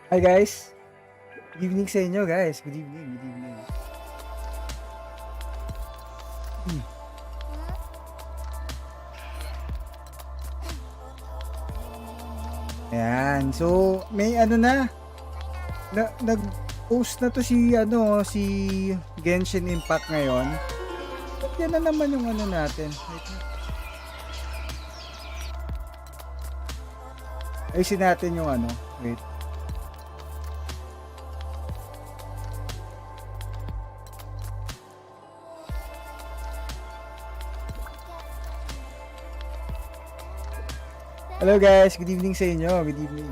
Hi guys. Good evening sa inyo guys. Good evening. Good evening. Ayan. So, may ano nag-post na to si Genshin Impact ngayon. Yan na naman yung ano natin. Ayusin natin yung ano. Wait. Hello guys, good evening sa inyo. Good evening.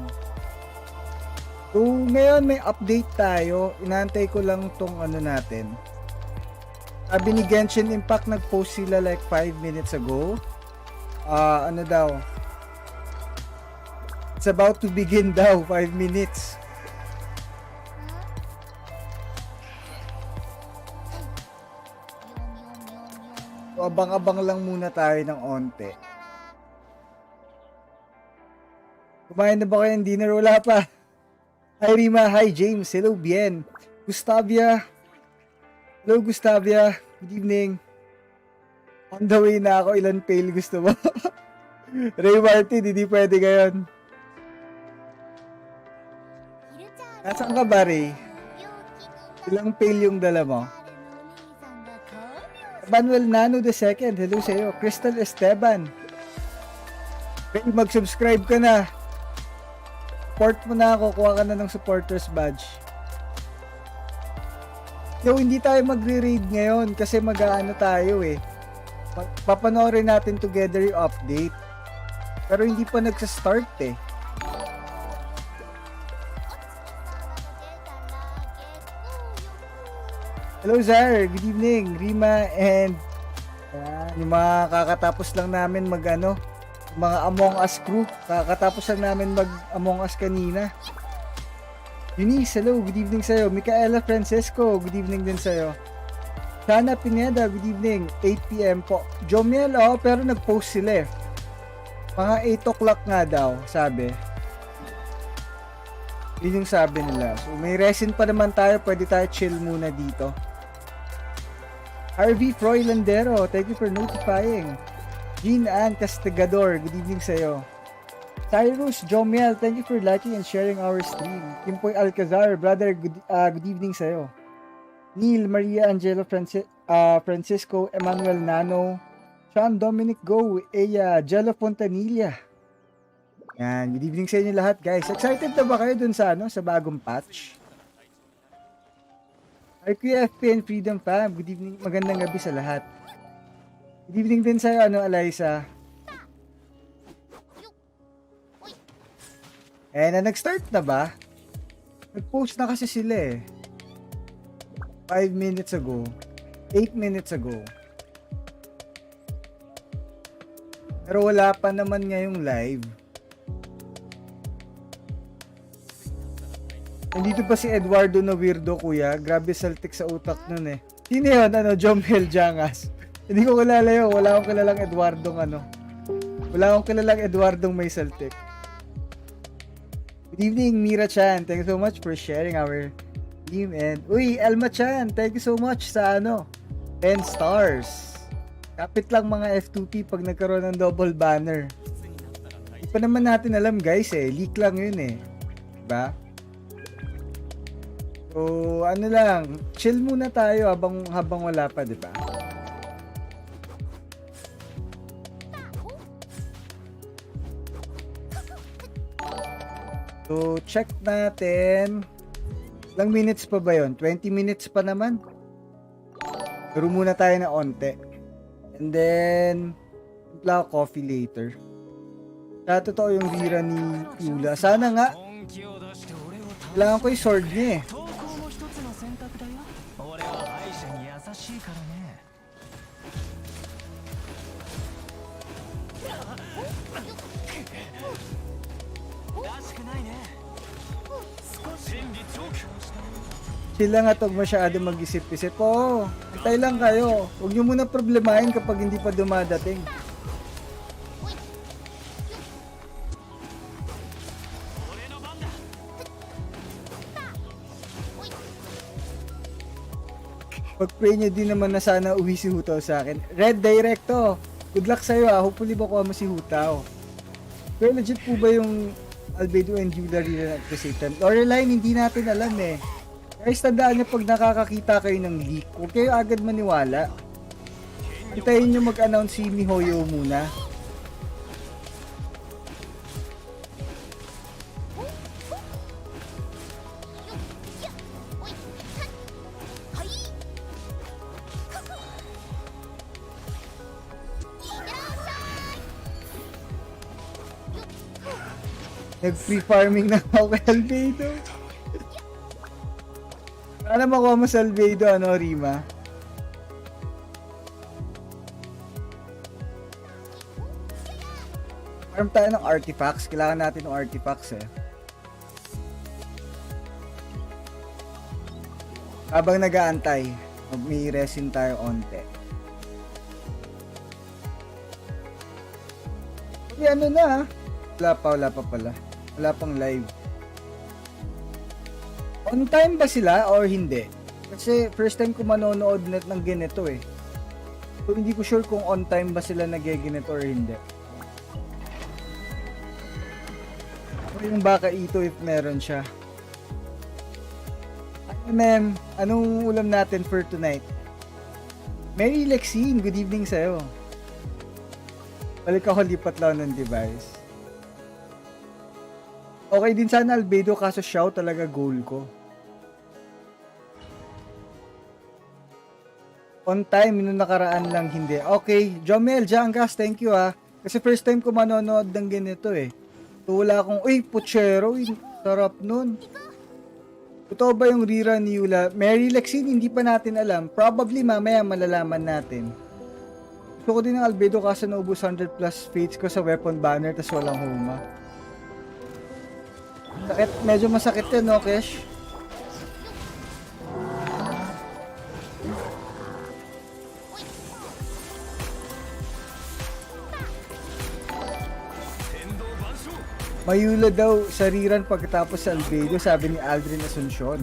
So, ngayon may update tayo. Inaantay ko lang tong ano natin. Sabi ni Genshin Impact, nag-post sila like 5 minutes ago. Ano daw? It's about to begin daw, 5 minutes. So, abang-abang lang muna tayo ng onte. Kumain na ba kayo ng dinner? Wala pa. Hi Rima, hi James, hello Bien. Gustavia. Hello Gustavia, good evening. On the way na ako, ilan pail gusto mo? Ray Martin, hindi pwede ngayon. Nasaan ka ba Ray? Ilang pail yung dala mo? Manuel Nano II, hello sa iyo. Crystal Esteban. Ray, mag-subscribe ka na. Support mo na ako, kuha ka na ng supporters badge. Yo, hindi tayo magre-raid ngayon kasi mag-aano tayo eh. Papanoorin natin together yung update. Pero hindi pa nagsa-start eh. Hello Zar, good evening. Rima and yung mga kakatapos lang namin mag-ano, mga Among Us crew. Kakatapos lang namin mag Among Us kanina. Eunice, hello, good evening sa'yo. Micaela Francisco, good evening din sa'yo. Shana Pineda, good evening. 8 PM po. Jomiel, pero nag-post sila eh. Mga 8 o'clock nga daw, sabi. Yun yung sabi nila. So may resin pa naman tayo, pwede tayo chill muna dito. RV Froilandero, thank you for notifying. Jean Ann Castigador, good evening sa'yo. Cyrus Jomiel, thank you for liking and sharing our stream. Kimpoy Alcazar, brother, good evening sa'yo. Neil, Maria Angelo Francisco, Emmanuel Nano, Sean Dominic Go, Eya, Jello Fontanilla. Yan, good evening sa inyo lahat guys. Excited na ba kayo dun sa sa bagong patch? RQFP and Freedom Fam, good evening, magandang gabi sa lahat. Good evening din sa'yo, Eliza. Nag-start na ba? Nag-post na kasi sila eh. 5 minutes ago. 8 minutes ago. Pero wala pa naman ngayong live. Nandito pa si Eduardo na weirdo kuya. Grabe saltik sa utak nun eh. Sino yun? Jomel Jangas. Hindi ko kilala yun. Wala akong kilalang Eduardong Wala akong kilalang Eduardong may saltik. Good evening, Mira Chan. Thank you so much for sharing our team. And, Elma Chan. Thank you so much sa 10 stars. Kapit lang mga F2P pag nagkaroon ng double banner. Hindi pa naman natin alam guys eh. Leak lang yun eh. Diba? So, chill muna tayo habang wala pa, diba? So, check natin. Ilang minutes pa ba yun? 20 minutes pa naman. Pero muna tayo na onte. And then, simpla coffee later. Kaya totoo yung bira ni Ula. Sana nga. Kailangan ko yung sword niya eh. Sila nga tog masyado mag-isip-isip. Hintay lang kayo. Huwag nyo muna problemahin kapag hindi pa dumadating. Pag-pray nyo din naman na sana uwi si Hutaw sa akin. Red Directo, good luck sa'yo ah. Hopefully makuha mo si Hutaw. Pero legit po ba yung Albedo and Yuda Riran at the same time? Loreline, hindi natin alam eh. Guys, tandaan nyo pag nakakakita kayo ng leak, huwag kayo agad maniwala. Antayin nyo mag-announce si Mihoyo muna. Nag-free farming na ako kay Albedo. Sana makuha mo sa Albedo, ano, Rima? Farm tayo ng artifacts. Kailangan natin ng artifacts eh. Habang nag-aantay, may resin tayo onte. Okay, ano na? Wala pa pala. Wala pang live. On time ba sila or hindi? Kasi first time ko manonood net ng ganito eh. So hindi ko sure kung on time ba sila nag-ganito or hindi. Ano yung baka ito if meron siya? Ano ma'am? Anong ulam natin for tonight? Mary Lexine, good evening sa'yo. Balik ako, lipat lang ng device. Okay din sana Albedo kaso Xiao talaga goal ko. On time, nung nakaraan lang hindi. Okay, Jomel, Jangas, thank you ah. Kasi first time ko manonood ng ganito eh. So wala akong, uy, puchero, sarap nun. Totoo ba yung rerun ni Yula? Mary Lexine, hindi pa natin alam. Probably mamaya malalaman natin. Gusto ko din ng Albedo kaso naubos 100 plus fates ko sa weapon banner tas walang huma. Sakit, medyo masakit yun, no, Kesh? Mayula daw sa rerun pagkatapos sa Albedo, sabi ni Aldrin Asuncion.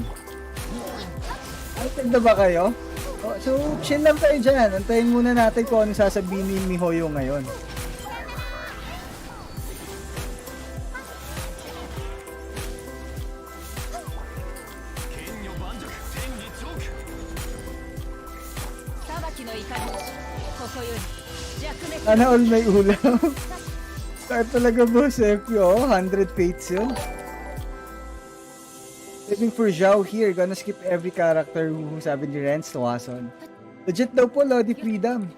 Ay, na ba kayo? Oh, so, chill lang tayo dyan. Antayin muna natin kung ano sasabihin ni Mihoyo ngayon. Sana all may ulam. Kahit talaga boss, FPO, 100 fates yun. Living for Zhao here, gonna skip every character who sabi ni Renz Tawason. Legit daw po, Lodi Freedom.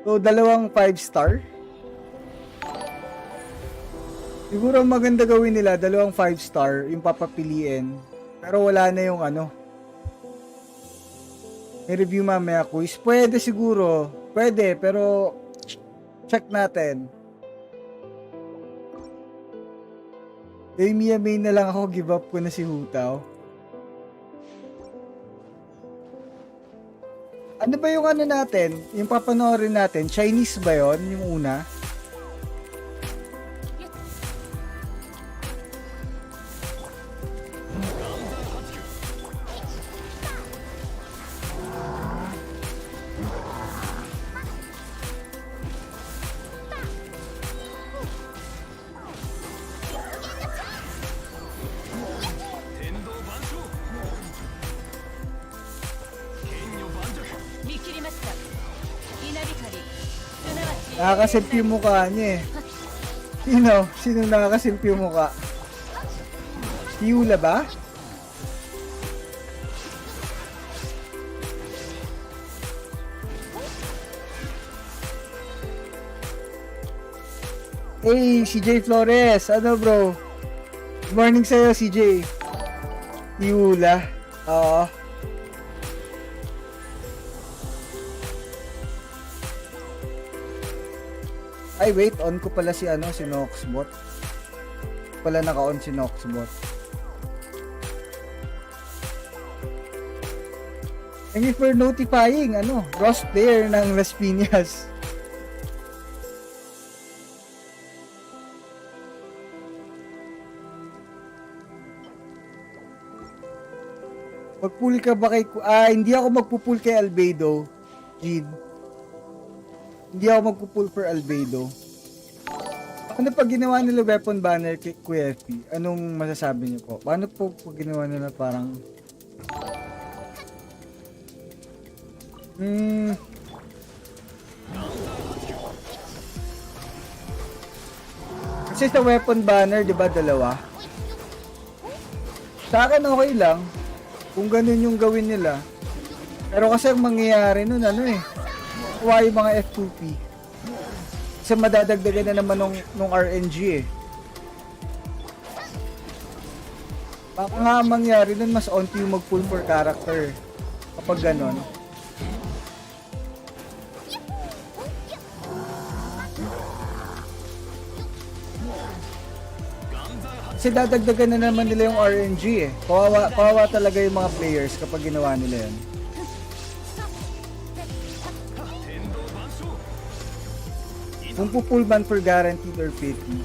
So, 2 5-star. Siguro maganda gawin nila, 2 5-star, yung papapiliin. Pero wala na yung ano. May review mamaya quiz. Pwede siguro. Pwede, pero check natin. Mia main na lang ako. Give up ko na si Hutaw. Ano ba yung ano natin? Yung papanoorin natin? Chinese ba yon yung una? Nakakasimpi yung mukha niya eh. Sino nakakasimpi yung mukha? Yula ba? Hey, CJ Flores. Ano bro? Good morning sa'yo, CJ. Yula. Oo. Ay wait, on ko pala si si Noxbot. Pala naka-on si Noxbot. Thank you for notifying Ross player ng Las Piñas. Mag-pull ka ba kay... hindi ako magpupull kay Albedo. Jean. Hindi ako magpupull for Albedo. Ano pag ginawa nila weapon banner kay Kuya FP? Anong masasabi niyo po? Paano po pag ginawa nila parang... Kasi sa weapon banner, di ba, dalawa? Sa akin okay lang kung ganun yung gawin nila. Pero kasi ang mangyayari nun, kuha yung mga F2P. Kasi madadagdagan na naman nung RNG eh. Baka nga ang mangyayari nun, mas onti yung mag-pull for character. Kapag ganun. Kasi dadagdagan na naman nila yung RNG eh. Kawawa talaga yung mga players kapag ginawa nila yan. Kung pupull ban for guaranteed or pity.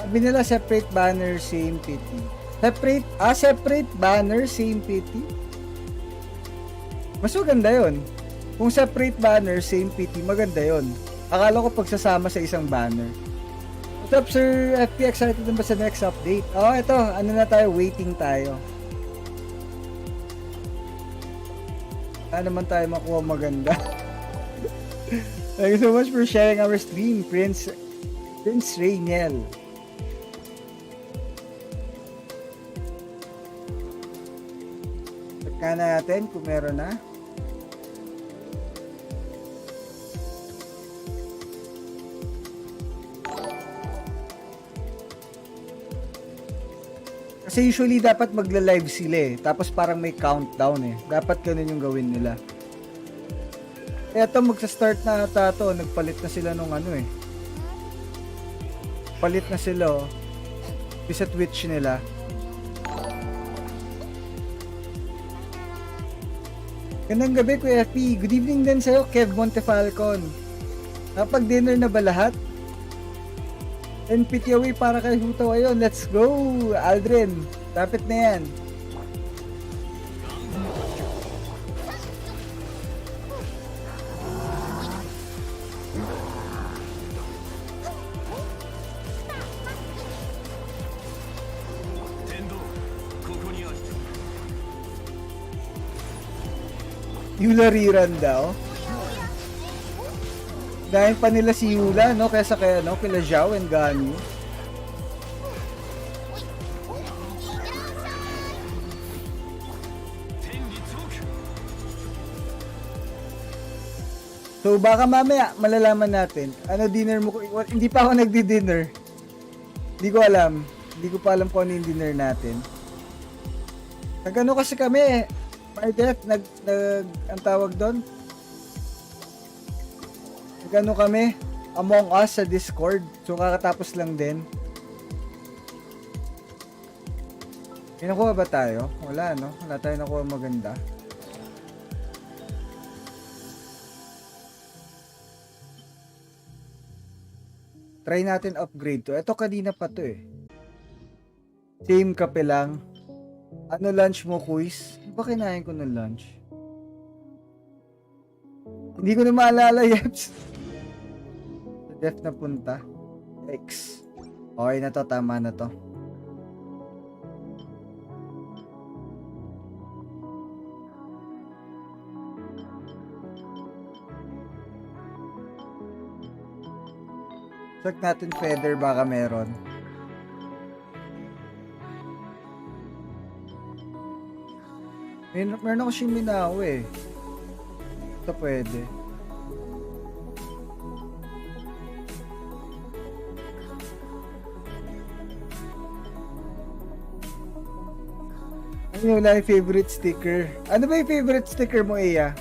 Sabi nila separate banner, same pity. Separate banner, same pity? Mas maganda yun. Kung separate banner, same pity, maganda yun. Akala ko pagsasama sa isang banner. What's up, Sir FP? Excited na ba sa next update? Oh, ito. Ano na tayo? Waiting tayo. Saan naman tayo makuha maganda? Thank you so much for sharing our stream, Prince Rainiel. Check natin kung meron na. Kasi usually dapat magla-live sila eh. Tapos parang may countdown eh. Dapat ganun yung gawin nila. Eto magsa-start na ata to. Nagpalit na sila nung ano eh. Palit na sila oh. Sa Twitch nila. Gandang gabi Kuya FP. Good evening din sa'yo Kev Montefalcon. Kapag dinner na ba lahat? NPT away para kay Hutaw ayon. Let's go, Aldrin. Dapat na yan. Yula rerun daw. Dahil pa nila si Yula, no? Kesa kaya, no? Kila Zhao and Ganyu. So, baka mamaya, malalaman natin. Ano dinner mo? Hindi pa ako nagdi-dinner. Hindi ko alam. Hindi ko pa alam kung ano yung dinner natin. Nagano kasi kami, my death, ang tawag doon? Nagano kami, Among Us sa Discord. So, kakatapos lang din. May nakuha ba tayo? Wala, no? Wala tayo nakuha maganda. Try natin upgrade to. Ito kanina pa to eh. Same kape lang. Ano lunch mo, quiz? Ano ba kinain ko ng lunch? Hindi ko na maalala, Yeps. Def na punta. X. Okay na to, tama na to. Check natin feather baka meron. Meron ako Shiminawa eh. Ito pwede. Ano wala yung favorite sticker? Ano ba yung favorite sticker mo, Iya?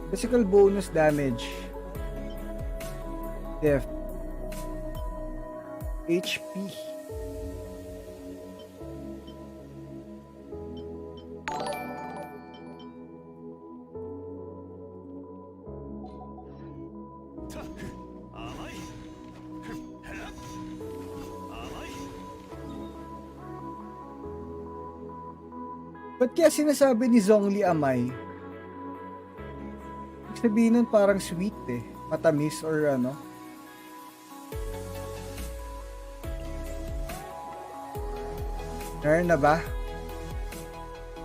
Physical bonus damage. Def. HP. Ba't kaya sinasabi ni Zhongli amay? Ibig sabihin nun parang sweet eh. Matamis or ano. Meron na ba?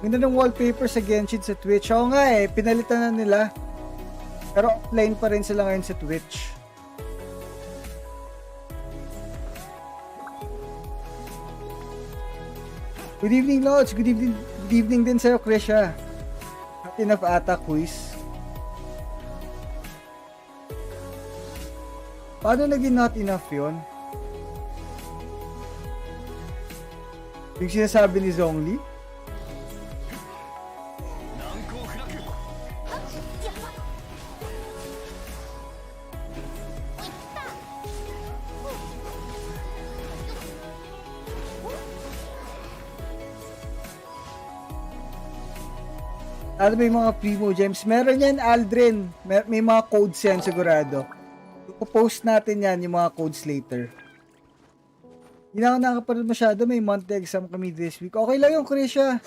Ganda ng wallpaper sa Genshin sa Twitch. Oo nga eh, pinalitan na nila. Pero offline pa rin sila ngayon sa Twitch. Good evening, Lods. Good evening din sa'yo, Krisha. Not enough ata quiz. Paano naging not enough yun? Yung sinasabi ni Zhongli? Ano may mga primo gems? Meron yan, Aldrin. May mga codes yan sigurado. Ipo-post natin yan, yung mga codes later. Hindi na ako nakapanood masyado. May monthly exam kami this week. Okay lang yung Krisha.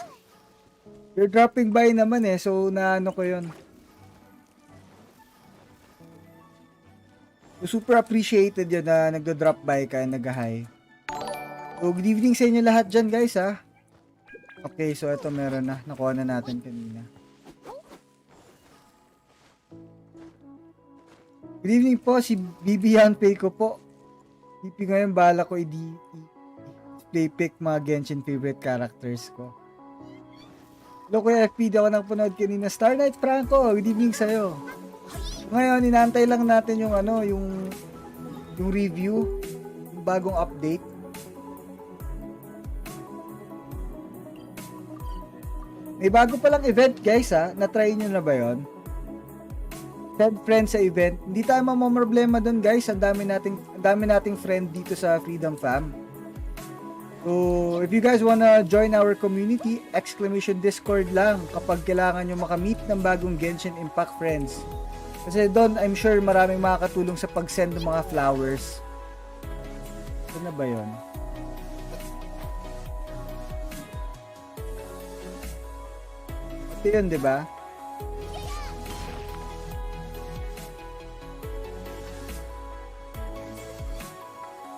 You're dropping by naman eh. So, naano ko yun. So, super appreciated yun na nagdo-drop by ka and nag-hi. So, good evening sa inyo lahat dyan guys ha. Okay, so ito meron na. Nakuha na natin kanina. Good evening po, si Bibian Pay ko po. Pipi ngayon, bala ko i-display pick mga Genshin favorite characters ko. Hello Kuya FP, di ako nakapanood kanina. Star Knight Franco, good evening sa'yo. Ngayon, inantay lang natin yung ano, yung review, yung bagong update. May bago palang event guys ha, na-try nyo na ba yun? Send friends sa event. Hindi tayo mamamroblema doon guys. Ang dami nating friend dito sa Freedom Fam. So, if you guys wanna join our community, !Discord lang kapag kailangan nyo makamit ng bagong Genshin Impact friends. Kasi doon, I'm sure maraming makakatulong sa pag-send ng mga flowers. Ano ba yun? Ito yun, diba?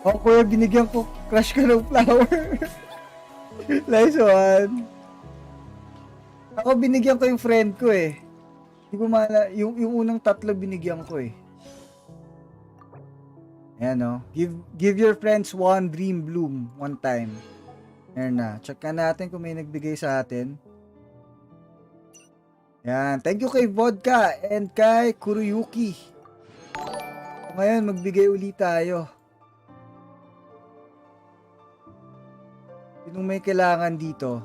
Oh, kuya, binigyan ko, crush ko ng flower. Nice one. Ako, binigyan ko yung friend ko eh. Hindi ko yung unang tatlo binigyan ko eh. Ayan o. Give your friends one dream bloom one time. Ayan na. Check ka natin kung may nagbigay sa atin. Ayan. Thank you kay Vodka and kay Kuruyuki. Ngayon, magbigay ulit tayo. Sinong may kailangan dito?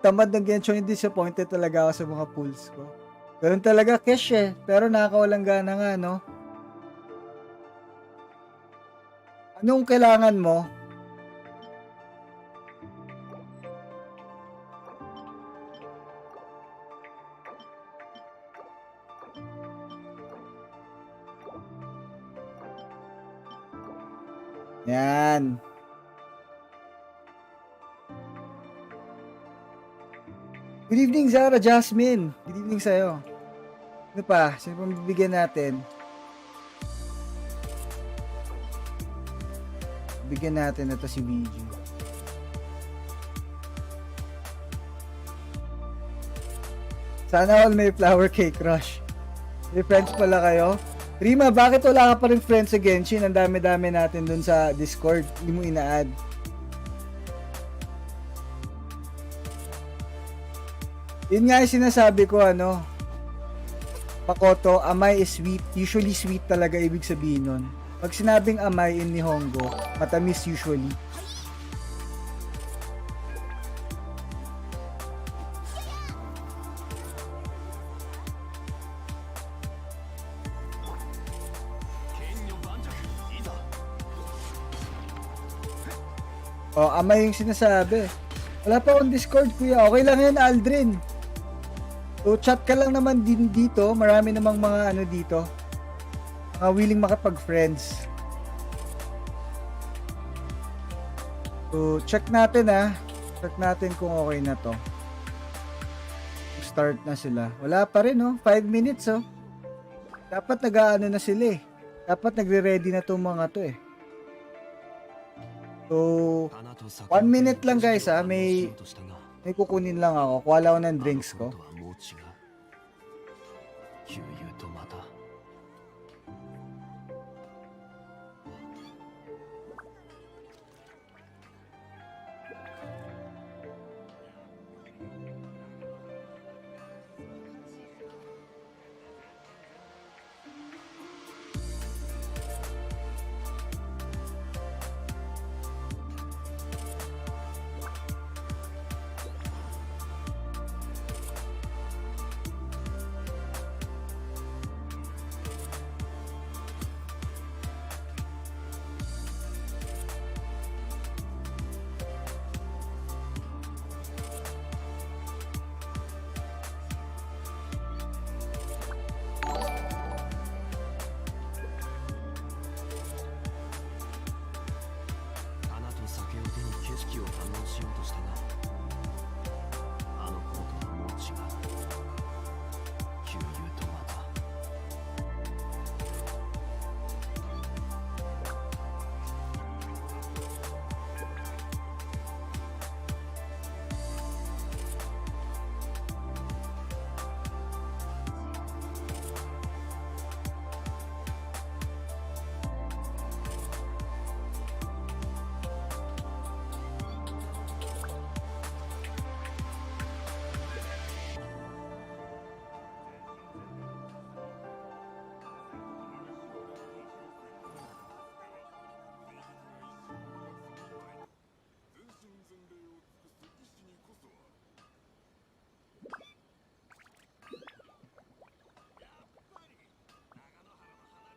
Tamad ng Genshin, disappointed talaga ako sa mga pulls ko. Ganun talaga cash eh. Pero nakakawalang gana nga, no? Anong kailangan mo? Yan. Good evening, Zara Jasmine. Good evening sa'yo. Ano pa? Sino pa mabibigyan natin? Bigyan natin ito si BG. Sana all may flower cake crush. May friends pala kayo? Rima, bakit wala ka pa rin friends sa Genshin? Ang dami-dami natin dun sa Discord. Hindi mo ina-add. Yun nga yung sinasabi ko, ano, Makoto, amay is sweet. Usually sweet talaga ibig sabihin nun. Pag sinabing amay in Nihongo, matamis usually. Oh, amay yung sinasabi. Wala pa akong Discord, kuya. Okay lang yan, Aldrin. So, chat ka lang naman din dito. Marami namang mga ano dito. willing makipag-friends. So, check natin Check natin kung okay na to. Start na sila. Wala pa rin 5 minutes Dapat nag-aano na sila Dapat nagre-ready na tong mga to So, 1 minute lang guys May kukunin lang ako. Kuha lang ako ng drinks ko.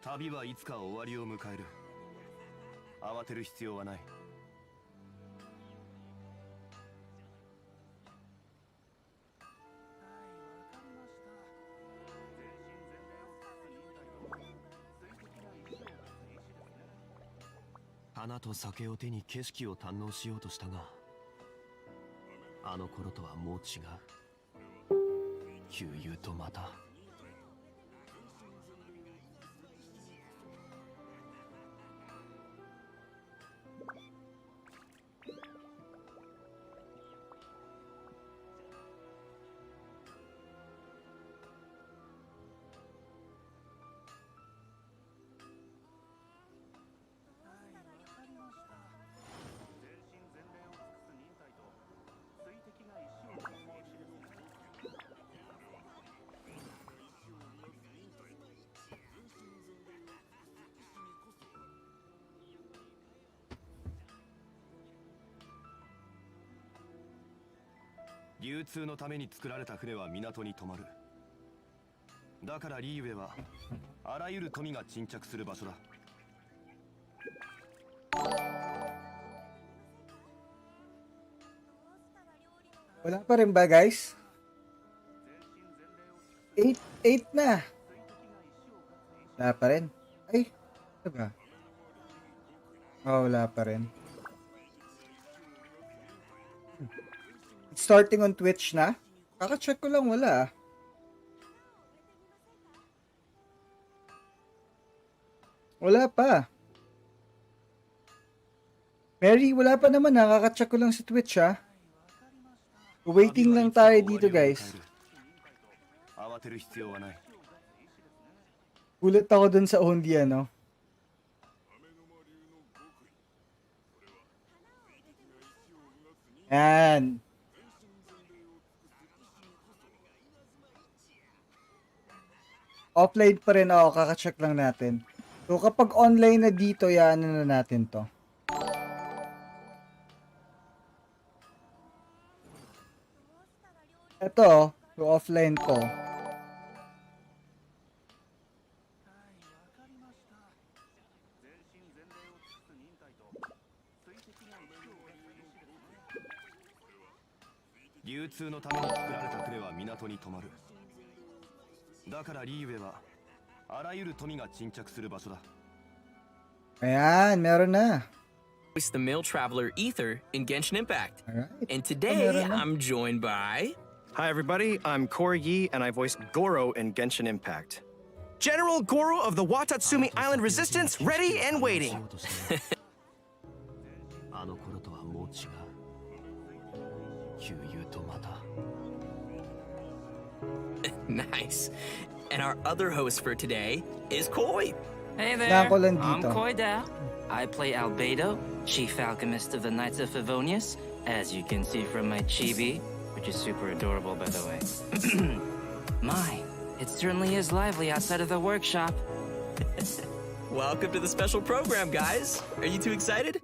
旅はいつか終わりを迎える。慌てる必要はない。花と酒を手に景色を堪能しようとしたが、あの頃とはもう違う。旧友とまた。流通のために作られた船は港に止まる。だからリーウェはあらゆる富が沈着する場所だ。Wala pa rin ba guys? 8 na. Wala pa rin. Ay, ano ba? Wala pa rin. Starting on Twitch na? Kaka-check ko lang, wala Wala pa. Mary, wala pa naman Kaka-check ko lang sa Twitch Waiting lang tayo dito guys. Gulat ako dun sa Ondia Yan. Offline pa rin ako, kaka-check lang natin. So kapag online na dito, yan na natin to. Ito, so offline to.流通のために作られた船は港に止まる。だからリーウェはあらゆる富が沈着する場所だ。 Ayan, meron na. Voice the male traveler Ether in Genshin Impact. Alright. And Oh, today meron na. I'm joined by... Hi everybody, I'm Corey Yi and I voice Goro in Genshin Impact. General Goro of the Watatsumi Island Resistance, ready and waiting. あの頃とはもう違う。悠々とまた。 Nice. And our other host for today is Koi. Hey Kailangan there, ko lang I'm dito. Koi Dao. I play Albedo, Chief Alchemist of the Knights of Favonius, as you can see from my chibi, which is super adorable by the way. My, it certainly is lively outside of the workshop. Welcome to the special program, guys. Are you two excited?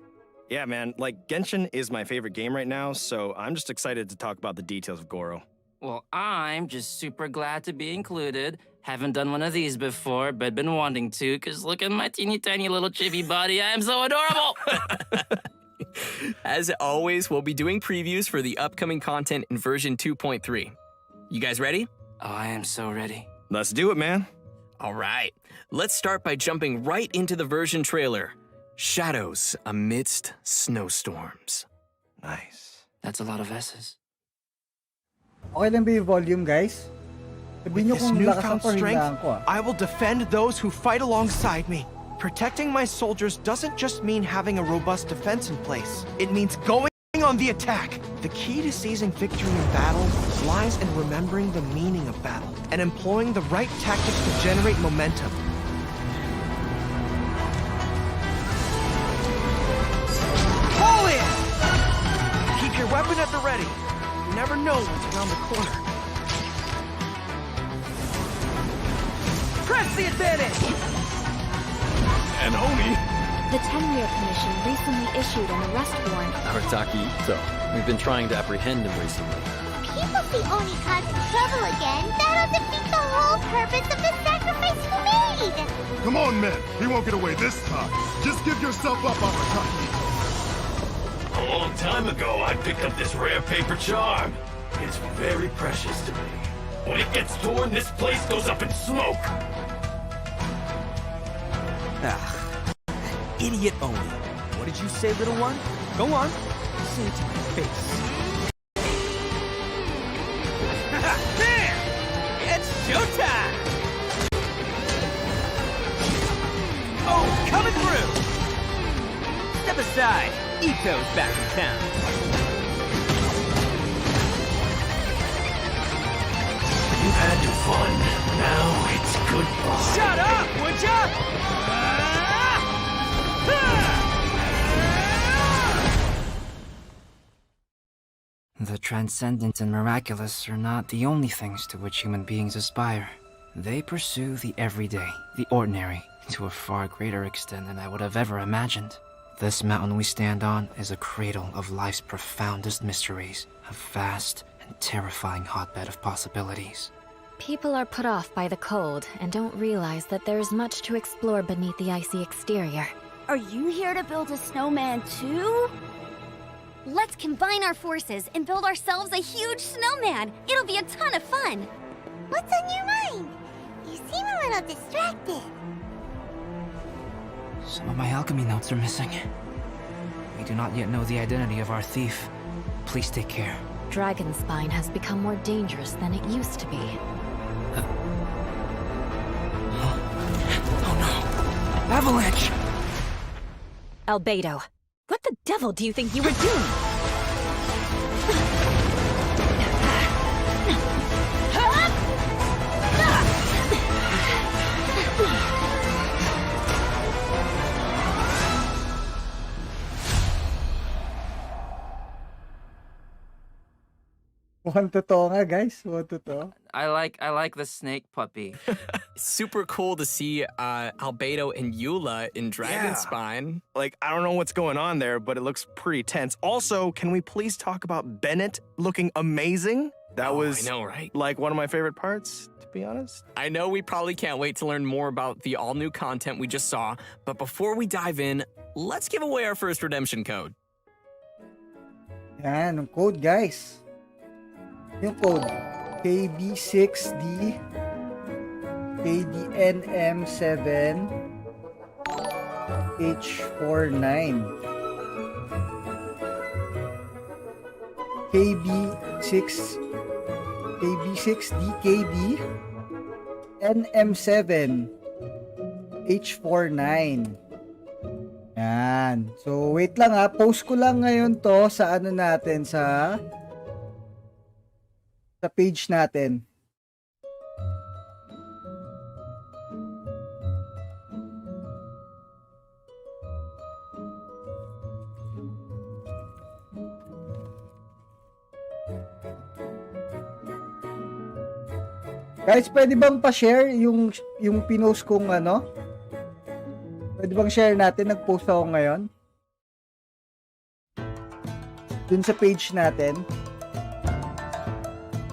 Yeah man, like Genshin is my favorite game right now, so I'm just excited to talk about the details of Goro. Well, I'm just super glad to be included. Haven't done one of these before, but been wanting to, cause look at my teeny tiny little chibi body, I am so adorable! As always, we'll be doing previews for the upcoming content in version 2.3. You guys ready? Oh, I am so ready. Let's do it, man. All right. Let's start by jumping right into the version trailer. Shadows amidst snowstorms. Nice. That's a lot of S's. Okay lang ba yung volume, guys? Sabihin With nyo this kung lakas ang newfound pahindahan strength, ko, ah. I will defend those who fight alongside me. Protecting my soldiers doesn't just mean having a robust defense in place. It means going on the attack. The key to seizing victory in battle lies in remembering the meaning of battle and employing the right tactics to generate momentum. Pull in! Keep your weapon at the ready. You never know what's around the corner. Press the advantage! The Tenryou Commission recently issued an arrest warrant. Arataki Ito. We've been trying to apprehend him recently. People see Oni causing trouble again. That'll defeat the whole purpose of the sacrifice you made! Come on, men. He won't get away this time. Just give yourself up, Arataki. A long time ago, I picked up this rare paper charm. It's very precious to me. When it gets torn, this place goes up in smoke. Idiot Oni. What did you say, little one? Go on. Say it to my face. There! It's showtime! Oh, coming through! Step aside. Ito's back in town. You've had your fun. Now it's goodbye. Shut up, would ya? The transcendent and miraculous are not the only things to which human beings aspire. They pursue the everyday, the ordinary, to a far greater extent than I would have ever imagined. This mountain we stand on is a cradle of life's profoundest mysteries, a vast and terrifying hotbed of possibilities. People are put off by the cold and don't realize that there is much to explore beneath the icy exterior. Are you here to build a snowman too? Let's combine our forces and build ourselves a huge snowman. It'll be a ton of fun. What's on your mind? You seem a little distracted. Some of my alchemy notes are missing. We do not yet know the identity of our thief. Please take care. Dragonspine has become more dangerous than it used to be. Oh no! Avalanche! Albedo, what the devil do you think you were doing? Mukhang totoo nga, guys. Mukhang totoo. I like the snake puppy. Super cool to see Albedo and Eula in Dragonspine. Like, I don't know what's going on there, but it looks pretty tense. Also, can we please talk about Bennett looking amazing? That was I know, right? like one of my favorite parts, to be honest. I know we probably can't wait to learn more about the all-new content we just saw, but before we dive in, let's give away our first redemption code. Yan, yung code, guys. Yung code, KB6D KDNM7 H49 KB6 DKB NM7 H49. Yan. So, wait lang ha. Post ko lang ngayon to sa ano natin, sa page natin. Guys, pwede bang pa-share yung pinost kong ano? Pwede bang share natin? Nag-post ako ngayon. Dun sa page natin.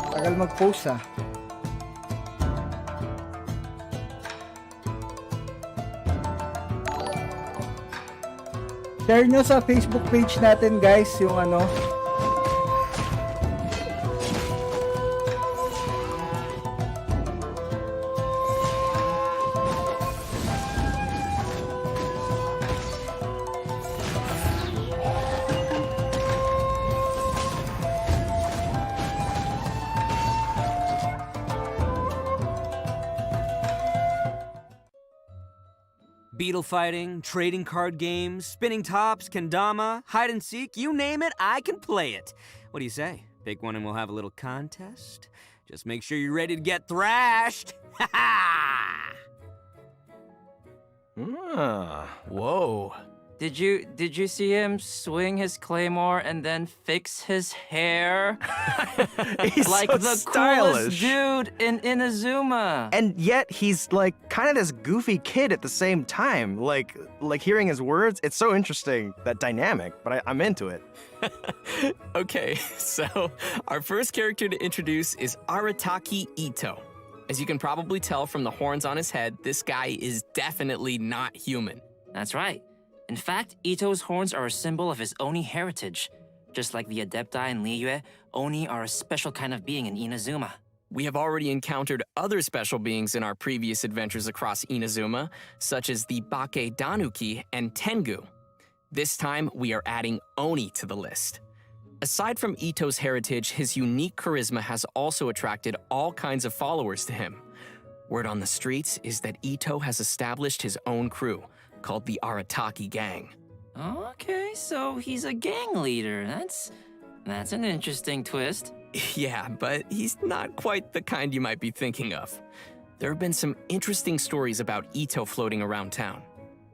Tagal mag-post ah. Share nyo sa Facebook page natin guys yung ano. Beetle fighting, trading card games, spinning tops, kendama, hide and seek, you name it, I can play it. What do you say? Pick one and we'll have a little contest? Just make sure you're ready to get thrashed. Ha ha! Whoa. Did you see him swing his claymore and then fix his hair? He's like so the stylish. coolest dude in Inazuma. And yet he's like kind of this goofy kid at the same time. Like hearing his words, it's so interesting, that dynamic, but I'm into it. Okay, so our first character to introduce is Arataki Ito. As you can probably tell from the horns on his head, this guy is definitely not human. That's right. In fact, Ito's horns are a symbol of his Oni heritage. Just like the Adepti in Liyue, Oni are a special kind of being in Inazuma. We have already encountered other special beings in our previous adventures across Inazuma, such as the Bake Danuki and Tengu. This time, we are adding Oni to the list. Aside from Ito's heritage, his unique charisma has also attracted all kinds of followers to him. Word on the streets is that Ito has established his own crew, called the Arataki Gang. Okay, so he's a gang leader. That's an interesting twist. Yeah, but he's not quite the kind you might be thinking of. There have been some interesting stories about Ito floating around town.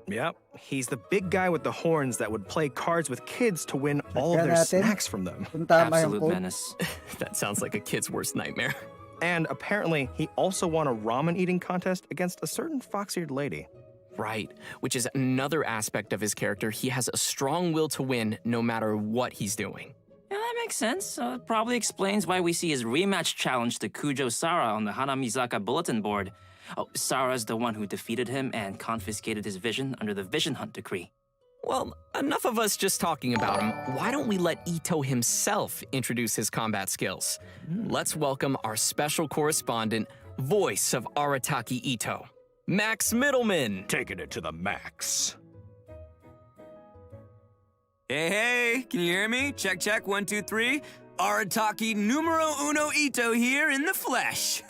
Yep, he's the big guy with the horns that would play cards with kids to win all of their snacks from them. Absolute menace. That sounds like a kid's worst nightmare. And apparently, he also won a ramen eating contest against a certain fox-eared lady. Right, which is another aspect of his character. He has a strong will to win no matter what he's doing. Yeah, that makes sense. It probably explains why we see his rematch challenge to Kujo Sara on the Hanamizaka bulletin board. Oh, Sara's the one who defeated him and confiscated his vision under the Vision Hunt decree. Well, enough of us just talking about him. Why don't we let Ito himself introduce his combat skills? Let's welcome our special correspondent, voice of Arataki Ito, Max Middleman. Taking it to the max. Hey, can you hear me? Check, check, 1, 2, 3. Arataki numero uno Ito here in the flesh.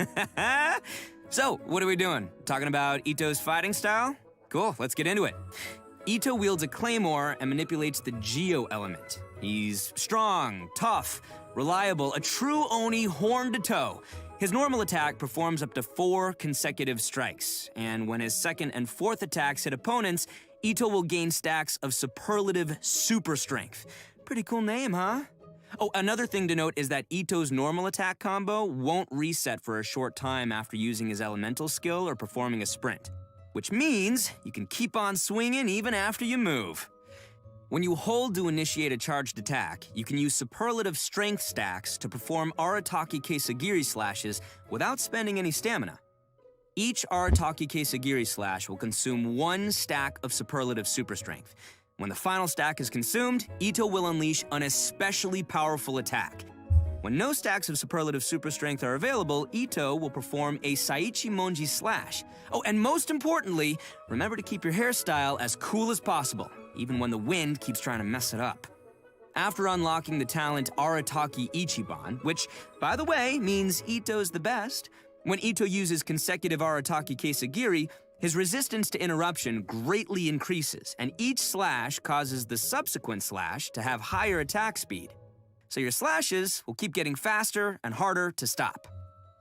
So, what are we doing? Talking about Ito's fighting style? Cool, let's get into it. Ito wields a claymore and manipulates the Geo element. He's strong, tough, reliable, a true Oni horn to toe. His normal attack performs up to 4 consecutive strikes, and when his second and fourth attacks hit opponents, Ito will gain stacks of superlative super strength. Pretty cool name, huh? Oh, another thing to note is that Ito's normal attack combo won't reset for a short time after using his elemental skill or performing a sprint, which means you can keep on swinging even after you move. When you hold to initiate a charged attack, you can use superlative strength stacks to perform Arataki Keisagiri slashes without spending any stamina. Each Arataki Keisagiri slash will consume 1 stack of superlative super strength. When the final stack is consumed, Ito will unleash an especially powerful attack. When no stacks of superlative super strength are available, Ito will perform a Saichi Monji slash. Oh, and most importantly, remember to keep your hairstyle as cool as possible, even when the wind keeps trying to mess it up. After unlocking the talent Arataki Ichiban, which, by the way, means Ito's the best, when Ito uses consecutive Arataki Kesagiri, his resistance to interruption greatly increases, and each slash causes the subsequent slash to have higher attack speed. So your slashes will keep getting faster and harder to stop.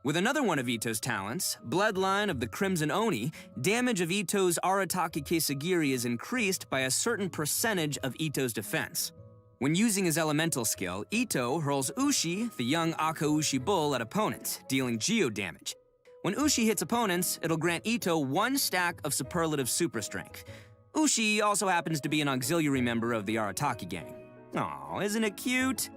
With another one of Ito's talents, Bloodline of the Crimson Oni, damage of Ito's Arataki Kesagiri is increased by a certain percentage of Ito's defense. When using his elemental skill, Ito hurls Ushi, the young Akaushi bull, at opponents, dealing geo damage. When Ushi hits opponents, it'll grant Ito 1 stack of superlative super strength. Ushi also happens to be an auxiliary member of the Arataki gang. Aw, isn't it cute?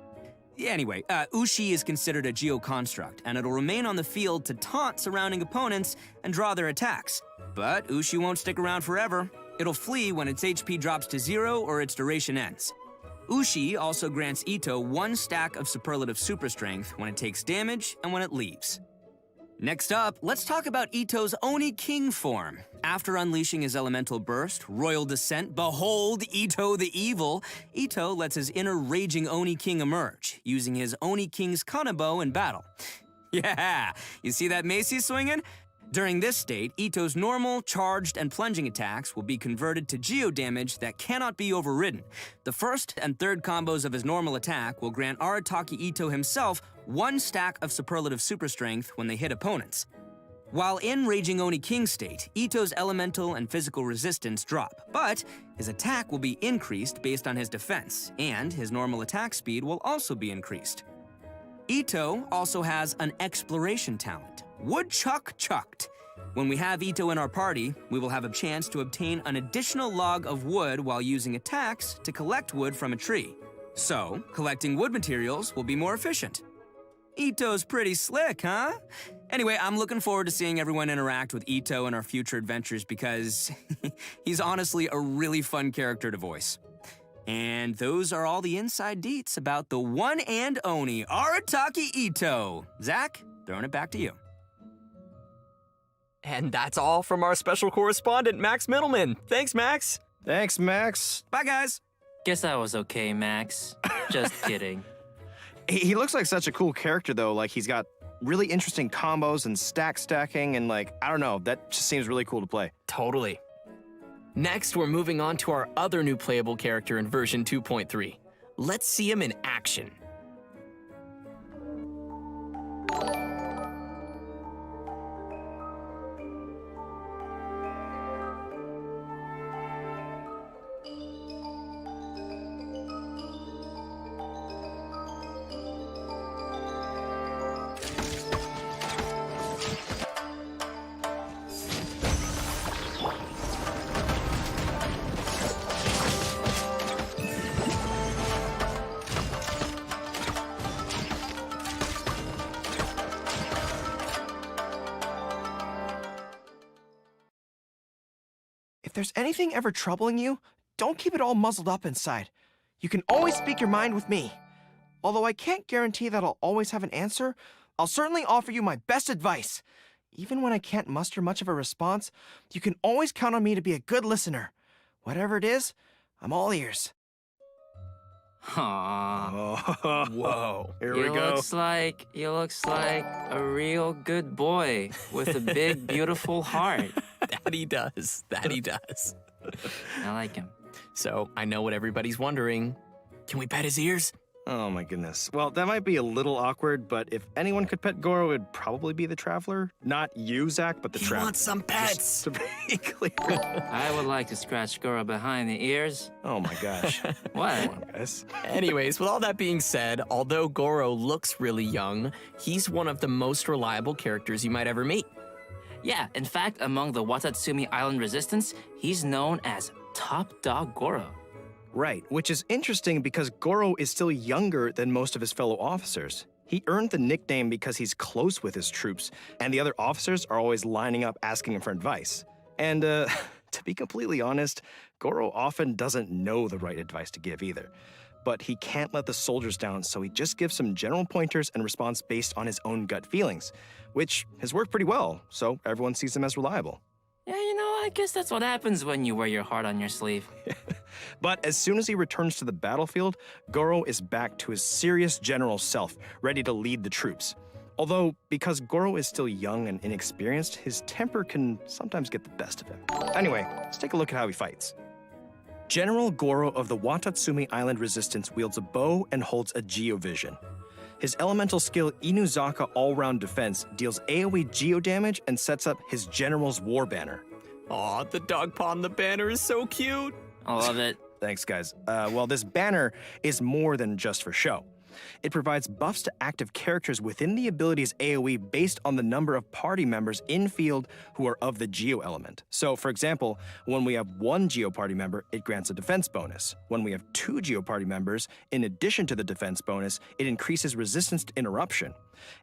Anyway, Ushi is considered a geo construct, and it'll remain on the field to taunt surrounding opponents and draw their attacks. But Ushi won't stick around forever. It'll flee when its HP drops to 0 or its duration ends. Ushi also grants Ito 1 stack of superlative super strength when it takes damage and when it leaves. Next up, let's talk about Ito's Oni King form. After unleashing his elemental burst, Royal Descent, behold Ito the Evil, Ito lets his inner raging Oni King emerge, using his Oni King's Kanabo in battle. Yeah, you see that mace he's swinging? During this state, Ito's normal, charged, and plunging attacks will be converted to geo damage that cannot be overridden. The first and third combos of his normal attack will grant Arataki Ito himself 1 stack of superlative super strength when they hit opponents. While in Raging Oni King state, Ito's elemental and physical resistance drop, but his attack will be increased based on his defense, and his normal attack speed will also be increased. Ito also has an exploration talent, Woodchuck Chucked. When we have Ito in our party, we will have a chance to obtain an additional log of wood while using attacks to collect wood from a tree. So, collecting wood materials will be more efficient. Ito's pretty slick, huh? Anyway, I'm looking forward to seeing everyone interact with Ito in our future adventures because he's honestly a really fun character to voice. And those are all the inside deets about the one and only Arataki Ito. Zach, throwing it back to you. And that's all from our special correspondent, Max Middleman. Thanks, Max. Thanks, Max. Bye, guys. Guess that was okay, Max. Just kidding. He looks like such a cool character, though. Like, he's got really interesting combos and stacking, and like, I don't know, that just seems really cool to play. Totally. Next, we're moving on to our other new playable character in version 2.3. Let's see him in action. If there's anything ever troubling you, don't keep it all muzzled up inside. You can always speak your mind with me. Although I can't guarantee that I'll always have an answer, I'll certainly offer you my best advice. Even when I can't muster much of a response, you can always count on me to be a good listener. Whatever it is, I'm all ears. Aww. Whoa. Here we go. He looks like a real good boy with a big, beautiful heart. That he does. That he does. I like him. So, I know what everybody's wondering. Can we pet his ears? Oh my goodness. Well, that might be a little awkward, but if anyone could pet Goro, it'd probably be the Traveler. Not you, Zach, but the He Traveler. wants some pets. Just to be clear. I would like to scratch Goro behind the ears. Oh my gosh. What? Come on, guys. Anyways, with all that being said, although Goro looks really young, he's one of the most reliable characters you might ever meet. Yeah, in fact, among the Watatsumi Island Resistance, he's known as Top Dog Goro. Right, which is interesting because Goro is still younger than most of his fellow officers. He earned the nickname because he's close with his troops, and the other officers are always lining up asking him for advice. And to be completely honest, Goro often doesn't know the right advice to give either. but he can't let the soldiers down, so he just gives some general pointers and responds based on his own gut feelings, which has worked pretty well, so everyone sees him as reliable. Yeah, I guess that's what happens when you wear your heart on your sleeve. But as soon as he returns to the battlefield, Goro is back to his serious general self, ready to lead the troops. Although, because Goro is still young and inexperienced, his temper can sometimes get the best of him. Anyway, let's take a look at how he fights. General Goro of the Watatsumi Island Resistance wields a bow and holds a Geovision. His elemental skill Inuzaka All-Round Defense deals AoE geo damage and sets up his General's War Banner. Aw, the dog paw on the banner is so cute. I love it. Thanks, guys. Well, this banner is more than just for show. It provides buffs to active characters within the ability's AoE based on the number of party members in field who are of the Geo element. So, for example, when we have one Geo party member, it grants a defense bonus. When we have two Geo party members, in addition to the defense bonus, it increases resistance to interruption.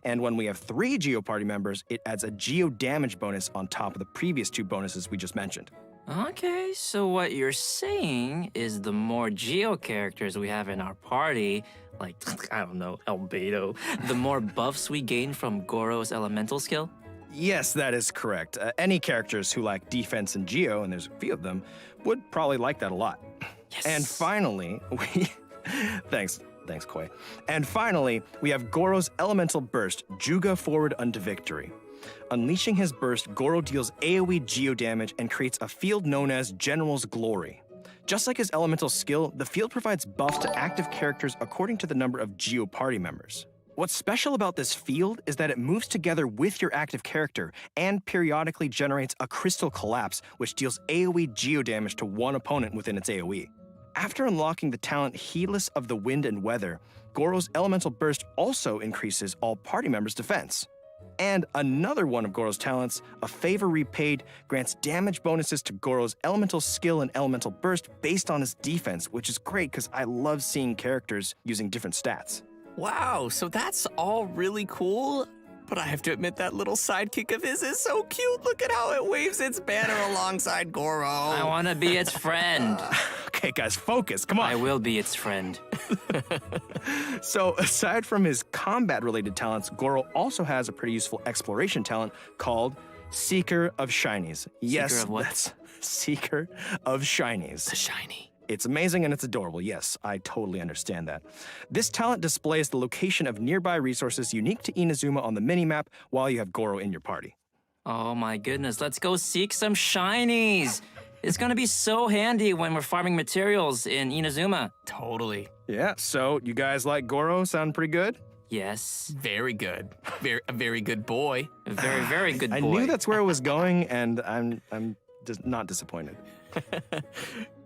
And when we have three Geo party members, it adds a Geo damage bonus on top of the previous two bonuses we just mentioned. Okay, so what you're saying is the more Geo characters we have in our party, like, I don't know, Albedo, the more buffs we gain from Goro's elemental skill? Yes, that is correct. Any characters who like defense and Geo, and there's a few of them, would probably like that a lot. Yes. And finally, Thanks, Koi. And finally, we have Goro's elemental burst, Juga Forward unto Victory. Unleashing his burst, Goro deals AoE geo damage and creates a field known as General's Glory. Just like his elemental skill, the field provides buffs to active characters according to the number of Geo party members. What's special about this field is that it moves together with your active character and periodically generates a Crystal Collapse, which deals AoE geo damage to one opponent within its AoE. After unlocking the talent Heedless of the Wind and Weather, Goro's elemental burst also increases all party members' defense. And another one of Goro's talents, a Favor Repaid, grants damage bonuses to Goro's elemental skill and elemental burst based on his defense, which is great because I love seeing characters using different stats. Wow, so that's all really cool, but I have to admit that little sidekick of his is so cute. Look at how it waves its banner alongside Goro. I want to be its friend. Okay, guys, focus. Come on. I will be its friend. So, aside from his combat-related talents, Goro also has a pretty useful exploration talent called Seeker of Shinies. Yes, Seeker of what? That's Seeker of Shinies. The shiny. It's amazing and it's adorable. Yes, I totally understand that. This talent displays the location of nearby resources unique to Inazuma on the minimap while you have Goro in your party. Oh my goodness, let's go seek some shinies. It's gonna be so handy when we're farming materials in Inazuma. Totally. Yeah, so you guys like Goro? Sound pretty good? Yes. Very good. A very good boy. A very, very good boy. I knew that's where it was going, and I'm not disappointed.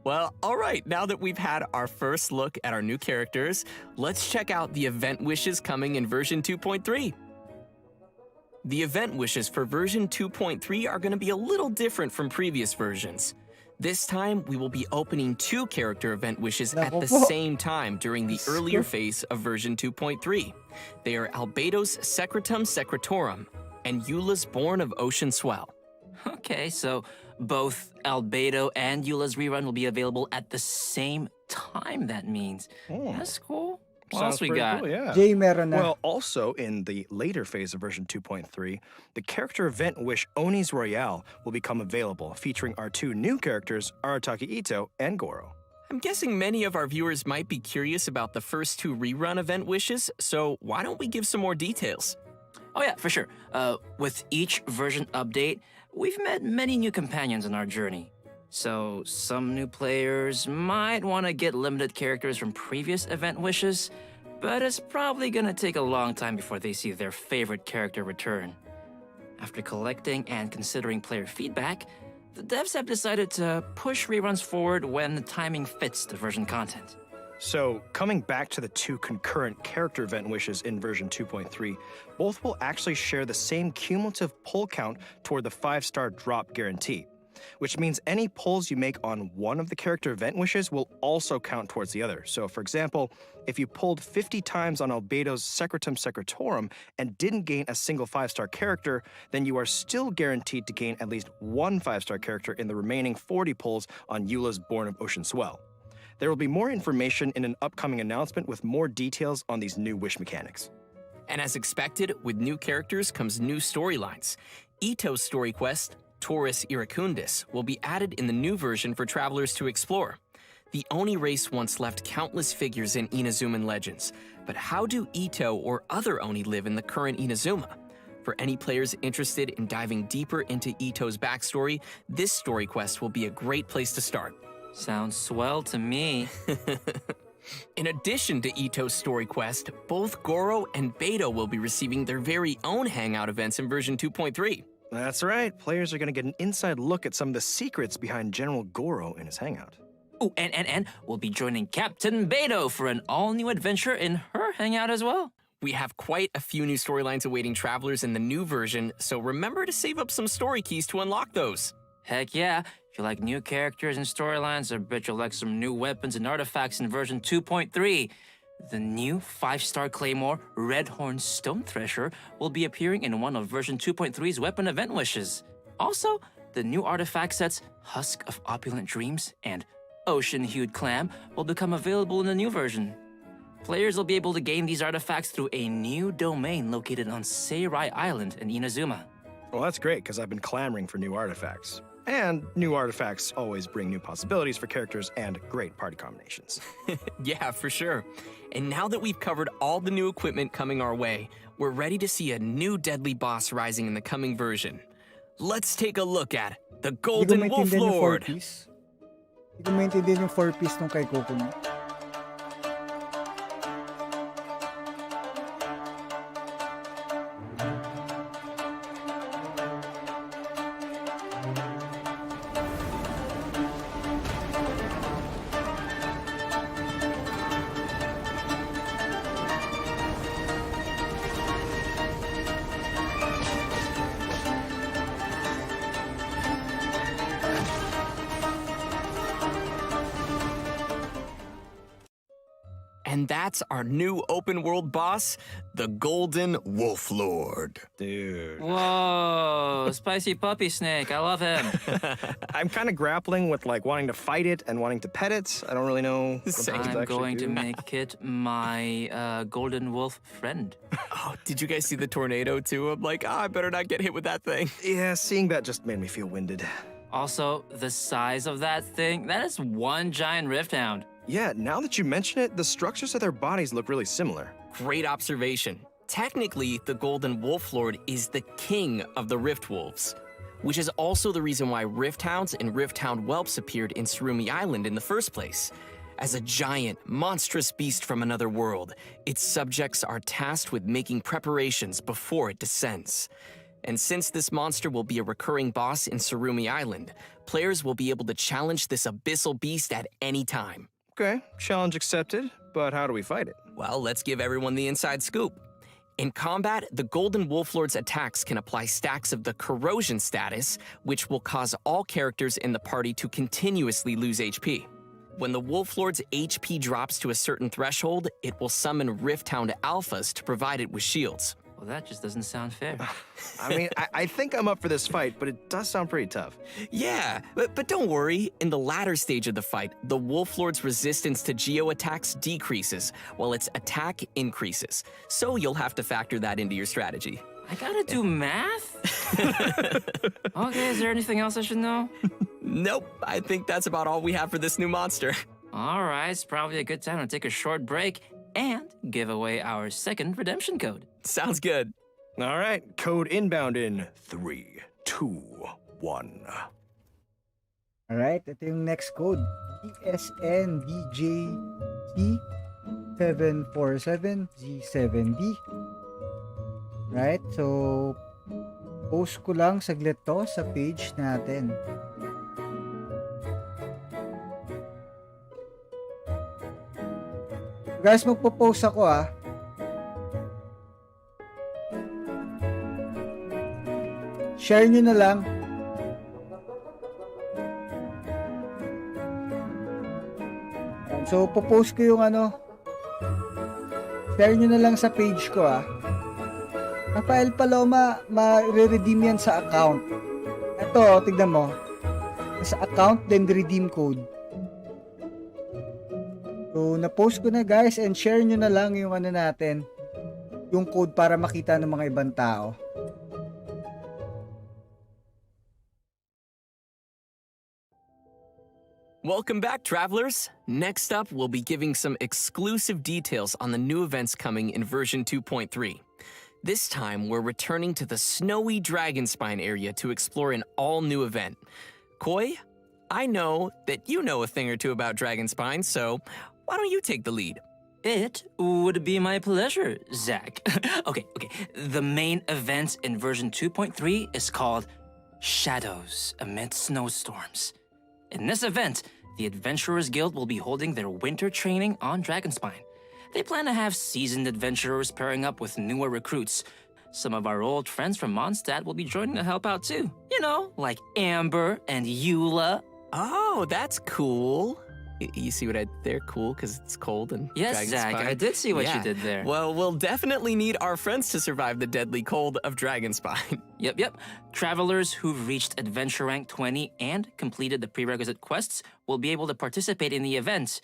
Well, all right, now that we've had our first look at our new characters, let's check out the event wishes coming in version 2.3. The event wishes for version 2.3 are going to be a little different from previous versions. This time, we will be opening 2 character event wishes at the same time during the earlier phase of version 2.3. They are Albedo's Secretum Secretorum and Eula's Born of Ocean Swell. Okay, so both Albedo and Eula's rerun will be available at the same time, that means. That's cool. What else we got? Cool, yeah. Jay, meron na. Well, also in the later phase of version 2.3, the character event wish Oni's Royale will become available, featuring our 2 new characters, Arataki Ito and Goro. I'm guessing many of our viewers might be curious about the first 2 rerun event wishes, so why don't we give some more details? Oh yeah, for sure. With each version update, we've met many new companions on our journey. So some new players might want to get limited characters from previous event wishes, but it's probably gonna take a long time before they see their favorite character return. After collecting and considering player feedback, the devs have decided to push reruns forward when the timing fits the version content. So, coming back to the 2 concurrent character event wishes in version 2.3, both will actually share the same cumulative pull count toward the 5-star drop guarantee, which means any pulls you make on one of the character event wishes will also count towards the other. So, for example, if you pulled 50 times on Albedo's Secretum Secretorum and didn't gain a single 5-star character, then you are still guaranteed to gain at least one 5-star character in the remaining 40 pulls on Eula's Born of Ocean Swell. There will be more information in an upcoming announcement with more details on these new wish mechanics. And as expected, with new characters comes new storylines. Ito's story quest, Taurus Iracundus, will be added in the new version for travelers to explore. The Oni race once left countless figures in Inazuman legends, but how do Ito or other Oni live in the current Inazuma? For any players interested in diving deeper into Ito's backstory, this story quest will be a great place to start. Sounds swell to me. In addition to Ito's story quest, both Goro and Beto will be receiving their very own hangout events in version 2.3. That's right, players are going to get an inside look at some of the secrets behind General Goro in his hangout. Oh, and we'll be joining Captain Beto for an all-new adventure in her hangout as well. We have quite a few new storylines awaiting travelers in the new version, so remember to save up some story keys to unlock those. Heck yeah. If you like new characters and storylines, I bet you'll like some new weapons and artifacts in version 2.3. The new 5-star Claymore Redhorn Stone Thresher will be appearing in one of version 2.3's weapon event wishes. Also, the new artifact sets Husk of Opulent Dreams and Ocean-Hued Clam will become available in the new version. Players will be able to gain these artifacts through a new domain located on Seirai Island in Inazuma. Well, that's great, because I've been clamoring for new artifacts. And new artifacts always bring new possibilities for characters and great party combinations. Yeah, for sure. And now that we've covered all the new equipment coming our way, we're ready to see a new deadly boss rising in the coming version. Let's take a look at the Golden Wolf Lord. Hindi ko maintindihan yung 4-piece nung kay Kokomi. And that's our new open world boss, the Golden Wolf Lord. Dude. Whoa, spicy puppy snake. I love him. I'm kind of grappling with like wanting to fight it and wanting to pet it. I don't really know what to I'm going to make it my golden wolf friend. Oh, did you guys see the tornado too? I'm like, I better not get hit with that thing. Yeah, seeing that just made me feel winded. Also, the size of that thing, that is one giant rift hound. Yeah, now that you mention it, the structures of their bodies look really similar. Great observation. Technically, the Golden Wolf Lord is the king of the Rift Wolves, which is also the reason why Rift Hounds and Rift Hound whelps appeared in Surumi Island in the first place. As a giant, monstrous beast from another world, its subjects are tasked with making preparations before it descends. And since this monster will be a recurring boss in Surumi Island, players will be able to challenge this abyssal beast at any time. Okay, challenge accepted, but how do we fight it? Well, let's give everyone the inside scoop. In combat, the Golden Wolf Lord's attacks can apply stacks of the Corrosion status, which will cause all characters in the party to continuously lose HP. When the Wolf Lord's HP drops to a certain threshold, it will summon Rift Hound Alphas to provide it with shields. Well, that just doesn't sound fair. I mean, I think I'm up for this fight, but it does sound pretty tough. Yeah, but don't worry. In the latter stage of the fight, the Wolf Lord's resistance to Geo attacks decreases, while its attack increases. So you'll have to factor that into your strategy. I gotta do math? Okay, is there anything else I should know? Nope, I think that's about all we have for this new monster. All right, it's probably a good time to take a short break and give away our second redemption code. Sounds good. All right, code inbound in 3, 2, 1. Alright, ito yung next code. ESNDJC747G7D. Right, so post ko lang saglit to sa page natin. Guys, magpo-post ako Share nyo na lang. So, po-post ko yung share nyo na lang sa page ko Rafael Paloma, ma-redeem yan sa account. Ito, tignan mo. Sa account, then redeem code. So, na-post ko na guys and share nyo na lang yung ano natin, yung code para makita ng mga ibang tao. Welcome back, travelers. Next up, we'll be giving some exclusive details on the new events coming in version 2.3. This time, we're returning to the snowy Dragonspine area to explore an all-new event. Koi, I know that you know a thing or two about Dragonspine, so why don't you take the lead? It would be my pleasure, Zach. Okay. The main event in version 2.3 is called Shadows Amid Snowstorms. In this event, the Adventurers Guild will be holding their winter training on Dragonspine. They plan to have seasoned adventurers pairing up with newer recruits. Some of our old friends from Mondstadt will be joining to help out too. You know, like Amber and Eula. Oh, that's cool. You see what I did there? Cool, because it's cold and Yes, Zach, I did see what you did there. Well, we'll definitely need our friends to survive the deadly cold of Dragonspine. Yep. Travelers who've reached Adventure Rank 20 and completed the prerequisite quests will be able to participate in the event.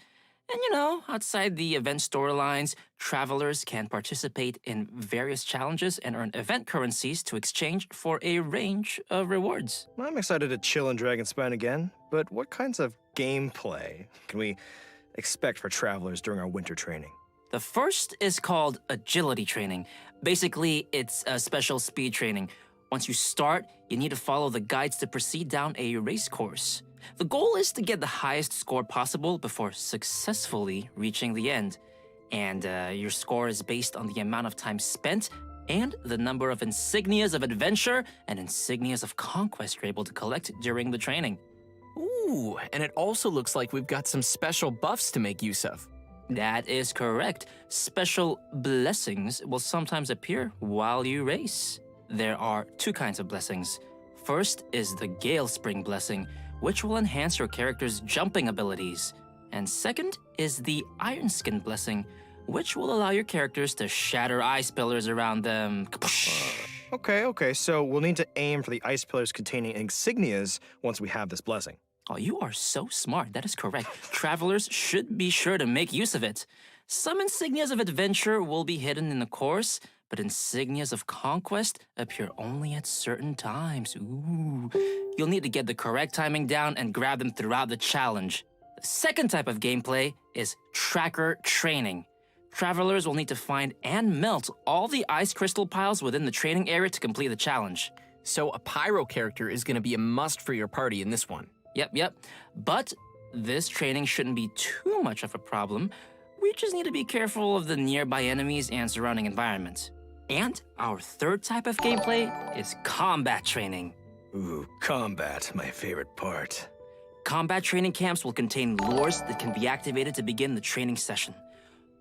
And you know, outside the event storylines, travelers can participate in various challenges and earn event currencies to exchange for a range of rewards. I'm excited to chill in Dragonspine again, but what kinds of gameplay can we expect for travelers during our winter training? The first is called Agility Training. Basically, it's a special speed training. Once you start, you need to follow the guides to proceed down a race course. The goal is to get the highest score possible before successfully reaching the end. And your score is based on the amount of time spent and the number of insignias of adventure and insignias of conquest you're able to collect during the training. Ooh, and it also looks like we've got some special buffs to make use of. That is correct. Special blessings will sometimes appear while you race. There are two kinds of blessings. First is the Gale Spring Blessing, which will enhance your character's jumping abilities. And second is the Iron Skin Blessing, which will allow your characters to shatter ice pillars around them. Okay, so we'll need to aim for the ice pillars containing insignias once we have this blessing. Oh, you are so smart. That is correct. Travelers should be sure to make use of it. Some insignias of adventure will be hidden in the course, but insignias of conquest appear only at certain times. Ooh. You'll need to get the correct timing down and grab them throughout the challenge. The second type of gameplay is tracker training. Travelers will need to find and melt all the ice crystal piles within the training area to complete the challenge. So a pyro character is going to be a must for your party in this one. Yep. But this training shouldn't be too much of a problem. We just need to be careful of the nearby enemies and surrounding environment. And our third type of gameplay is combat training. Ooh, combat, my favorite part. Combat training camps will contain lures that can be activated to begin the training session.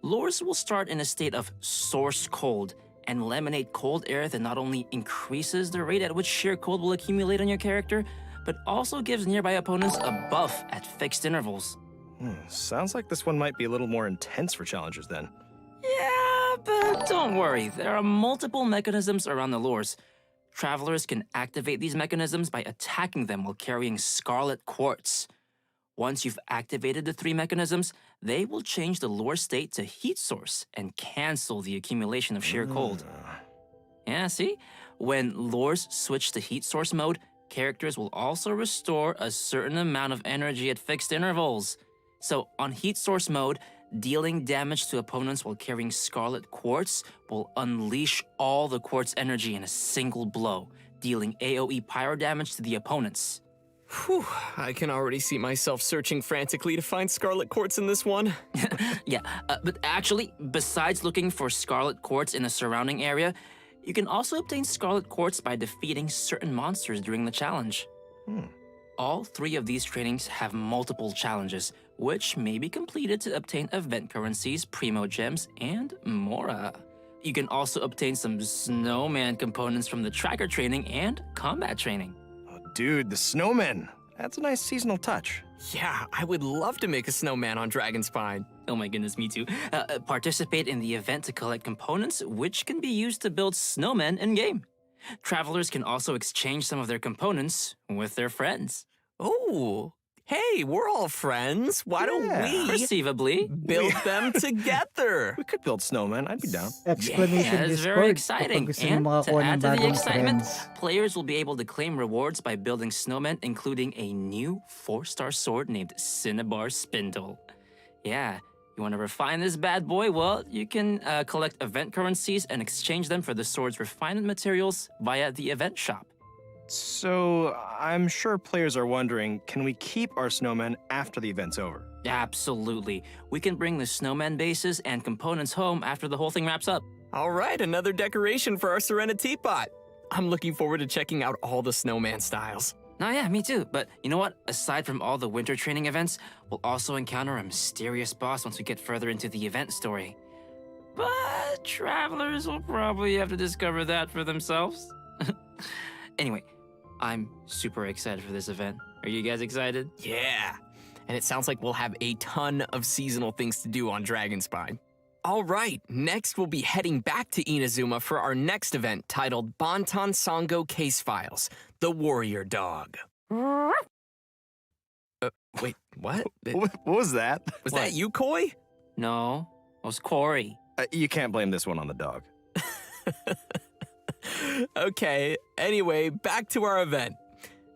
Lures will start in a state of source cold and will emanate cold air that not only increases the rate at which sheer cold will accumulate on your character, but also gives nearby opponents a buff at fixed intervals. Sounds like this one might be a little more intense for challengers then. Yeah, but don't worry. There are multiple mechanisms around the lures. Travelers can activate these mechanisms by attacking them while carrying Scarlet Quartz. Once you've activated the three mechanisms, they will change the lure state to heat source and cancel the accumulation of sheer cold. Yeah, see? When lures switch to heat source mode, characters will also restore a certain amount of energy at fixed intervals. So on heat source mode, dealing damage to opponents while carrying Scarlet Quartz will unleash all the quartz energy in a single blow, dealing AoE pyro damage to the opponents. Whew, I can already see myself searching frantically to find Scarlet Quartz in this one. Yeah, but actually, besides looking for Scarlet Quartz in the surrounding area, you can also obtain Scarlet Quartz by defeating certain monsters during the challenge. All three of these trainings have multiple challenges, which may be completed to obtain event currencies, primo gems, and more. You can also obtain some snowman components from the tracker training and combat training. Oh, dude, the snowmen. That's a nice seasonal touch. Yeah, I would love to make a snowman on Dragonspine. Oh my goodness, me too. Participate in the event to collect components, which can be used to build snowmen in-game. Travelers can also exchange some of their components with their friends. Oh, Hey, we're all friends. Why don't we Perceivably. build them together? We could build snowmen. I'd be down. Explanation That is Discord. very Kapag exciting. gusto nyo And to makakuha ng add to the bagong excitement, friends. players will be able to claim rewards by building snowmen, including a new 4-star sword named Cinnabar Spindle. Yeah, you want to refine this bad boy? Well, you can collect event currencies and exchange them for the sword's refinement materials via the event shop. So, I'm sure players are wondering, can we keep our snowmen after the event's over? Absolutely. We can bring the snowman bases and components home after the whole thing wraps up. All right, another decoration for our Serenity Pot. I'm looking forward to checking out all the snowman styles. Oh yeah, me too. But you know what? Aside from all the winter training events, we'll also encounter a mysterious boss once we get further into the event story. But travelers will probably have to discover that for themselves. Anyway, I'm super excited for this event. Are you guys excited? Yeah, and it sounds like we'll have a ton of seasonal things to do on Dragonspine. All right, next we'll be heading back to Inazuma for our next event titled Bantan Sango Case Files, The Warrior Dog. Wait, what? What was that? Was that you, Koi? No, it was Corey. You can't blame this one on the dog. Okay, anyway, back to our event.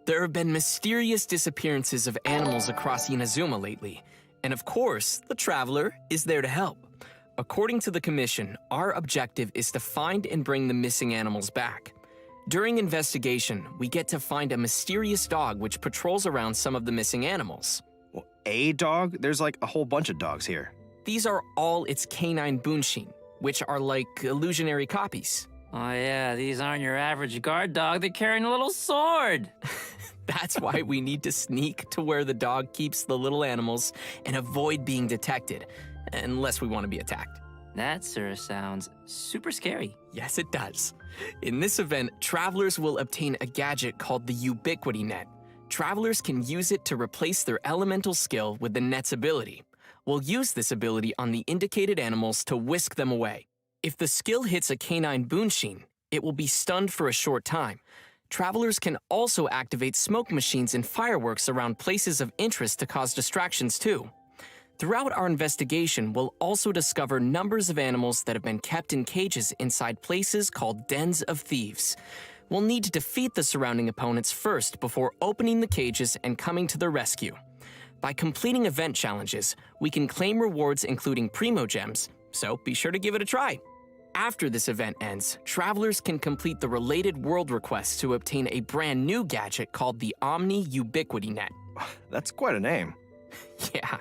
There have been mysterious disappearances of animals across Inazuma lately, and of course, the Traveler is there to help. According to the Commission, our objective is to find and bring the missing animals back. During investigation, we get to find a mysterious dog which patrols around some of the missing animals. Well, a dog? There's like a whole bunch of dogs here. These are all its canine bunshin, which are like illusionary copies. Oh yeah, these aren't your average guard dog. They're carrying a little sword. That's why we need to sneak to where the dog keeps the little animals and avoid being detected, unless we want to be attacked. That, sir, sounds super scary. Yes, it does. In this event, travelers will obtain a gadget called the Ubiquity Net. Travelers can use it to replace their elemental skill with the net's ability. We'll use this ability on the indicated animals to whisk them away. If the skill hits a canine bunshin, it will be stunned for a short time. Travelers can also activate smoke machines and fireworks around places of interest to cause distractions too. Throughout our investigation, we'll also discover numbers of animals that have been kept in cages inside places called dens of thieves. We'll need to defeat the surrounding opponents first before opening the cages and coming to their rescue. By completing event challenges, we can claim rewards including Primo Gems, so be sure to give it a try. After this event ends, travelers can complete the related world requests to obtain a brand new gadget called the Omni Ubiquity Net. That's quite a name. Yeah.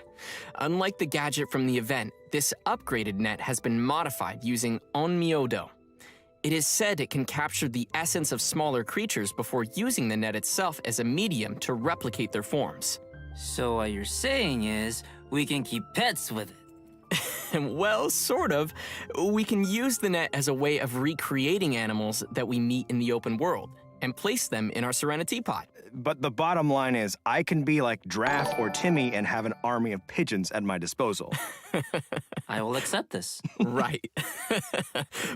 Unlike the gadget from the event, this upgraded net has been modified using Onmyodo. It is said it can capture the essence of smaller creatures before using the net itself as a medium to replicate their forms. So what you're saying is, we can keep pets with it. Well, sort of. We can use the net as a way of recreating animals that we meet in the open world and place them in our Serenity Pot. But the bottom line is, I can be like Draff or Timmy and have an army of pigeons at my disposal. I will accept this. Right.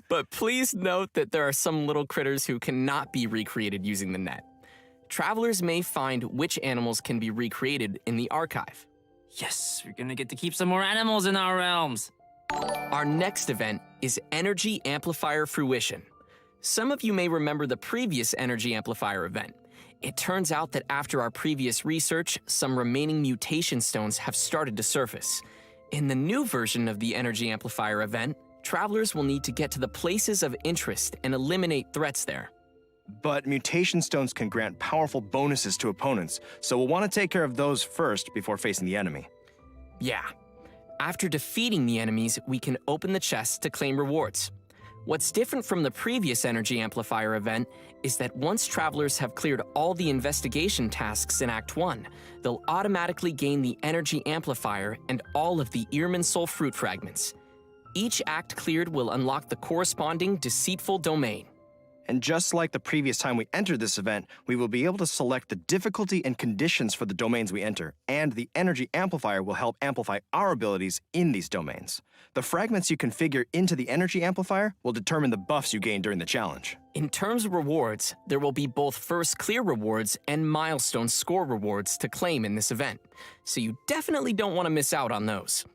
But please note that there are some little critters who cannot be recreated using the net. Travelers may find which animals can be recreated in the archive. Yes, we're gonna get to keep some more animals in our realms. Our next event is Energy Amplifier Fruition. Some of you may remember the previous Energy Amplifier event. It turns out that after our previous research, some remaining mutation stones have started to surface. In the new version of the Energy Amplifier event, travelers will need to get to the places of interest and eliminate threats there. But mutation stones can grant powerful bonuses to opponents, so we'll want to take care of those first before facing the enemy. Yeah. After defeating the enemies, we can open the chests to claim rewards. What's different from the previous Energy Amplifier event is that once travelers have cleared all the investigation tasks in Act 1, they'll automatically gain the Energy Amplifier and all of the Earman Soul Fruit fragments. Each act cleared will unlock the corresponding deceitful domain. And just like the previous time we entered this event, we will be able to select the difficulty and conditions for the domains we enter, and the energy amplifier will help amplify our abilities in these domains. The fragments you configure into the energy amplifier will determine the buffs you gain during the challenge. In terms of rewards, there will be both first clear rewards and milestone score rewards to claim in this event, so you definitely don't want to miss out on those.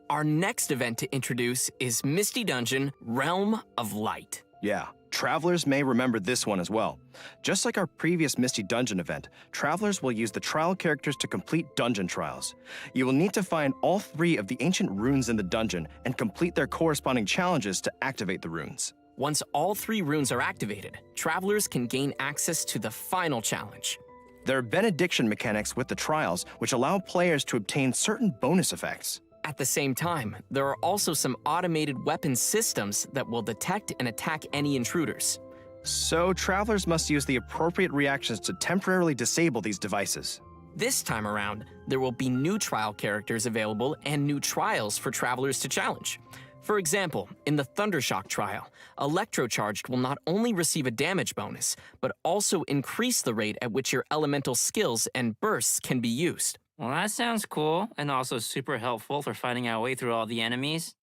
Our next event to introduce is Misty Dungeon Realm of Light. Yeah, travelers may remember this one as well. Just like our previous Misty Dungeon event, travelers will use the trial characters to complete dungeon trials. You will need to find all 3 of the ancient runes in the dungeon and complete their corresponding challenges to activate the runes. Once all 3 runes are activated, travelers can gain access to the final challenge. There are benediction mechanics with the trials, which allow players to obtain certain bonus effects. At the same time, there are also some automated weapon systems that will detect and attack any intruders. So travelers must use the appropriate reactions to temporarily disable these devices. This time around, there will be new trial characters available and new trials for travelers to challenge. For example, in the Thundershock trial, Electrocharged will not only receive a damage bonus, but also increase the rate at which your elemental skills and bursts can be used. Well, that sounds cool, and also super helpful for finding our way through all the enemies.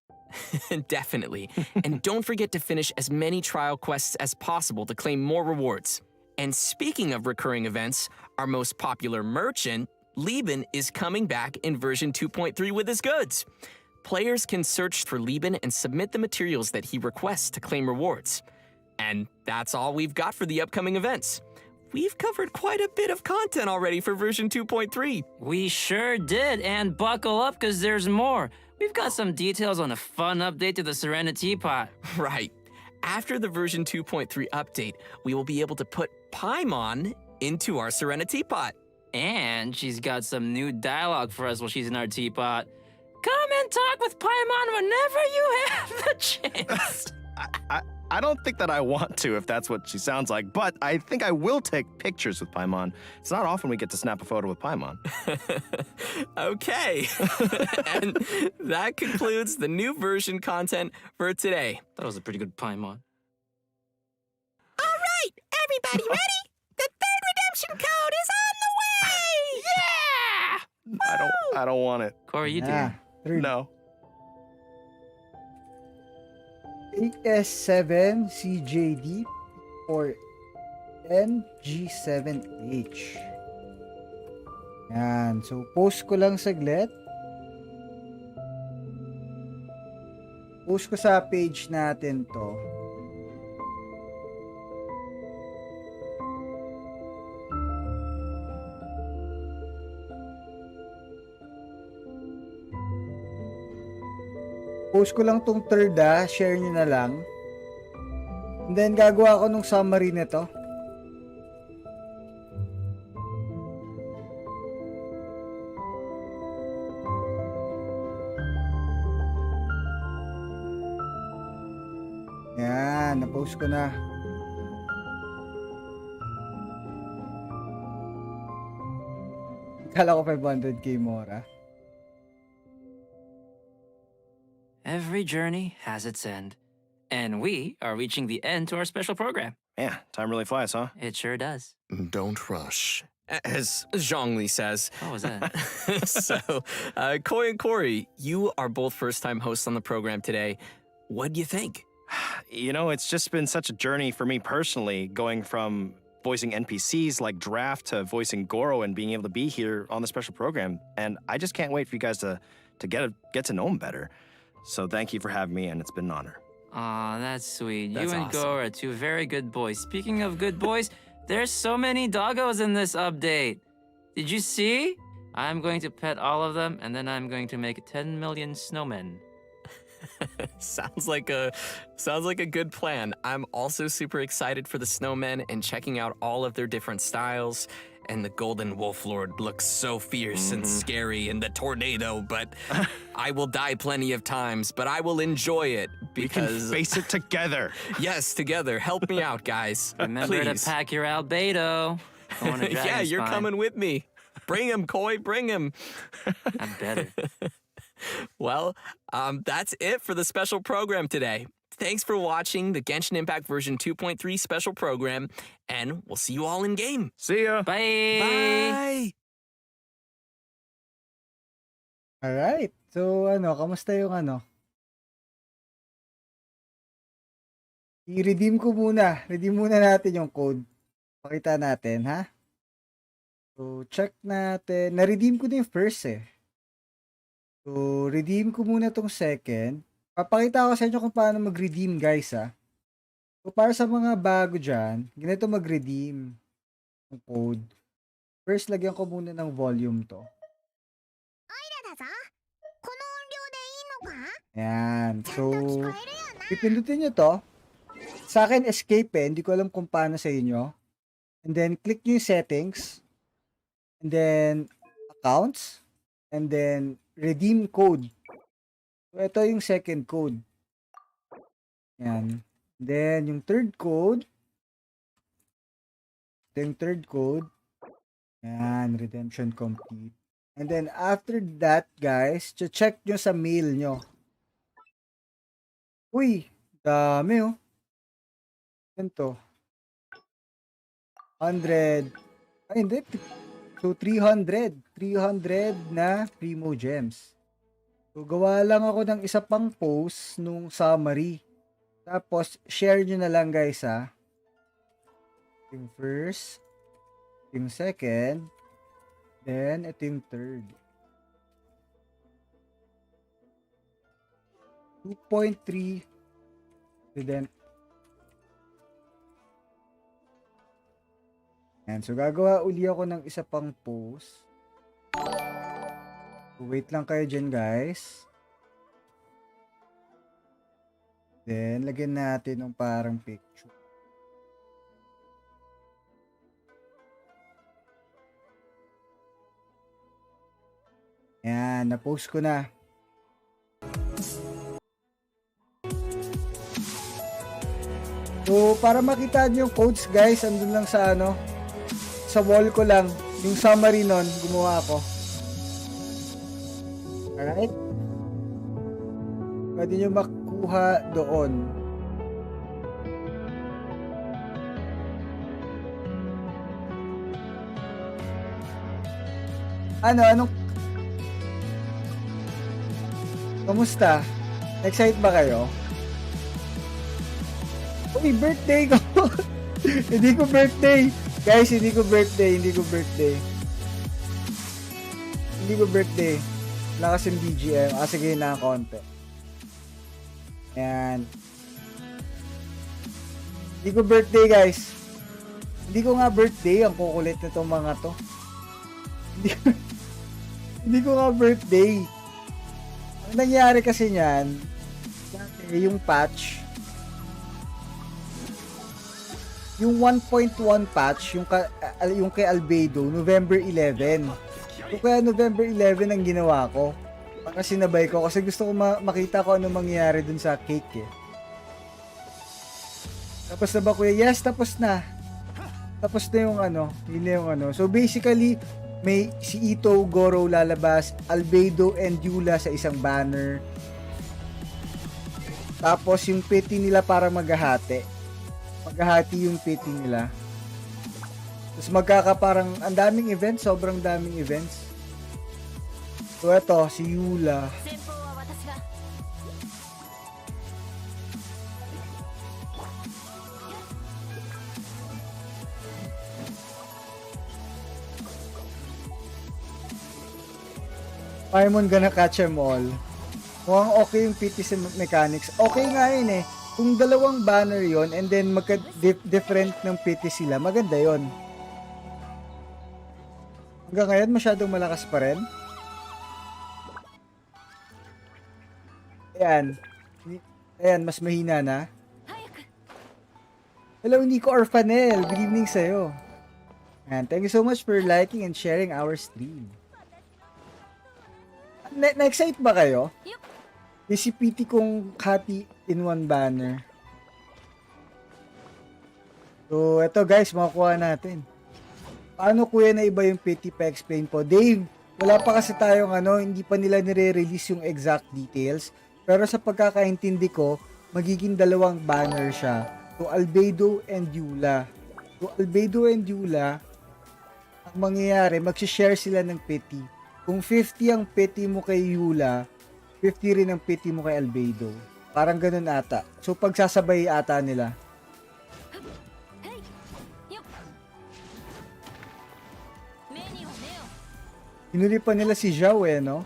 Definitely. And don't forget to finish as many trial quests as possible to claim more rewards. And speaking of recurring events, our most popular merchant, Lieben, is coming back in version 2.3 with his goods. Players can search for Lieben and submit the materials that he requests to claim rewards. And that's all we've got for the upcoming events. We've covered quite a bit of content already for version 2.3. We sure did, and buckle up because there's more. We've got some details on a fun update to the Serenity Pot. Right. After the version 2.3 update, we will be able to put Paimon into our Serenity Pot. And she's got some new dialogue for us while she's in our teapot. Come and talk with Paimon whenever you have the chance. I don't think that I want to if that's what she sounds like, but I think I will take pictures with Paimon. It's not often we get to snap a photo with Paimon. Okay. And that concludes the new version content for today. That was a pretty good Paimon. All right, everybody ready? The third redemption code is on the way! Yeah! I don't want it. Corey, you do. No. AS7CJD or NG7H. Yan. So, post ko lang saglit. Post ko sa page natin to. Post ko lang tong third share nyo na lang. And then gagawa ko nung summary nito. Yan, na-post ko na. Kala ko 500k more. Every journey has its end. And we are reaching the end to our special program. Yeah, time really flies, huh? It sure does. Don't rush. As Zhongli says. What was that? So, Koi and Corey, you are both first-time hosts on the program today. What do you think? You know, it's just been such a journey for me personally, going from voicing NPCs like Draft to voicing Goro and being able to be here on the special program. And I just can't wait for you guys to get to know him better. So thank you for having me, and it's been an honor. Aw, that's sweet. That's you and awesome. Goro are two very good boys. Speaking of good boys, there's so many doggos in this update. Did you see? I'm going to pet all of them, and then I'm going to make 10 million snowmen. Sounds like a good plan. I'm also super excited for the snowmen and checking out all of their different styles. And the Golden Wolf Lord looks so fierce and scary in the tornado, but I will die plenty of times, but I will enjoy it because... We can face it together. Yes, together. Help me out, guys. Remember Please. to pack your albedo. Yeah, you're coming with me. Bring him, Koi, bring him. I'm better. Well, that's it for the special program today. Thanks for watching the Genshin Impact version 2.3 special program, and we'll see you all in game. See ya. Bye! Bye! Alright. So, kamusta yung I-redeem ko muna. Redeem muna natin yung code. Pakita natin, ha? So, check natin. Na-redeem ko na yung first, eh. So, redeem ko muna tong second. Papakita ko sa inyo kung paano mag-redeem, guys, ha? So, para sa mga bago dyan, ganito mag-redeem ng code. First, lagyan ko muna ng volume to. Ayan. So, pipindutin nyo to. Sa akin, escape eh. Hindi ko alam kung paano sa inyo. And then, click nyo yung settings. And then, accounts. And then, redeem code. So, ito yung second code. Ayan. Then, yung third code. Ito yung third code. Ayan. Redemption complete. And then, after that, guys, check nyo sa mail nyo. Uy, dami oh. Ganito. 100. Ay, hindi. So, 300. 300 na Primo Gems. So, gawa lang ako ng isa pang post nung summary. Tapos, share nyo na lang guys ha. Yung first. Yung second. Then, ito yung third. 2.3 Redempt. Ayan. So, gagawa uli ako ng isa pang post. So, wait lang kayo dyan, guys. Then, lagyan natin ng parang picture. Ayan. Na-post ko na. So, para makita nyo yung codes, guys, andun lang sa sa wall ko lang. Yung summary nun, gumawa ako. Alright? Pwede nyo makuha doon. Anong kamusta? Excited ba kayo? Uy, birthday ko! Hindi ko birthday! Guys, hindi ko birthday. Hindi ko birthday. Wala kasing BGM. Sige na konti. Ayan. Hindi ko birthday, guys. Hindi ko nga birthday. Ang kukulit na itong mga to. Hindi ko nga birthday. Ang nangyari kasi niyan, yung patch, yung 1.1 patch, yung kay Albedo, November 11. So, kaya November 11 ang ginawa ko. Para sinabay ko kasi gusto ko makita ko ano mangyayari dun sa cake eh. Tapos na ba kuya? Yes, tapos na. Tapos na yung yun na yung So basically, may si Ito, Goro lalabas, Albedo and Yula sa isang banner. Tapos yung pity nila para maghahati. Maghahati yung pity nila. Tapos parang ang daming events, sobrang daming events. So eto, si Yula. Paimon gonna catch them all. Mukhang okay yung PTC mechanics. Okay nga yun eh. Kung dalawang banner yon and then magka-different ng PT sila, maganda yon. Hanggang ngayon, masyadong malakas pa rin. Ayan. Ayan, mas mahina na. Hello, Nico Orfanel. Good evening sa'yo. And thank you so much for liking and sharing our stream. Na-excite ba kayo? Yung si PT kong hati in one banner. So, eto guys, makukuha natin. Paano kuya na iba yung PT pa-explain po? Dave, wala pa kasi tayong hindi pa nila nire-release yung exact details. Pero sa pagkakaintindi ko, magiging dalawang banner siya. So, Albedo and Eula. So, Albedo and Eula, ang mangyayari, mag-share sila ng pity. Kung 50 ang pity mo kay Eula, 50 rin ang pity mo kay Albedo. Parang ganun ata. So, pagsasabay ata nila. Hinuli pa nila si Zhao eh, no?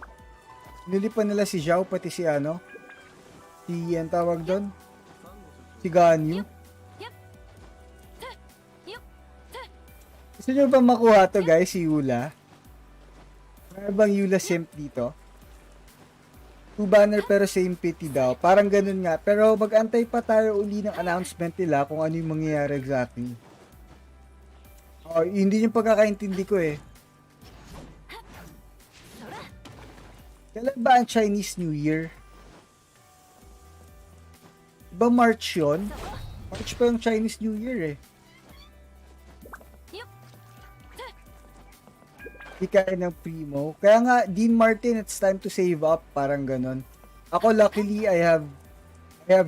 Hinuli pa nila si Zhao, pati si ano? Si, ang tawag doon? Si Ganyu. Gusto nyo ba makuha to guys, si Eula? Meron bang Eula simp dito? 2 banner pero same pity daw. Parang ganun nga. Pero mag-antay pa tayo uli ng announcement nila kung ano yung mangyayari exactly. Oh, hindi yung pagkakaintindi ko eh. Kailan ba ang Chinese New Year? Diba March yun? March pa yung Chinese New Year eh. Ikain ng Primo. Kaya nga, Dean Martin, it's time to save up. Parang ganon. Ako, luckily, I have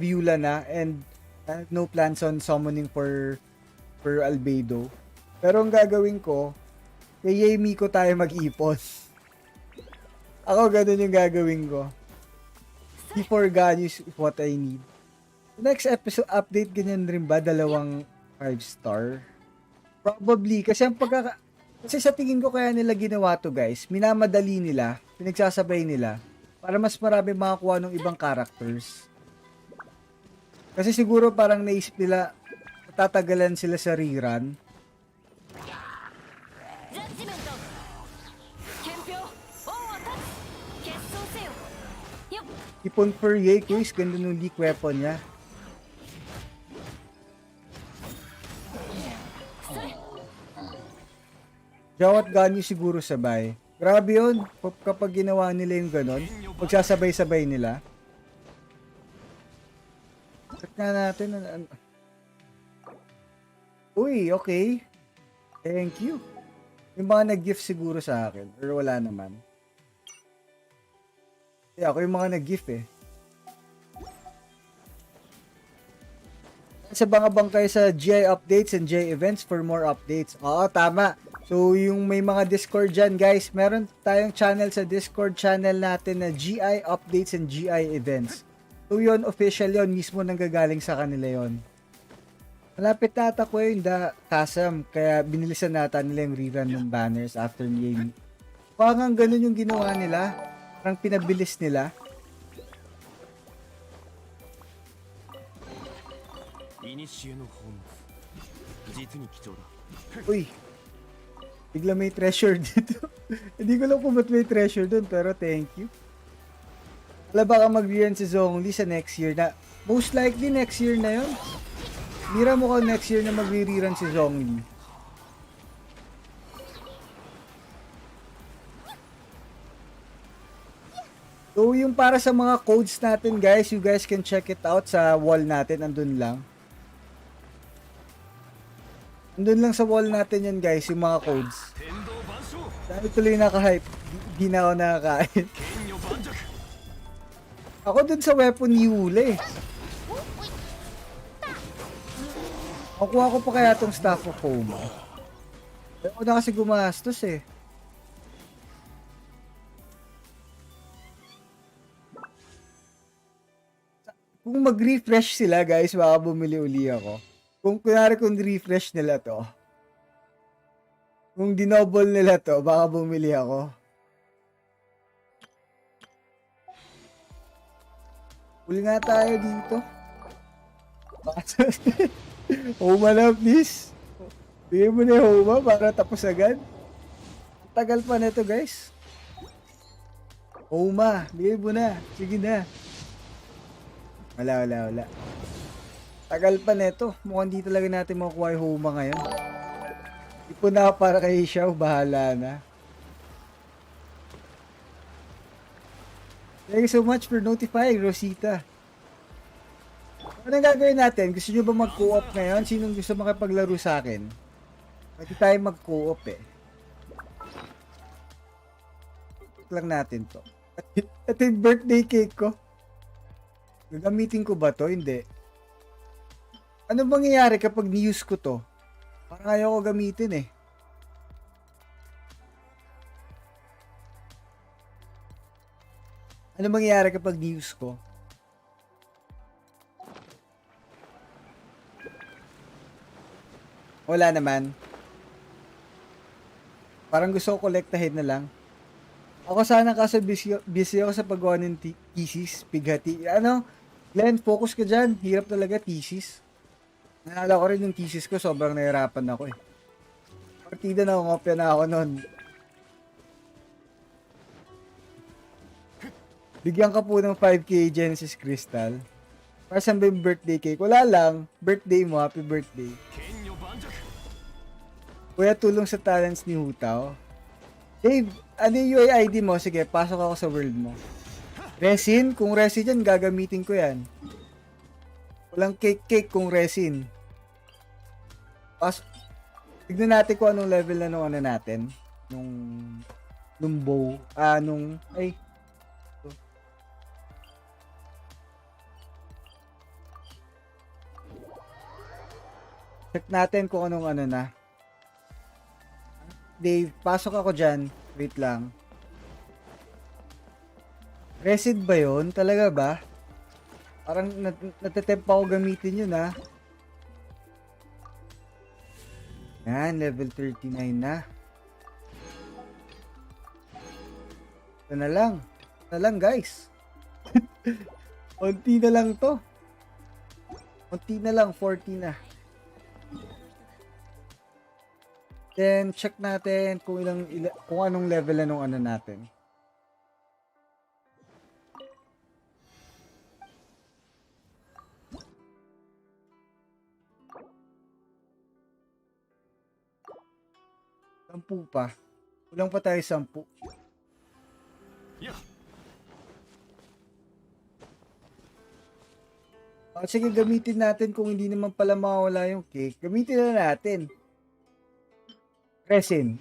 Eula na and I have no plans on summoning for Albedo. Pero ang gagawin ko, kay Yami ko tayo mag-ipon. Ako, ganun yung gagawin ko. Before Ganyu is what I need. Next episode update, ganyan rin ba? 2 5-star? Probably. Kasi sa tingin ko kaya nila ginawa to guys, minamadali nila, pinagsasabay nila, para mas marami makakuha ng ibang characters. Kasi siguro parang naisip nila, tatagalan sila sa rerun. Ipon per yay, guys, ganda nung leak weapon niya. Zhao at Ganyu siguro sabay. Grabe yun. Kapag ginawa nila yung ganon, magsasabay-sabay nila. Check nga natin. Uy, okay. Thank you. Yung mga nag-gift siguro sa akin. Or wala naman. Ako yung mga nag-gift eh. Sa bang kayo sa GI updates and GI events for more updates. Oo, tama. So, yung may mga Discord dyan, guys, meron tayong channel sa Discord channel natin na GI updates and GI events. So, yun, official yun. Mismo nanggagaling sa kanila yun. Malapit na ata ko yung The Chasm. Kaya binilisan nata nila yung rerun ng banners after game. Parang ganun yung ginawa nila. Parang pinabilis nila. Uy. Bigla may treasure dito. Hindi ko lang kung ba't may treasure dun, pero thank you. Wala baka mag-rerun si Zhongli sa next year na. Most likely next year na yun. Mira mo ko next year na mag-rerun si Zhongli. So, yung para sa mga codes natin, guys, you guys can check it out sa wall natin. Andun lang. Andun lang sa wall natin yan, guys, yung mga codes. Dahil tuloy naka-hype. Di na ako nakakain. Ako dun sa weapon ni Yule. Makuha ko pa kaya tong Staff of Home. Ako na kasi gumastos eh. Kung mag-refresh sila, guys, baka bumili uli ako. Kung refresh nila to, kung dinoble nila to, baka bumili ako. Huli nga tayo dito. Homa na, please. Bigyan mo na yung Homa para tapos agad. Tagal pa na to, guys. Homa, bigyan mo na. Sige na. Wala. Tagal pa neto. Mukhang di talaga natin makukuha yung Homa ngayon. Ipon na para kay Xiao. Bahala na. Thank you so much for notifying, Rosita. Ano gagawin natin? Gusto nyo ba mag-co-op ngayon? Sinong gusto makipaglaro sa akin? Pwede tayo mag-co-op eh. Lang natin to. At yung birthday cake ko. Gagamitin ko ba to? Hindi. Ano mangyayari kapag ni-use ko to? Parang ayaw ko gamitin eh. Ano mangyayari kapag ni-use ko? Wala naman. Parang gusto ko kolektahin na lang. Ako sana kasi busy ako sa paggawa ng thesis, pighati. Ano? Glenn, focus ka dyan. Hirap talaga thesis. Naalala ko rin yung thesis ko, sobrang nahirapan ako eh. Partida na umopya na ako nun. Bigyan ka po ng 5k Genesis Crystal. Para saan ba yung birthday cake? Wala lang. Birthday mo, happy birthday. Kuya, tulong sa talents ni Hutaw. Dave, ano yung UID mo? Sige, pasok ako sa world mo. Resin? Kung resin yan, gagamitin ko yan. Walang cake kung resin. Tignan natin kung anong level na nung ano natin. Nung bow. Check natin kung anong ano na. Dave, pasok ako dyan. Wait lang. Resid ba yun? Talaga ba? Parang natatemp ako gamitin yun ha. Yan, level 39 na. Ito na lang. Ito na lang guys. Unti na lang to. Unti na lang, 40 na. Then, check natin kung anong level na nung ano natin. Sampu pa. Kulang pa tayo 10. Sige, gamitin natin kung hindi naman pala mawala yung cake. Gamitin na natin. Resin.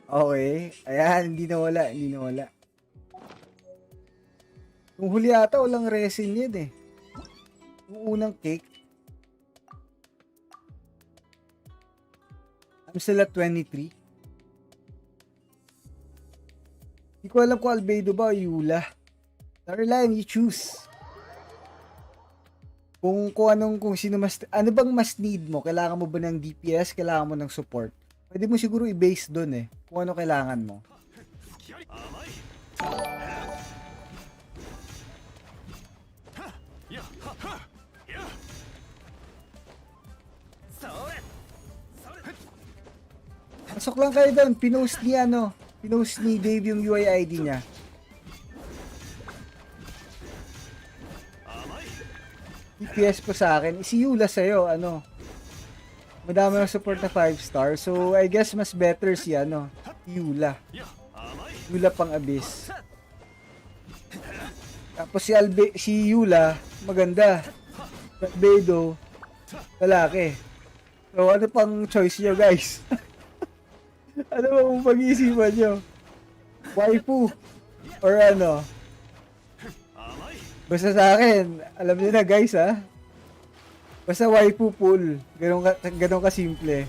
Okay. Ayan, hindi nawala. Yung huli ata, walang resin yun eh. Yung unang cake. I'm still at 23. Hindi ko alam kung albedo ba o Yula. Caroline, you choose. Kung sino mas, ano bang mas need mo? Kailangan mo ba ng DPS? Kailangan mo ng support? Pwede mo siguro i-base doon eh, kung ano kailangan mo. Pasok lang kayo doon, pinost ni Dave yung UID niya. DPS po sa akin, si Yula sa'yo, madami yung support na 5-star. So, I guess mas better si Yula. Yula pang abyss. Tapos si Yula, maganda. Albedo, lalaki. So, ano pang choice nyo, guys? Ano ba kung pag-iisipan nyo? Waifu? Or ano? Basta sa akin, alam niyo na guys ha? Basta waifu pool. Ganun ka simple.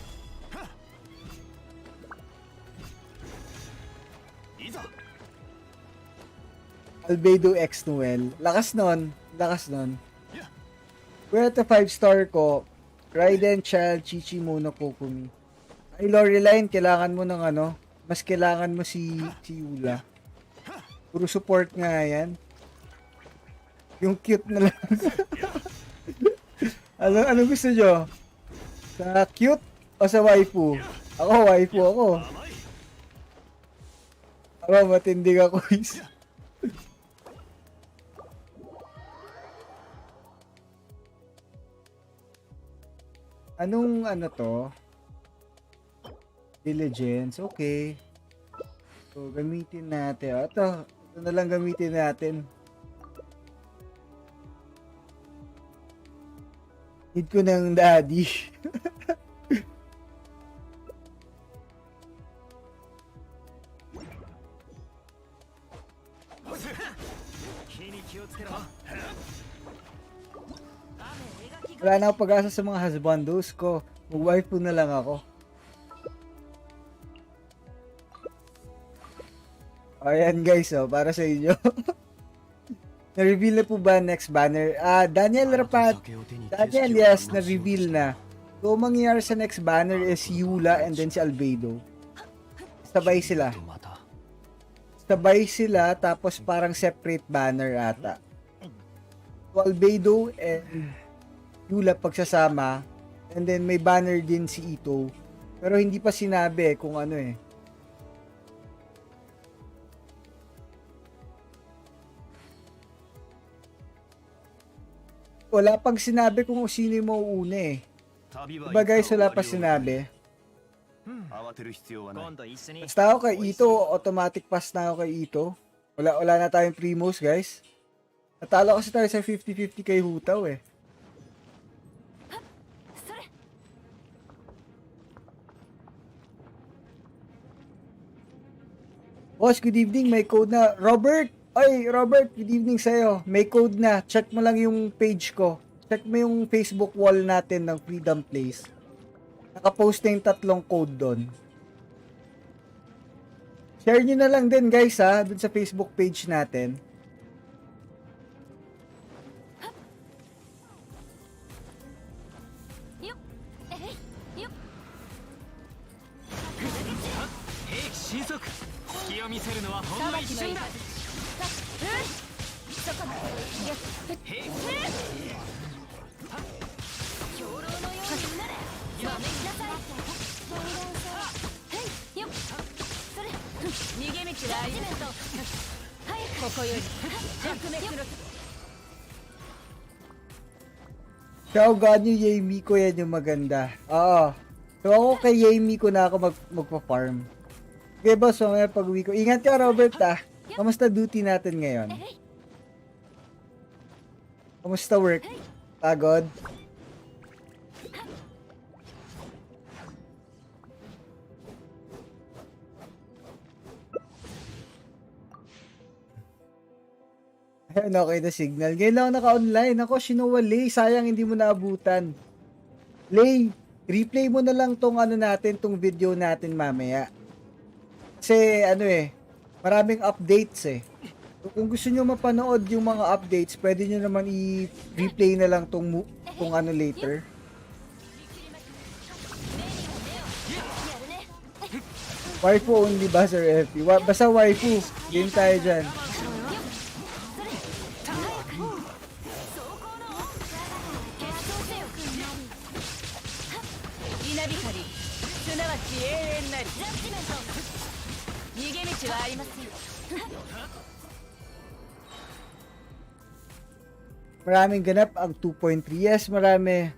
Albedo X Noel. Lakas nun. Kaya ito 5-star ko. Raiden, Child, Chichi, Mono, Kokumi. Ay, Loreline, kailangan mo ng mas kailangan mo si Yula. Puro support nga yan. Yung cute na lang. Ano gusto nyo? Sa cute o sa waifu? Waifu ako. Matindig ako. Anong to? Diligence, okay. So, gamitin natin. Ito na lang gamitin natin. Need ko ng daddy. Wala na akong pag-asa sa mga husbandos ko. Mag-waifu na lang ako. Ayan guys, oh, para sa inyo. Na-reveal na po ba next banner? Daniel Rapat. Daniel, yes, na-reveal na. So, mangyayari sa next banner is Yula and then si Albedo. Sabay sila. Sabay sila, tapos parang separate banner ata. So, Albedo and Yula pagsasama. And then may banner din si Ito. Pero hindi pa sinabi kung ano eh. Wala pang sinabi kung sino yung mauuna eh. Diba guys, wala pa sinabi. Basta ako kay Ito, automatic pass na ako kay Ito. Wala na tayong Primos guys. Natalo kasi tayo sa 50-50 kay Hutaw eh. Boss, good evening. May code na. Robert! Oy, Robert, good evening sa'yo. May code na. Check mo lang yung page ko. Check mo yung Facebook wall natin ng Freedom Place. Nakapost na yung 3 code doon. Share nyo na lang din guys ha, dun sa Facebook page natin. Xiaogan yung Yami ko, yan yung maganda. Oo. So ako kay Yami ko na ako magpa-farm. Okay boss, mamaya pag-uwi ko. Ingat ka Robert ah. Kamusta duty natin ngayon? Kamusta work? Pagod? Ayun, okay na signal. Ngayon lang ako naka-online. Ako, Shinowa Lay. Sayang hindi mo naabutan. Lay, replay mo na lang tong ano natin, tong video natin mamaya. Kasi ano eh, maraming updates eh. So, kung gusto nyo mapanood yung mga updates, pwede nyo naman i-replay na lang tong ano later. Waifu only ba, Sir FP? Basta waifu. Game tayo dyan. Maraming ganap ang 2.3. Yes, marami.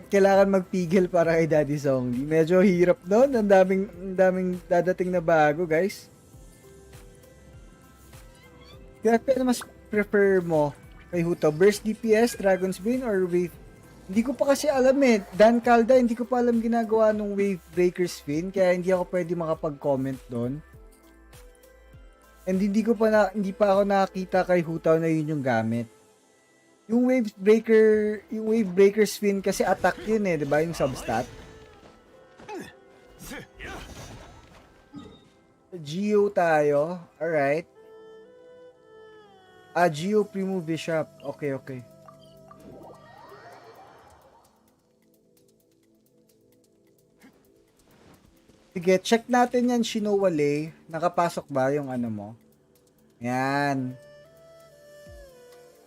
Kailangan magpigil para kay Daddy Zongi. Medyo hirap doon. Ang daming dadating na bago, guys. Kaya mas prefer mo kay Huto? Burst DPS, Dragon's Bane, or Wave? Hindi ko pa kasi alam eh. Dan Calda, hindi ko pa alam ginagawa ng Wave Breaker's Fin. Kaya hindi ako pwede makapag-comment doon. And hindi pa ako nakakita kay Hutaw na yun yung gamit. Yung Wave Breaker's Fin kasi attack yun eh, 'di ba? Yung substat. Geo tayo. Alright. Geo Primo Bishop. Okay. Sige, check natin yan, Shinowa Lay. Nakapasok ba yung ano mo? Yan.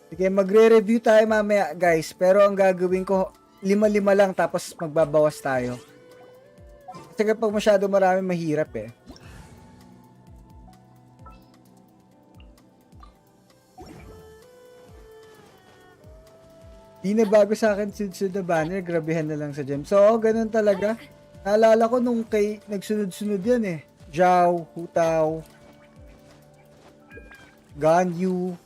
Sige, magre-review tayo mamaya, guys. Pero ang gagawin ko, 5-5 lang tapos magbabawas tayo. Kasi kapag masyado marami, mahirap eh. Di na bago sa akin sunod na banner, grabehan na lang sa gem. So, ganun talaga. Naalala ko nung kay nagsunod-sunod yan eh. Zhao, Hutao, Ganyu.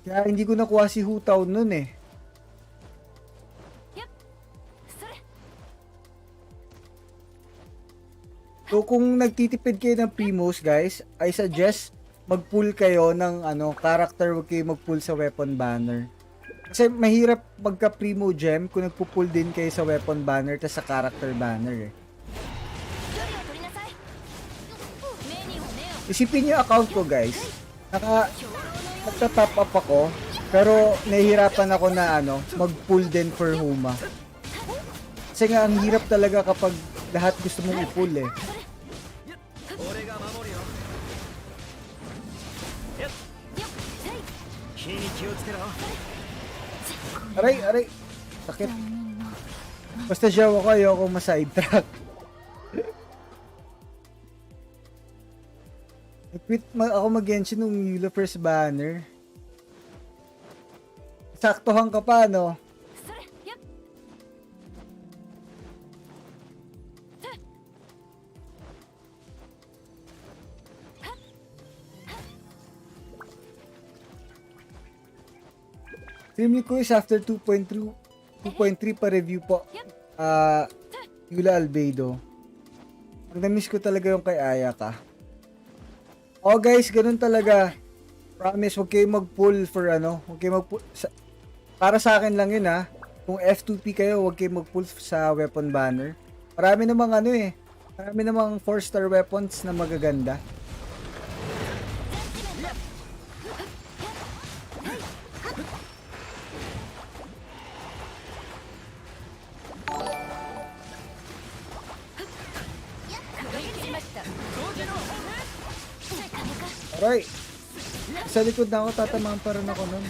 Kaya hindi ko nakuha si Hutao nun eh. So kung nagtitipid kayo ng Primos guys, I suggest mag-pull kayo ng character, wag kayo mag-pull sa weapon banner. Kasi mahirap magka Primo Gem kung nagpo-pull din kayo sa weapon banner tas sa character banner eh. Isipin niyo account ko guys. Nagta-top up ako pero nahihirapan ako na mag-pull din for Huma. Kasi nga ang hirap talaga kapag lahat gusto mong i-pull eh. Aray! Sakit. Basta siya ako, ayoko ma-sidetrack. Nag-quit ako mag-Genshin nung Yula first banner. Saktohan ka pa, no? Film ko is after 2.3 pa review po. Yula Albedo. Ang na-miss ko talaga yung kay Ayaka. Oh guys, ganun talaga. Promise, huwag kayo mag-pull for huwag kayo mag-pull. Para sa akin lang yun ha. Kung F2P kayo, huwag kayo mag-pull sa weapon banner. Marami namang marami namang 4-star weapons na magaganda. Aray! Sa likod na ako, tatamaan pa rin ako nun.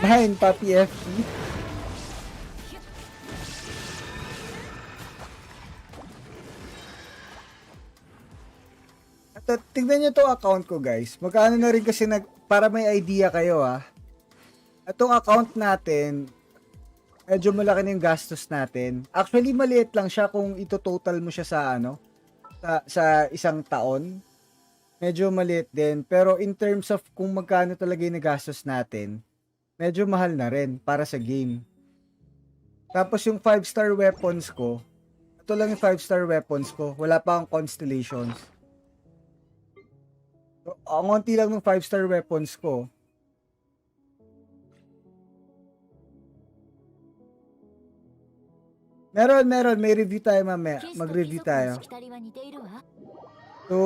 Mahin, Papi FP. Tignan nyo to account ko guys. Magkano na rin kasi para may idea kayo ha. Itong account natin, medyo malaki na yung gastos natin. Actually, maliit lang siya kung ito-total mo siya sa sa isang taon. Medyo maliit din. Pero in terms of kung magkano talaga yung nagastos natin, medyo mahal na rin para sa game. Tapos yung 5-star weapons ko, ito lang yung 5-star weapons ko. Wala pa akong constellations. So, ang konti lang ng 5-star weapons ko. Meron. May review tayo mamaya. Mag-review tayo. So,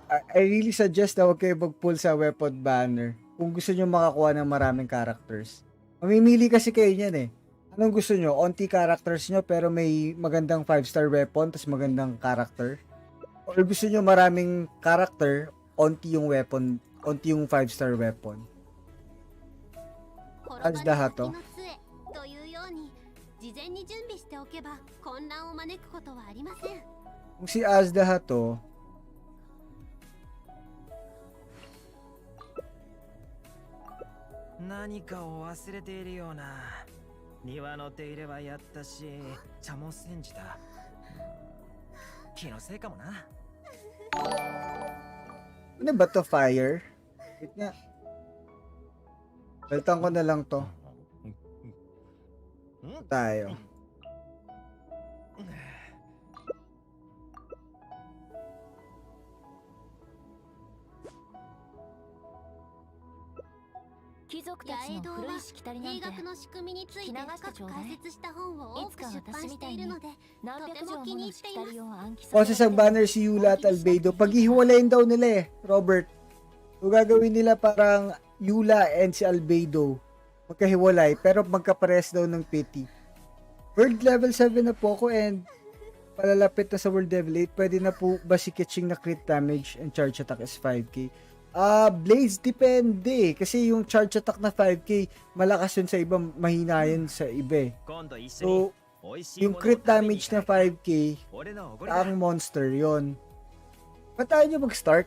I really suggest na huwag kayo mag-pull sa weapon banner kung gusto nyo makakuha ng maraming characters. Mamimili kasi kayo niyan eh. Anong gusto nyo? Onti characters nyo pero may magandang 5-star weapon tas magandang character? Or gusto nyo maraming character, onti yung weapon, onti yung 5-star weapon? As lahat to. Kung si Azda to, ano ba to? Fire? Wait nga. Baltan ko na lang to. Tayo. Poses ang banner si Yula at Albedo. Pag-ihiwalayin daw nila Robert. So gagawin nila parang Yula and si Albedo magkahiwalay pero magkapares daw ng pity. World level 7 na po ako and palalapit na sa world level 8. Pwede na po ba si Kitching na crit damage and charge attack is 5k? Blaze, depende. Kasi yung charge attack na 5k, malakas yun sa iba, mahina yun sa iba. So, yung crit damage na 5k, ang monster yon. Ba't tayo nyo mag-start?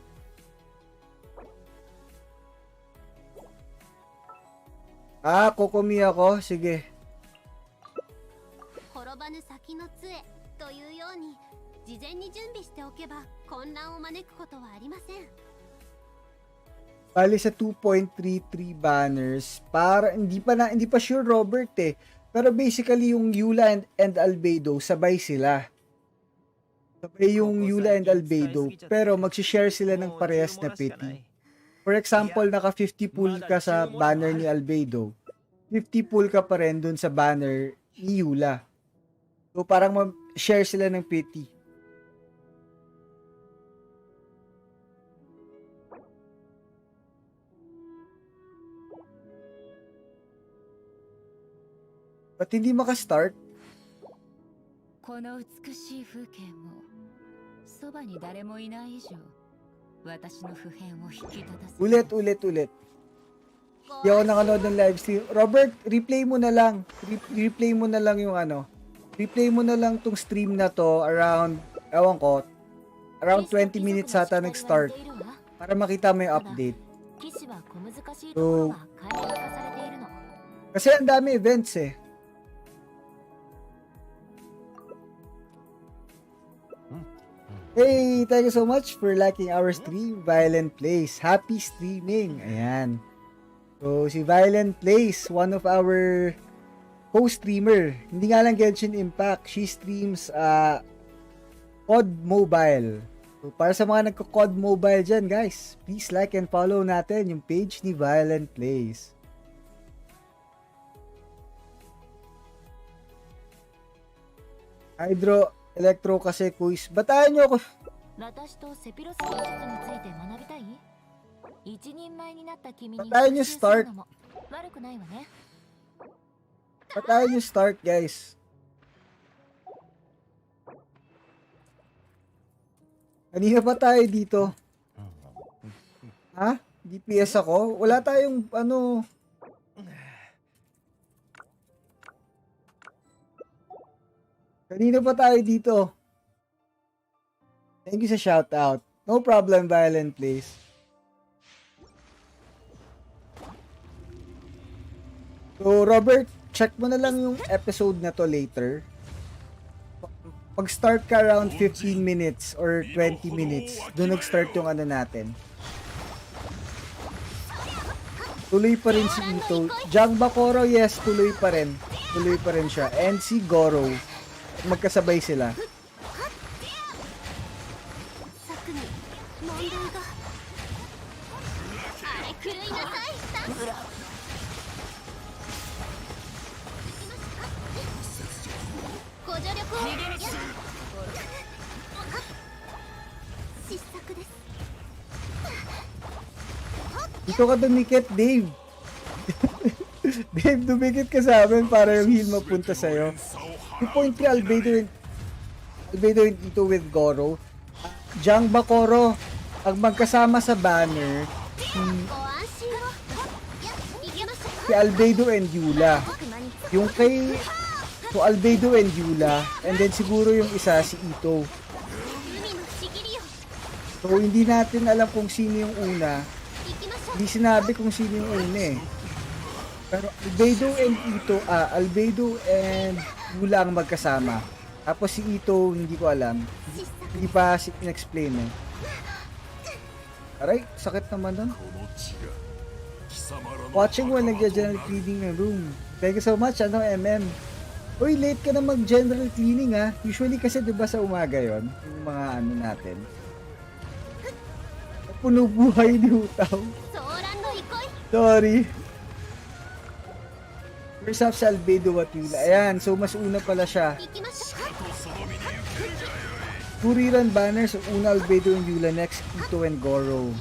Kokomi ako? Sige. 滅ばぬ先の杖というように事前に準備しておけば混乱を招くことはありません。 Bali sa 2.33 banners, para hindi pa sure Robert eh. Pero basically yung Eula and Albedo sabay sila. Sabay yung Eula and Albedo, pero magsi-share sila ng parehas na pity. For example, naka 50 pull ka sa banner ni Albedo, 50 pull ka pa rin dun sa banner ni Eula. So parang mag-share sila ng pity. Ba't hindi maka-start? この美しい風景もそばに誰もいない以上私の普遍を引き立たせ Ulit. Di ako nakanood ng live stream. Robert, replay mo na lang. Replay mo na lang yung ano. Replay mo na lang tong stream na to around, ewan ko, around 20 minutes ata nag-start. Para makita mo yung update. So, kasi ang dami events eh. Hey, thank you so much for liking our stream, Violent Plays. Happy streaming. Ayan. So, si Violent Plays, one of our co-streamer. Hindi nga lang Genshin Impact. She streams COD Mobile. So, para sa mga nagko-COD Mobile dyan, guys, please like and follow natin yung page ni Violent Plays. Electro kasi quiz. Batayan nyo ako. Batayan nyo start. Batayan nyo start, guys. Kanina pa tayo dito. Ha? DPS ako? Wala tayong ano... Kanina pa tayo dito. Thank you sa shoutout. No problem, Violent Plays. So, Robert, check mo na lang yung episode na to later. Pag-start ka around 15 minutes or 20 minutes, doon nag-start yung ano natin. Tuloy pa rin si Ito. Jang Bakoro, yes, tuloy pa rin. Tuloy pa rin siya. And si Goro. Magkasabay sila. Dito ka dumikit, Dave. Dave, dumikit ka sa amin para yung heal mapunta sa'yo. 2.3 Albedo and Ito with Goro. Jang Bakoro, pag magkasama sa banner, si Albedo and Eula. Yung kay so Albedo and Eula, and then siguro yung isa si Ito. So hindi natin alam kung sino yung una. Hindi sinabi kung sino yung una eh. Pero Albedo and Ito, Albedo and Eula ang magkasama. Tapos si Ito, hindi ko alam. Hindi pa in-explain eh. Aray, sakit naman doon. Watching while nag-general cleaning ng room. Thank you so much, MM. Uy, late ka na mag-general cleaning ha. Usually kasi diba sa umaga yon yung mga ano natin. Puno buhay ni Utaw. Sorry. First up sa Albedo at Eula. Ayan, so mas una pala siya. Kuriran banners, so una Albedo and Eula, next Ito and Goro.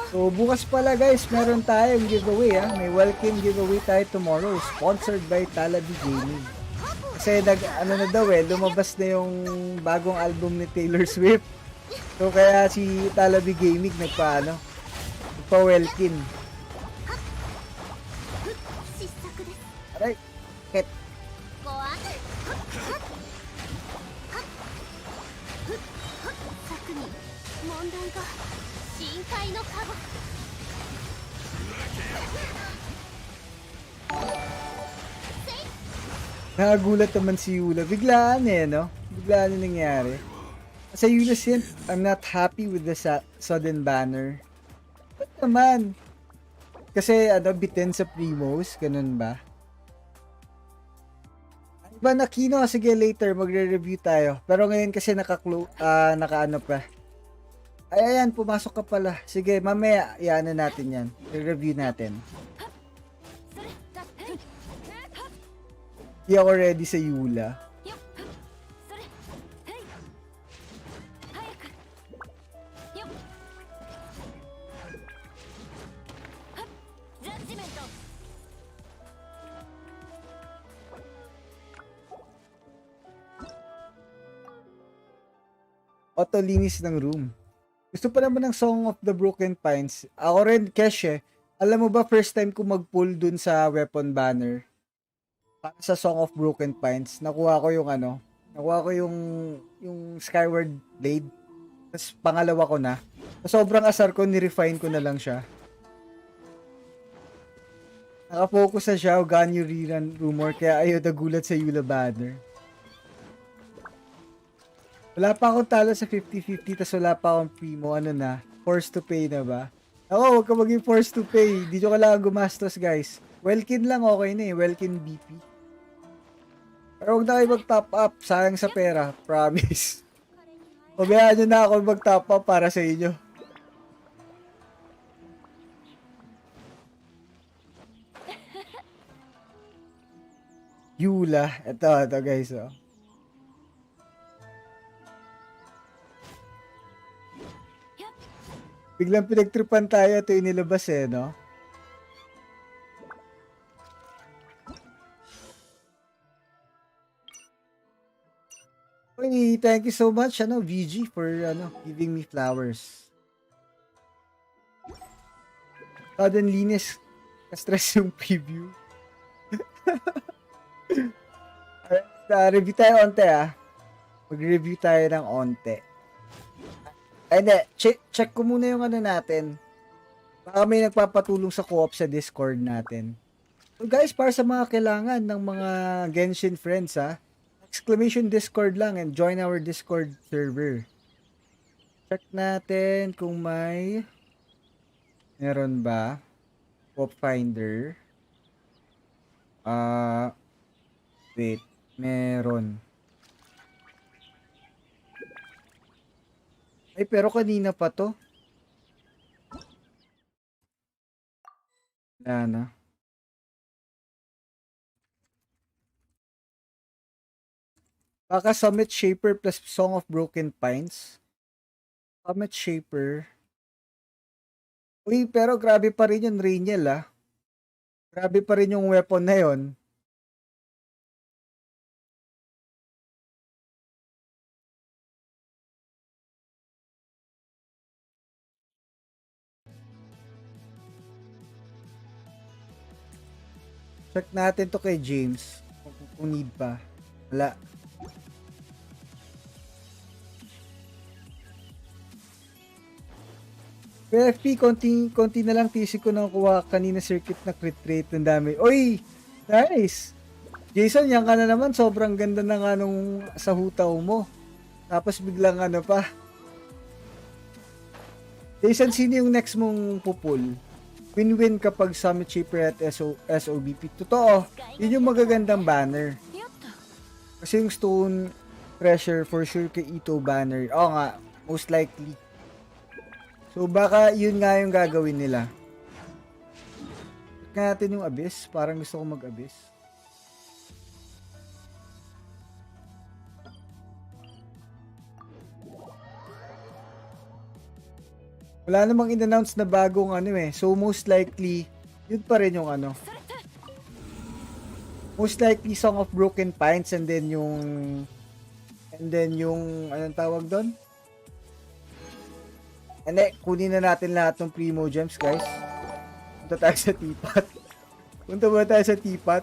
So, bukas pala guys, meron tayong giveaway May Welkin giveaway tayo tomorrow. Sponsored by Talabi Gaming. Kasi ano na daw lumabas na yung bagong album ni Taylor Swift. So, kaya si Talabi Gaming nagpa-Welkin. Alright. Hit. Nakagulat naman si Yula. Biglaan no? Biglaan yung nangyari. Sa Yula sent, I'm not happy with the sudden banner. Ba't naman? Kasi bitin sa Primos, ganun ba? Iba na Kino, sige later magre-review tayo. Pero ngayon kasi naka-ano pa. Ay, ayan, pumasok ka pala. Sige, mamaya, iano natin yan. Re-review natin. Hindi ako ready sa Yula. Auto-linis ng room. Gusto pa naman ng Song of the Broken Pines. Ako rin, Kesh Alam mo ba, first time ko mag-pull dun sa weapon banner. Sa Song of Broken Pines, nakuha ko yung Skyward Blade. Tapos pangalawa ko na. Sobrang asar ko, ni-refine ko na lang siya. Nakafocus na siya, Ganyu Rerun Rumor, kaya ayaw nagulat sa Yula banner. Wala pa akong talo sa 50-50, tas wala pa akong primo, forced to pay na ba? Ako, huwag ka maging forced to pay. Di nyo kailangan gumastos, guys. Welkin lang okay na Welkin BP. Pero huwag na kayo mag-top up. Sayang sa pera. Promise. Pabayaan nyo na ako mag-top up para sa inyo. Yula. Ito guys, Biglang pinagtripan tayo. Ito yung nilabas no? Hey, thank you so much, VG, for, giving me flowers. Sudden linis. Ka-stress yung preview. Review tayo onte, Mag-review tayo ng onte. Ay, hindi. Check ko muna yung natin. Baka may nagpapatulong sa co-op sa Discord natin. So guys, para sa mga kailangan ng mga Genshin friends, exclamation Discord lang and join our Discord server. Check natin kung meron ba. Co-op finder. Wait. Meron. Ay, pero kanina pa to. Wala na. Baka Summit Shaper plus Song of Broken Pines. Summit Shaper. Uy, pero grabe pa rin yung Rainiel, Grabe pa rin yung weapon na yon. Check natin to kay James. Kung need pa. Wala. PFP, konti na lang tisi ko nang kuha kanina circuit na crit rate ng dami. Oy! Nice! Jason, yan ka na naman. Sobrang ganda na nga nung sa hutaw mo. Tapos biglang pa. Jason, sino yung next mong pupul? Win-win kapag Summit Shaper at SOBP. Totoo, yun yung magagandang banner. Kasi yung Stone Treasure for sure kay Ito banner. Oo nga, most likely. So baka yun nga yung gagawin nila. Check natin yung Abyss. Parang gusto ko mag-Abyss. Wala namang in-announce na bagong ano eh. So most likely, yun pa rin yung ano. Most likely Song of Broken Pines and then yung anong tawag doon? Hindi, kunin na natin lahat ng Primo Gems, guys. Punta tayo sa teapot. Punta ba tayo sa teapot?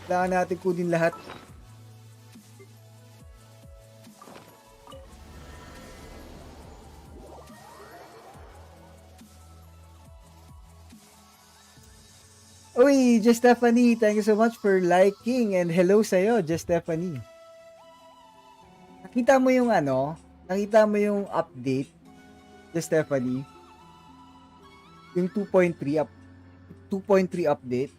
Kailangan natin kunin lahat. Uy, Just Stephanie, thank you so much for liking and hello sa'yo, Just Stephanie. Nakita mo yung ano? Nakita mo yung update, Just Stephanie? Yung 2.3 update.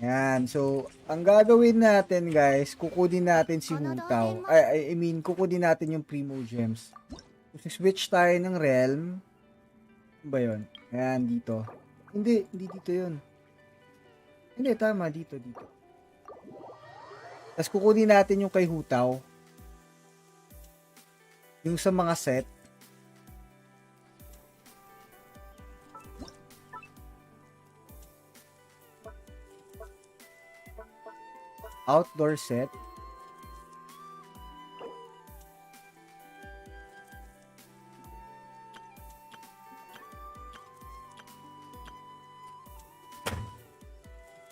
Yan. So, ang gagawin natin, guys, kukunin natin si Hutaw. I mean, kukunin natin yung Primo Gems. Switch tayo ng realm. Ano ba yun? Ayan, dito. Hindi dito yun. Hindi, tama. Dito. Tapos kukunin natin yung kay Hutaw. Yung sa mga set. Outdoor set.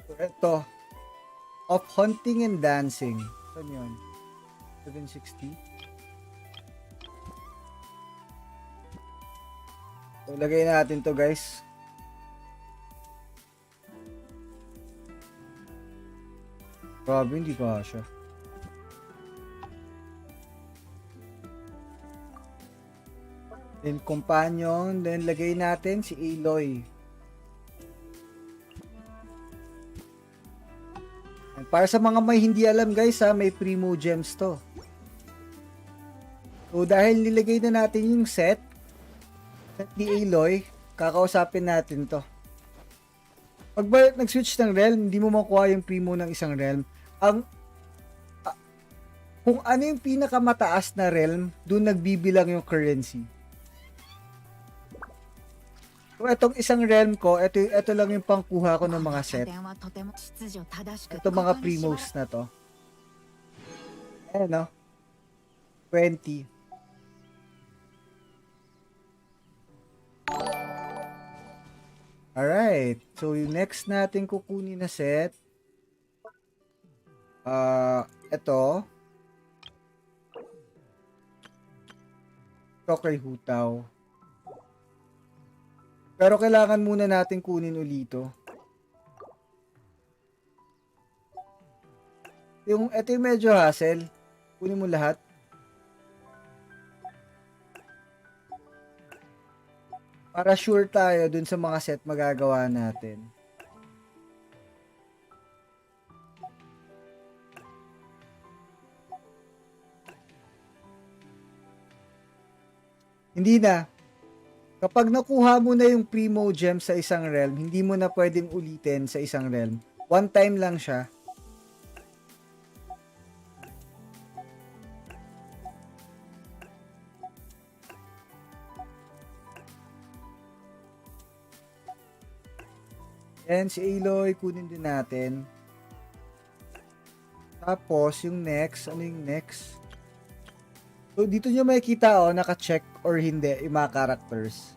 So, ito. Of hunting and dancing. Saan yun? 760. So, lagay natin to, guys. Grabe, hindi pa siya. Then, companion. Then, lagay natin si Aloy. And para sa mga may hindi alam, guys, ha, may Primo Gems to. So, dahil nilagay na natin yung set ni Aloy, kakausapin natin to. Pag nag-switch ng realm, hindi mo makuha yung primo ng isang realm. Kung ano yung pinakamataas na realm, doon nagbibilang yung currency. So, itong isang realm ko, ito lang yung pangkuha ko ng mga set. Ito mga primos na to. Ayan, no? 20. Alright. So, yung next natin kukunin na set. Ito. Ito kay Hutaw. Pero kailangan muna natin kunin ulito. Ito yung medyo hassle. Kunin mo lahat. Para sure tayo dun sa mga set magagawa natin. Hindi na. Kapag nakuha mo na yung Primo Gem sa isang realm, hindi mo na pwedeng ulitin sa isang realm. One time lang siya. And si Aloy, kunin din natin. Tapos, yung next. Ano yung next? So, dito nyo makikita, naka-check or hindi yung mga characters.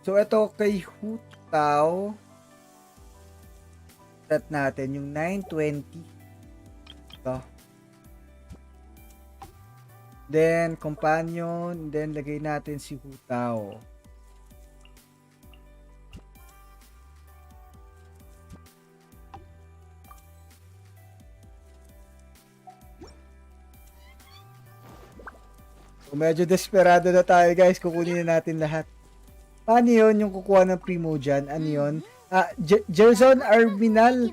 So, ito kay Hutaw. Set natin yung 920. Ito. Then, companion. Then, lagay natin si Hutaw. So, medyo desperado na tayo, guys. Kukunin na natin lahat. Paano yun yung kukuha ng Primo dyan? Ano yun? Gerson Arminal.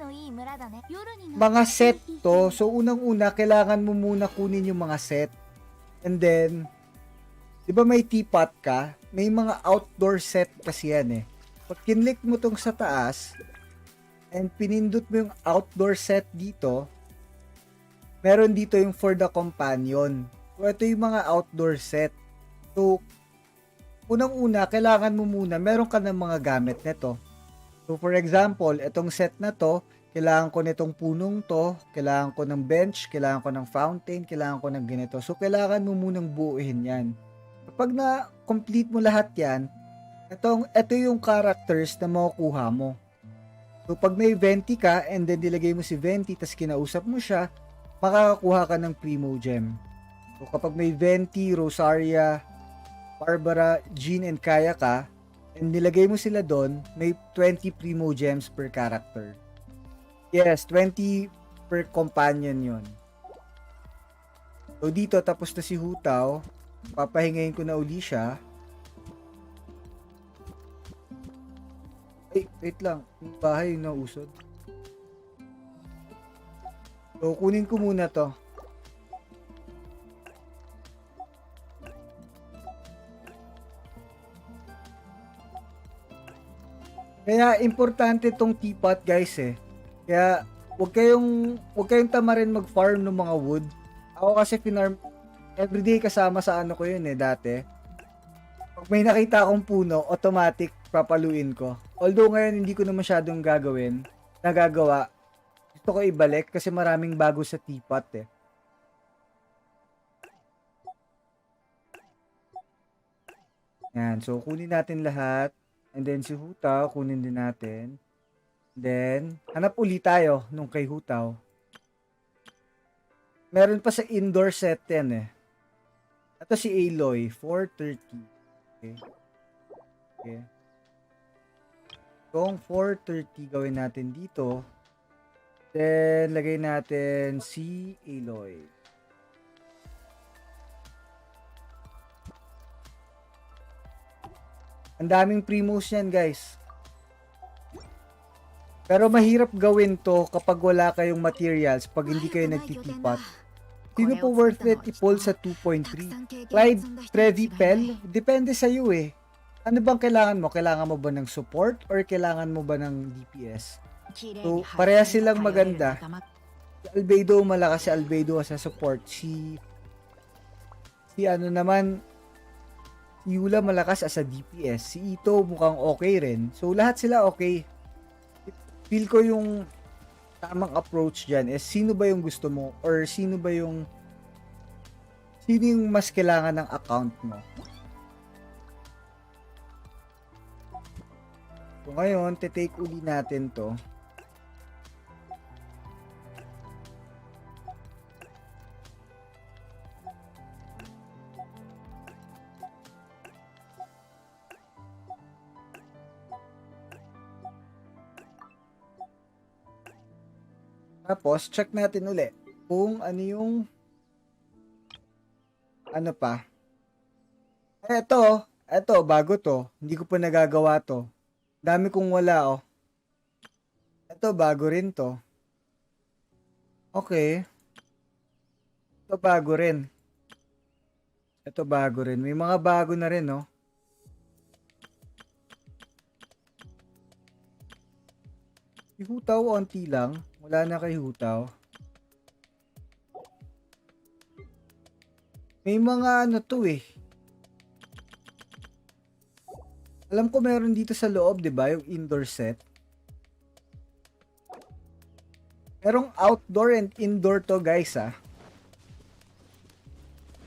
Mga set to. So, unang-una, kailangan mo muna kunin yung mga set. And then, di ba may teapot ka? May mga outdoor set kasi yan eh. Pag kinlik mo tong sa taas, and pinindot mo yung outdoor set dito, meron dito yung for the companion. So, ito yung mga outdoor set. So, unang-una, kailangan mo muna, meron ka ng mga gamit nito. So, for example, itong set na to, kailangan ko nitong punong to, kailangan ko ng bench, kailangan ko ng fountain, kailangan ko ng ganito. So, kailangan mo munang buuin yan. Kapag na-complete mo lahat yan, ito yung characters na makukuha mo. So, pag may 20 ka, and then nilagay mo si 20, tas kinausap mo siya, makakakuha ka ng Primo Gem. So, kapag may 20, Rosaria, Barbara, Jean, and Kaya ka, and nilagay mo sila doon, may 20 Primo Gems per character. Yes, 20 per companion yon. So, dito, tapos na si Hutaw, papahingayin ko na uli siya. Wait lang. Yung bahay yung nausod. So, kunin ko muna to. Kaya, importante tong teapot, guys, eh. Kaya, wag kayong tamarin mag-farm ng mga wood. Ako kasi pinarm, everyday kasama sa ano ko yun, eh, dati. Pag may nakita akong puno, automatic papaluin ko. Although ngayon hindi ko na masyadong nagagawa. Gusto ko ibalik kasi maraming bago sa teapot eh. Yan, so kunin natin lahat. And then si Hutaw, kunin din natin. Then, hanap ulit tayo nung kay Hutaw. Meron pa sa indoor set yan eh. Ito si Aloy, 430. Okay. Okay. Kung 430 gawin natin dito, then lagay natin si Aloy. Ang daming primos yan, guys. Pero mahirap gawin to kapag wala kayong materials, pag hindi kayo nagtitipat. Sino po worth it i-pull sa 2.3? Clyde, Trevi, Pell? Depende sa iyo eh. Ano bang kailangan mo? Kailangan mo ba ng support or kailangan mo ba ng DPS? So, parehas silang maganda. Si Albedo, malakas si Albedo sa support. Si ano naman, si Yula malakas as a DPS. Si Ito mukhang okay rin. So, lahat sila okay. Feel ko yung tamang approach dyan is sino ba yung gusto mo or sino yung mas kailangan ng account mo. So ngayon, te-take uli natin to. Tapos, check natin uli kung ano yung ano pa. Eto, bago to. Hindi ko pa nagagawa to. Dami kong wala, oh. Ito, bago rin to. Okay. Ito, bago rin. Ito, bago rin. May mga bago na rin, oh. Si Hutaw, onti lang. Wala na kay Hutaw. May mga ano to eh. Alam ko meron dito sa loob, 'di ba, yung indoor set. Merong outdoor and indoor to, guys, ah.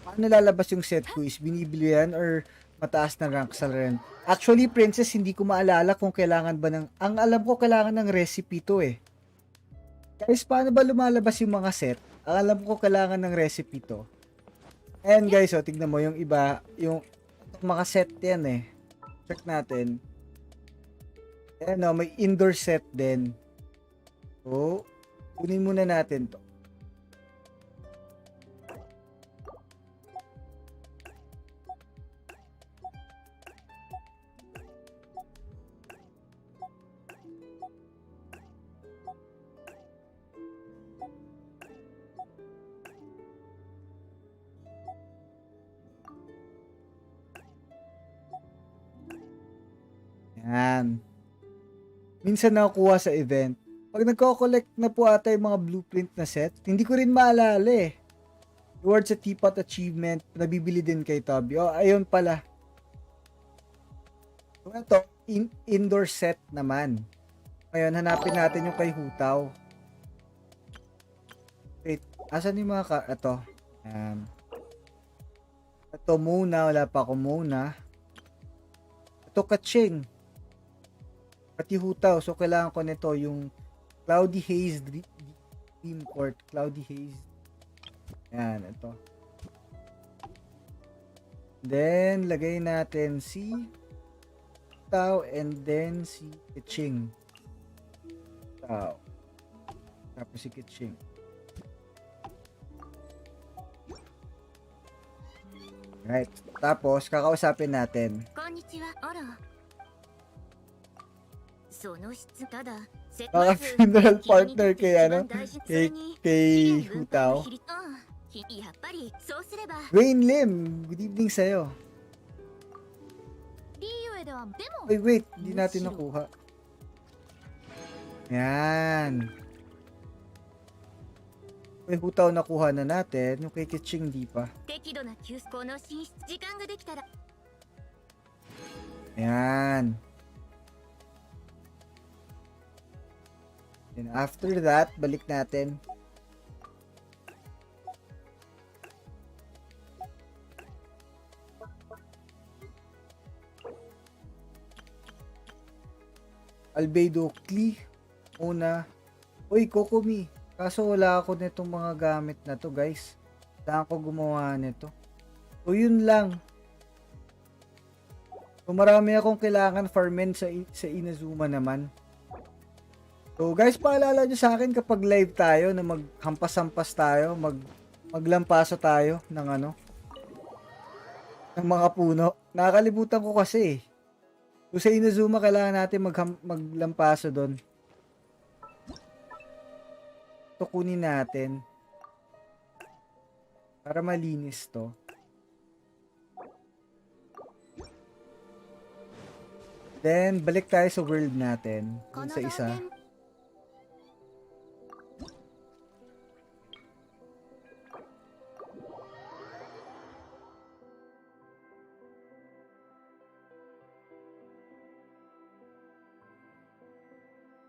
Paano lalabas yung set ko? Is binibili yan or mataas na rank sa rent? Actually, Princess, hindi ko maalala kung kailangan ba ng... Ang alam ko, kailangan ng recipe to eh. Guys, paano ba lumalabas yung mga set? Ang alam ko, kailangan ng recipe to. Ayan, guys, oh, tignan mo yung iba. Yung mga set yan eh. Check natin. Ayan, oh, may indoor set din. So, kunin muna natin to. Yan. Minsan nakukuha sa event. Pag nagko-collect na po ata yung mga blueprint na set, hindi ko rin maalala eh. Rewards sa teapot achievement, nabibili din kay Toby. Oh, ayun pala. So, ito, indoor set naman. Ngayon, hanapin natin yung kay Hutaw. Wait, asan yung mga ito? Ito muna, wala pa ako muna. Ito kaching. Pati Hutaw, so kailangan ko nito yung Cloudy Haze Dream Court. Cloudy Haze. Yan, ito. Then, lagay natin si Tao and then si Kitching. Tao. Tapos si Kitching. Right. Tapos, kakausapin natin. Konnichiwa. Baka funeral partner kay kay Hutaw. Wayne Lim, good evening sa'yo. Wait, hindi natin nakuha. Yan. May Hutaw nakuha na natin, yung kay Kitching di pa. Yan. And after that, balik natin. Albedo Kli. Una. Uy, Kokomi. Kaso wala ako nitong mga gamit na to, guys. Saan ko gumawa nito? So, yun lang. So, marami akong kailangan farmen sa Inazuma naman. So guys, paalala nyo sa akin kapag live tayo na maghampas-hampas tayo, maglampaso tayo ng ng mga puno. Nakakalimutan ko kasi. So sa Inazuma kailangan natin maglampaso doon. Ito kunin natin. Para malinis to. Then balik tayo sa world natin. Dun sa isa.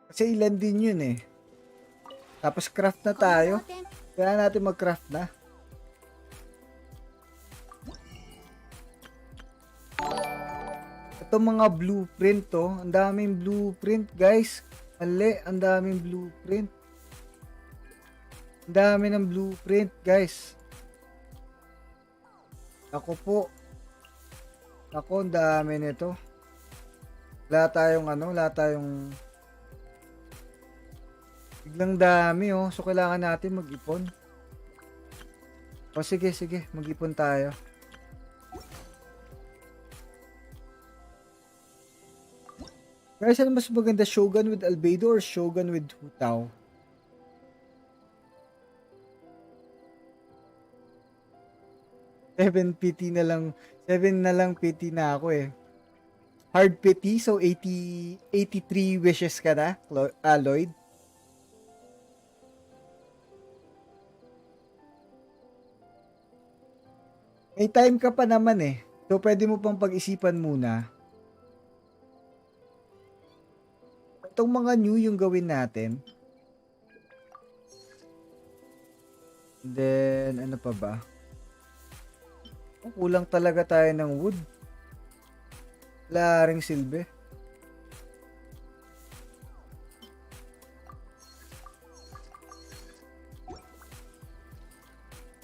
Kasi ilan din yun eh. Tapos craft na tayo. Kaya natin mag-craft na. Ito mga blueprint to. Ang daming blueprint guys. Ang daming blueprint. Ang dami ng blueprint guys. Ako po. Ako, ang dami nito. Wala tayong biglang dami oh. So kailangan natin mag-ipon. O sige, mag-ipon tayo. Guys, ano mas maganda? Shogun with Albedo or Shogun with Hutaw? Seven na lang pity na ako eh. Hard pity, so 83 wishes ka na, Lloyd. May time ka pa naman eh. So, pwede mo pang pag-isipan muna. Itong mga new yung gawin natin. And then, ano pa ba? Kulang talaga tayo ng wood. Wala ring silbi.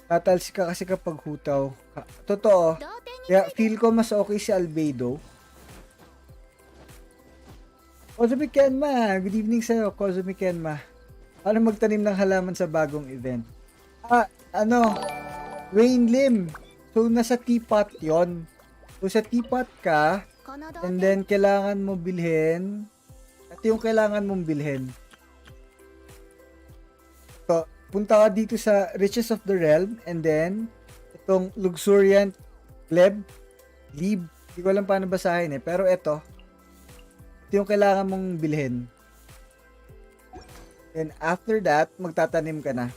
Tatalsi ka kasi kapag Hutaw. Totoo. Kaya feel ko mas okay si Albedo. Kozumi Kenma. Good evening sa'yo, Kozumi Kenma. Paano magtanim ng halaman sa bagong event? Wayne Lim. So, nasa teapot yon. So, sa teapot ka, and then, kailangan mo bilhin. At yung kailangan mong bilhin. So, punta ka dito sa Riches of the Realm, and then, itong Luxuriant Gleb, hindi ko alam paano basahin eh, pero ito, Ito yung kailangan mong bilhin. Then after that, magtatanim ka na.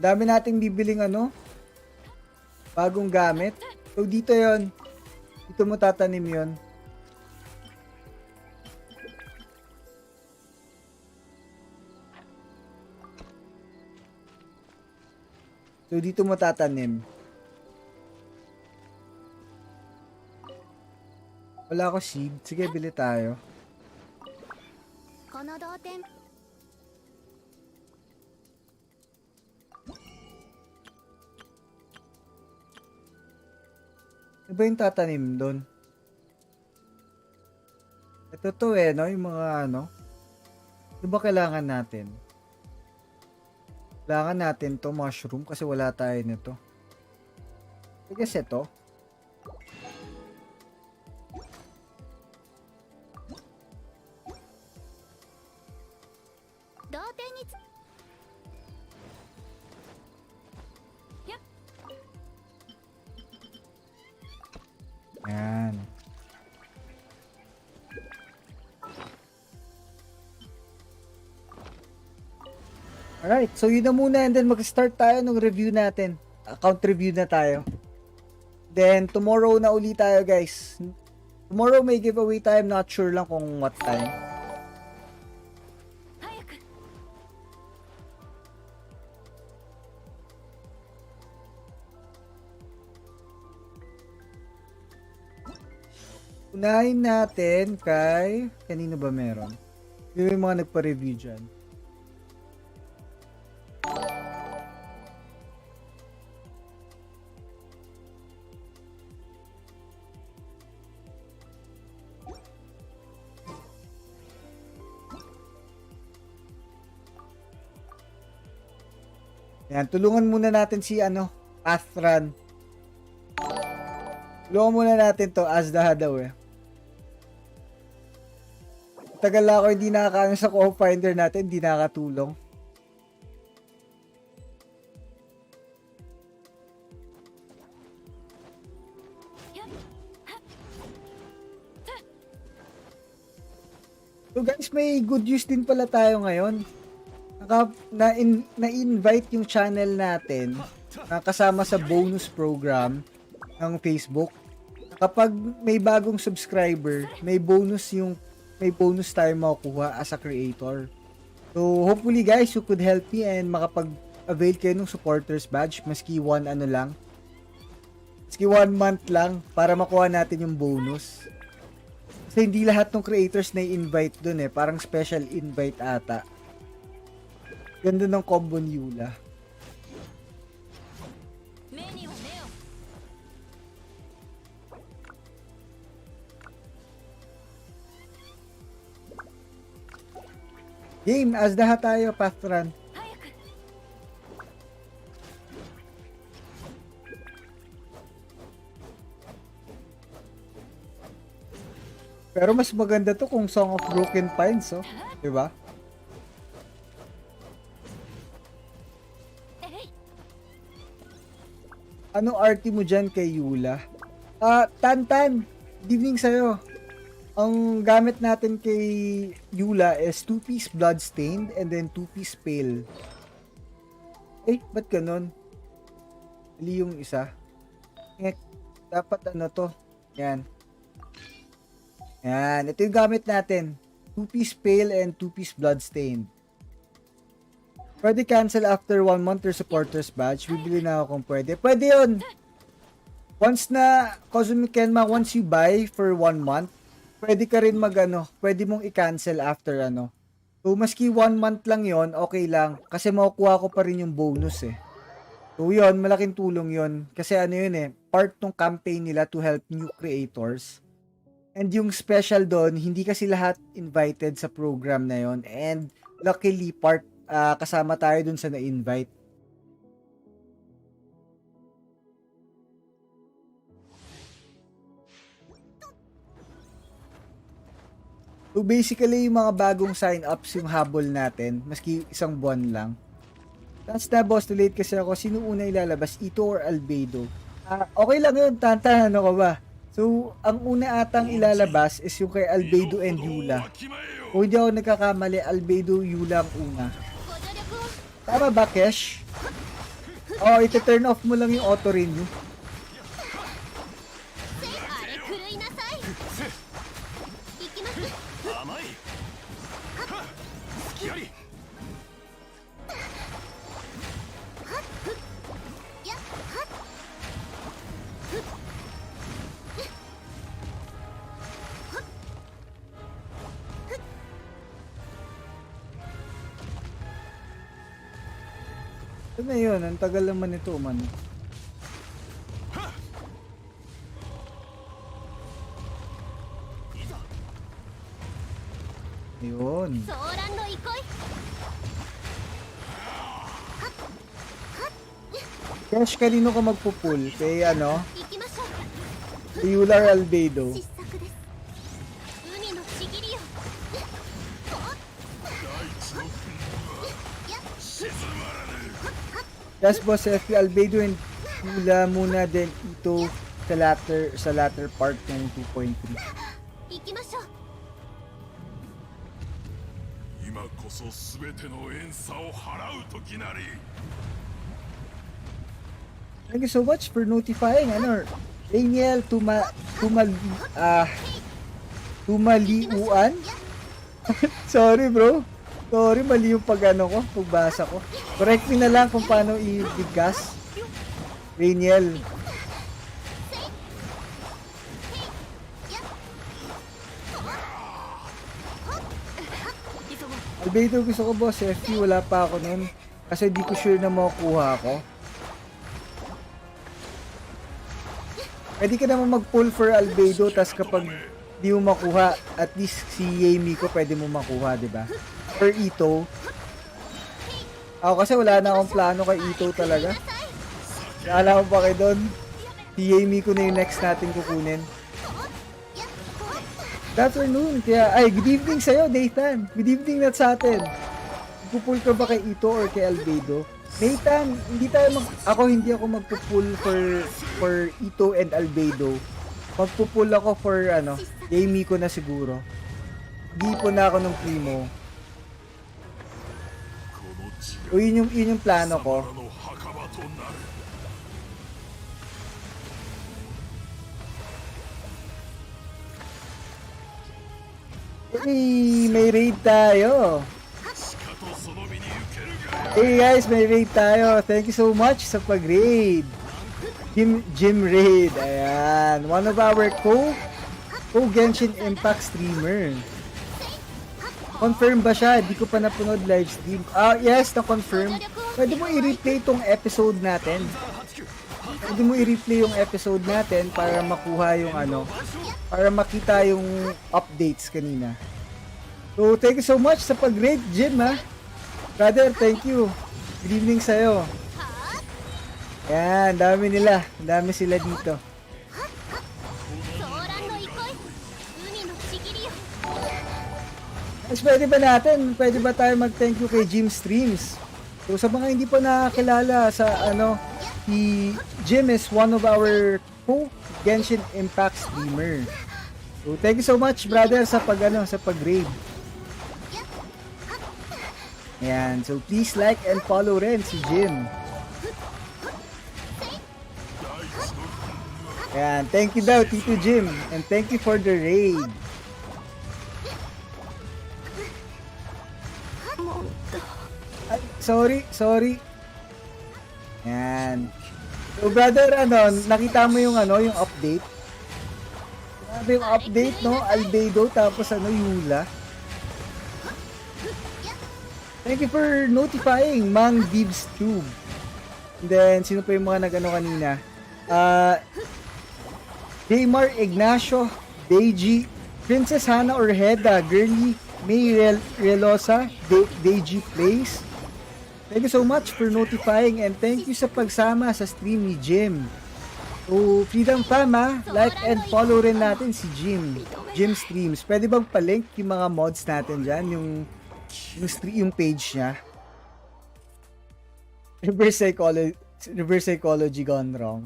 Dami nating bibiling ano, bagong gamit. So dito yon, dito mo tatanim yon. So dito mo tatanim. Wala ako seed. Sige, bili tayo. Ano ba yung tatanim doon? Ito to no? Yung mga ano. Ano ba kailangan natin? Kailangan natin to mushroom kasi wala tayo nito. I guess ito. Yan. Alright, so yun na muna and then mag-start tayo ng review natin. Account review na tayo. Then tomorrow na uli tayo guys. Tomorrow may giveaway tayo, not sure lang kung what time. Unahin natin kay... Kanino ba meron? Yung mga nagpa-review dyan. Yan, tulungan muna natin si Pathrun. Tulungan muna natin to, Azda daw eh. Tagal ako hindi nakakaano sa co-finder natin, hindi nakatulong. So guys, may good news din pala tayo ngayon. Na-invite yung channel natin kasama sa bonus program ng Facebook. Kapag may bagong subscriber, may bonus tayo makukuha as a creator. So hopefully guys, you could help me and makapag-avail kayo ng supporters badge maski maski 1 month lang para makuha natin yung bonus. Kasi hindi lahat ng creators na i-invite dun eh, parang special invite ata. Ganda ng combo ni Yula. Game, Azda tayo, Pathrun. Pero mas maganda to kung Song of Broken Pines, oh. Diba? Ano arty mo dyan kay Yula? Tantan, good evening sa'yo. Ang gamit natin kay Yula is 2-piece Bloodstained and then 2-piece Pale. Ba't ganon? Mali yung isa. Dapat ano to? Yan. Yan. Ito yung gamit natin. 2-piece Pale and 2-piece Bloodstained. Pwede cancel after 1 month or supporters badge. Bibili na ako kung pwede. Pwede yun. Once you buy for 1 month, pwede ka rin pwede mong i-cancel after So, maski 1 month lang yon, okay lang. Kasi makukuha ko pa rin yung bonus eh. So, yun, malaking tulong yun. Kasi yun eh, part ng campaign nila to help new creators. And yung special doon, hindi kasi lahat invited sa program na yon. And luckily, kasama tayo dun sa na-invite. So basically, yung mga bagong sign-ups yung habol natin, maski 1 buwan lang. That's na boss, too late kasi ako. Sino una ilalabas? Ito or Albedo? Okay lang yun, Tantan, ano ka ba? So, ang una atang ilalabas is yung kay Albedo and Yula. Kung hindi ako nagkakamali, Albedo, Yula ang una. Tama ba, Kesh? Iti-turn off mo lang yung auto-renew. Ano na yun? Ang tagal naman ito, man. Yun. Cash, kanino ka magpupul? Kay ano? Kay Yular Albedo. Yes, boss, FP Albedo and Yula muna, then ito sa latter part ng 2.3. 今こそ全ての怨嗟を払う時なり Thank you so much for notifying, Daniel Tumaliuan. Sorry, bro. Sorry, mali yung pagbasa ko. Correct me na lang kung paano i-bigkas. Daniel. Albedo, gusto ko, boss. FP, wala pa ako nun. Kasi di ko sure na makukuha ako. Pwede ka naman mag-pull for Albedo, tas kapag di mo makuha, at least si Yami ko pwede mo makuha, di ba? Or Ito. Ako kasi wala na akong plano kay Ito talaga. Naalala ko pa kayo doon. Si Yami ko na yung next natin kukunin. Good afternoon. Good evening sa'yo, Nathan. Good evening na sa atin. Pupull ka ba kay Ito or kay Albedo? Nathan, hindi ako magpupull for Ito and Albedo. Magpupull ako for Yami ko na siguro. Hindi po na ako ng Primo. O yun yung plano ko. Hey, may raid tayo. Hey guys, may raid tayo. Thank you so much sa pag-raid. Gym raid. Ayan. One of our Genshin Impact streamer. Confirm ba siya? Di ko pa napanood live stream. Yes, na-confirm. Pwede mo i-replay tong episode natin. Pwede mo i-replay yung episode natin para makuha yung para makita yung updates kanina. So, thank you so much sa pag-raid, Jim, ha? Brother, thank you. Good evening sa'yo. Yan, dami nila. Dami sila dito. Mas pwede ba tayo mag-thank you kay Jim Streams? So, sa mga hindi pa nakakilala sa si Jim is one of our Genshin Impact streamer. So, thank you so much, brother, sa pag-raid. Ayan, so please like and follow rin si Jim. Ayan, thank you daw, Tito Jim. And thank you for the raid. Ay, sorry. Ayan. So brother, nakita mo yung yung update? Grabe yung update, no? Albedo, tapos Yula. Thank you for notifying, Mang Dibs Tube. And then, sino pa yung mga kanina? Daymar Ignacio, Deji, Princess Hannah Orheda, Girly, May Relosa, Deji Plays. Thank you so much for notifying and thank you sa pagsama sa stream ni Jim. So, Freedom Fam, like and follow rin natin si Jim. Jim Streams. Pwede bang palink yung mga mods natin dyan? Yung page niya. Reverse psychology gone wrong.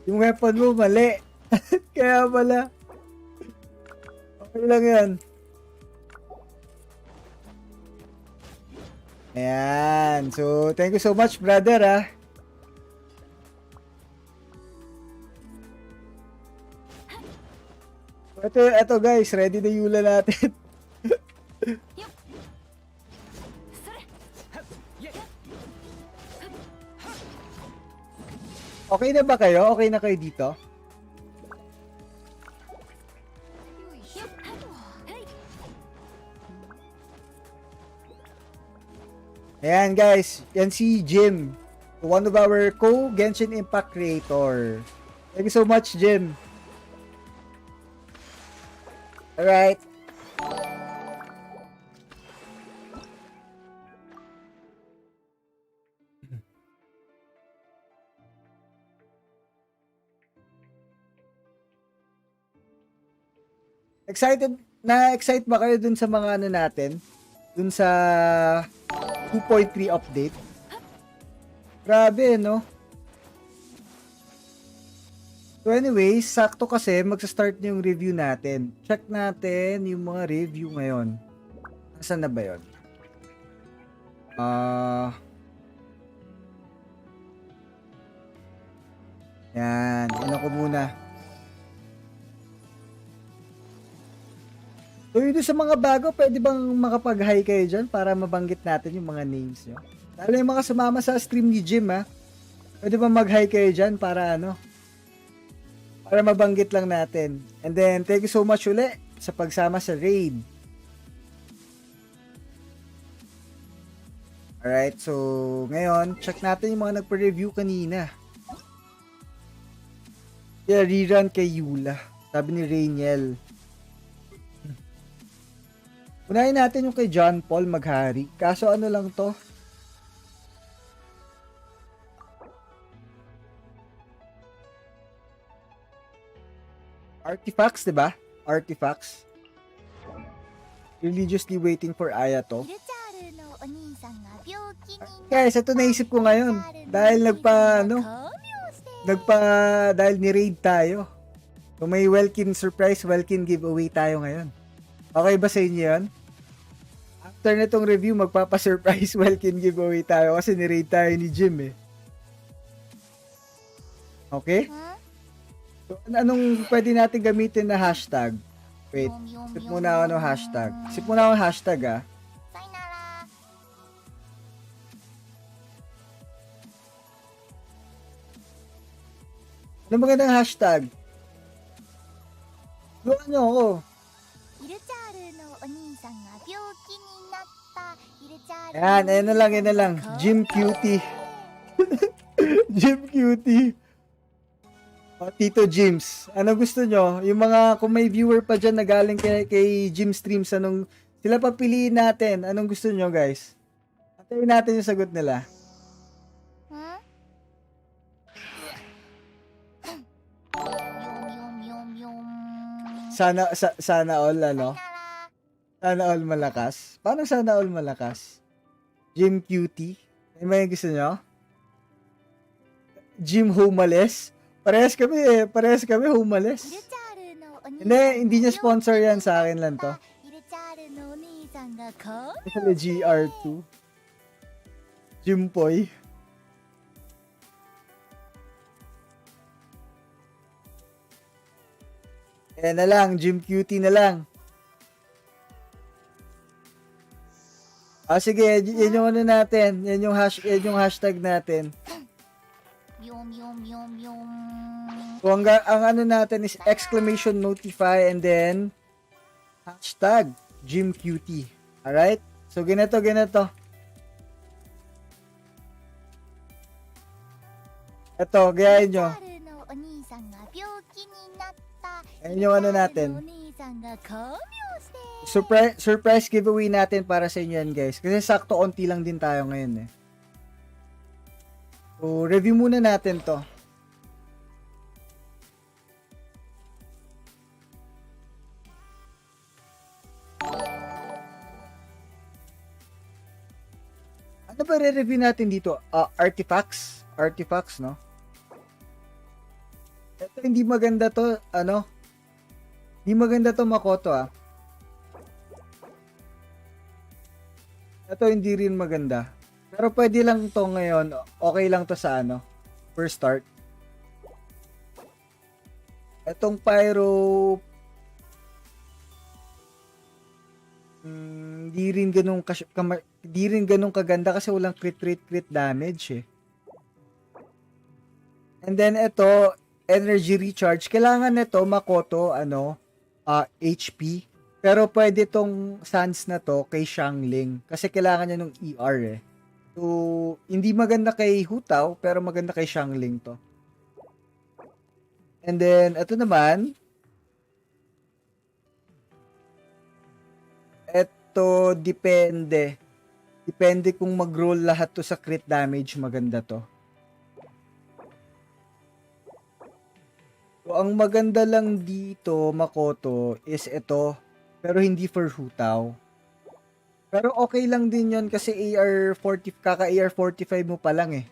Yung weapon mo, mali. Kaya pala. Okay lang yan. Ayan. So, thank you so much, brother, ah. Ito guys, ready na yula natin. Okay na ba kayo? Okay na kayo dito? Ayan guys, yan si Jim, one of our co-Genshin Impact creator. Thank you so much, Jim. Alright. Na-excite ba kayo dun sa mga ano natin? Dun sa 2.3 update? Grabe, no? So anyways, sakto kasi magsa-start na yung review natin. Check natin yung mga review ngayon. Nasaan na ba yun? Yan, ano ko muna. So yun sa mga bago, pwede bang makapag-hi kayo dyan para mabanggit natin yung mga names nyo? Lalo yung mga sumama sa stream ni Jim, ha? Pwede bang mag-hi kayo dyan para ano? Para mabanggit lang natin. And then, thank you so much uli sa pagsama sa raid. Alright, so ngayon, check natin yung mga nagpa-review kanina. Yeah, rerun kay Yula. Sabi ni Rainiel. Unahin natin yung kay John Paul Maghari. Kaso ano lang to? Artifacts, diba? Artifacts. Religiously waiting for Aya to. Guys, ito naisip ko ngayon. Dahil dahil ni-raid tayo. So may Welkin surprise, Welkin giveaway tayo ngayon. Okay ba sa inyo yan? After nitong review, magpapa-surprise Welkin giveaway tayo kasi ni-raid tayo ni Jim eh. Okay? So, anong pwede natin gamitin na hashtag? Wait, sip muna ako ng hashtag. Sip muna ako ng hashtag ah. Ano magandang hashtag? Luan nyo ako. Ayan na lang. Jim Cutie. Jim Cutie. O, Tito Jims. Ano gusto nyo? Yung mga, kung may viewer pa dyan na galing kay Jim Streams, sila papiliin natin. Anong gusto nyo, guys? Atayin natin yung sagot nila. Sana all, ano? Sana all malakas. Paano sana all malakas? Jim Cutie. Ano ba yung gusto nyo? Jim Homeless. Parehas kami homeless. Hindi niya sponsor yan, sa akin lang to. GR2. Jim Poy. Ayan na lang, Jim Cutie na lang. Sige, yan yung ano natin. Yan yung hashtag natin. So, ang ano natin is exclamation notify and then hashtag Jim Cutie. Alright? So, ganito. Ito, gayahin nyo. Ayan yung ano natin. Surprise giveaway natin para sa inyo yan, guys. Kasi sakto onti lang din tayo ngayon eh. So, review muna natin to. Ano ba re-review natin dito? Artifacts. Artifacts, no? Ito, hindi maganda to, ano? Hindi maganda to, Makoto, ah. Ito, hindi rin maganda. Pero pwede lang to ngayon. Okay lang to sa ano? First start. Etong pyro... Di rin ganun kaganda kasi walang crit damage eh. And then ito, energy recharge. Kailangan nito Makoto HP. Pero pwede tong sans na to kay Xiangling kasi kailangan niya ng ER eh. So, hindi maganda kay Hutaw pero maganda kay Xiangling to. And then ito naman, ito depende. Depende kung mag-roll lahat to sa crit damage, maganda to. So, ang maganda lang dito, Makoto, is ito. Pero hindi for Hutaw. Pero okay lang din yon kasi kaka-AR45 mo pa lang eh.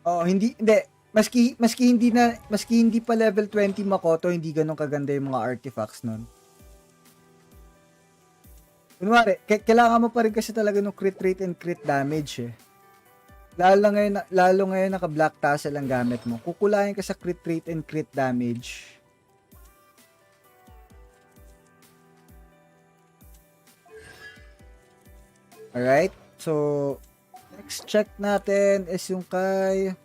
Oh, hindi. Maski hindi pa level 20 Makoto, hindi ganun kaganda yung mga artifacts nun. Kunwari, kailangan mo pa rin kasi talaga ng crit rate and crit damage eh. Lalo ngayon naka black tassel ang gamit mo. Kukulayan ka sa crit rate and crit damage. Alright, so next check natin is yung kay...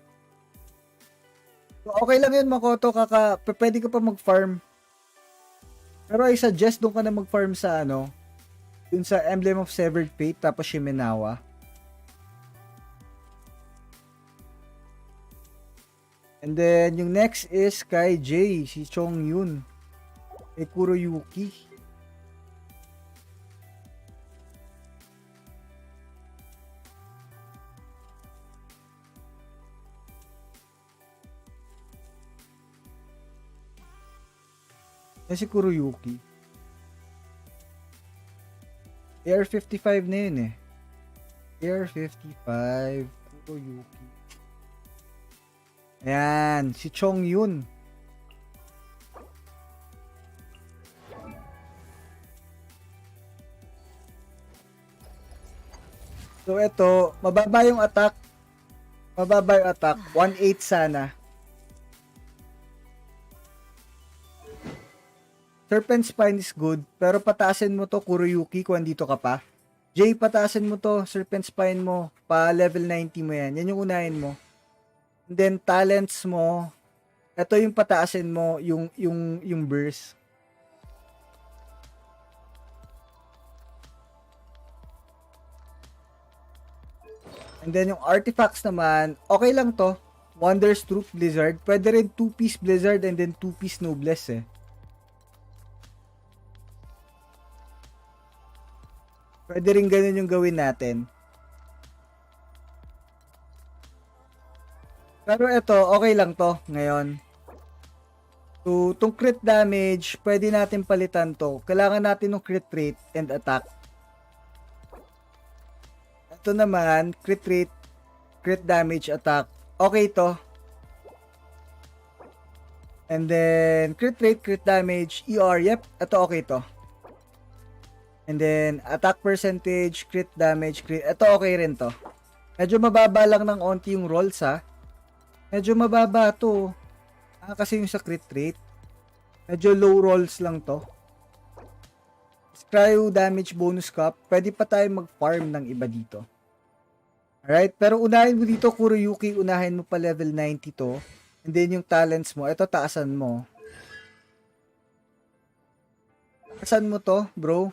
So, okay lang yun Makoto, pwede ka pa mag-farm. Pero I suggest doon ka na mag-farm sa dun sa Emblem of Severed Fate tapos Shimenawa. And then yung next is kay Jay, si Chong Yun. Kay Kuroyuki. Si Kuroyuki. AR55 na yun eh. AR55 Kuroyuki. Ayan, si Chong Yun. So ito, mababa yung attack. 1.8 sana. Serpent Spine is good, pero pataasin mo to Kuroyuki kung andito ka pa. Jay, pataasin mo to Serpent Spine mo, pa level 90 mo yan. Yan yung unahin mo. And then talents mo, ito yung pataasin mo, yung burst. And then yung artifacts naman, okay lang to. Wonders Troop Blizzard. Pwede rin 2-piece Blizzard and then 2-piece Noblesse eh. Pwede rin ganun yung gawin natin. Pero ito, okay lang to ngayon. So, itong crit damage, pwede natin palitan to. Kailangan natin ng crit rate and attack. Ito naman, crit rate, crit damage, attack. Okay to. And then, crit rate, crit damage, ER, yep, ito okay to. And then, attack percentage, crit damage, crit. Ito okay rin to. Medyo mababa lang ng onti yung rolls ha. Medyo mababa to. Kasi yung sa crit rate. Medyo low rolls lang to. Cryo damage bonus cup. Pwede pa tayo mag-farm ng iba dito. Alright? Pero unahin mo dito, Kuroyuki. Unahin mo pa level 90 to. And then yung talents mo. Ito taasan mo. Taasan mo to, bro.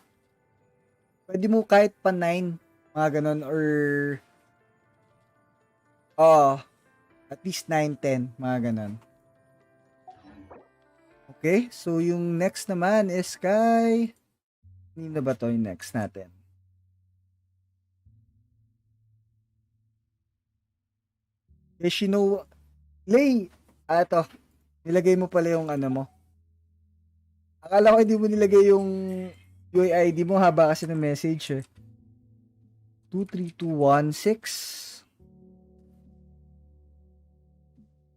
Pwede mo kahit pa 9, mga ganon, or at least 9, 10, mga ganon. Okay, so yung next naman is kay, hindi na ba to yung next natin? Yoshino, Lay, ito, nilagay mo pala yung mo. Akala ko hindi mo nilagay yung UID mo haba kasi ng message eh. 23216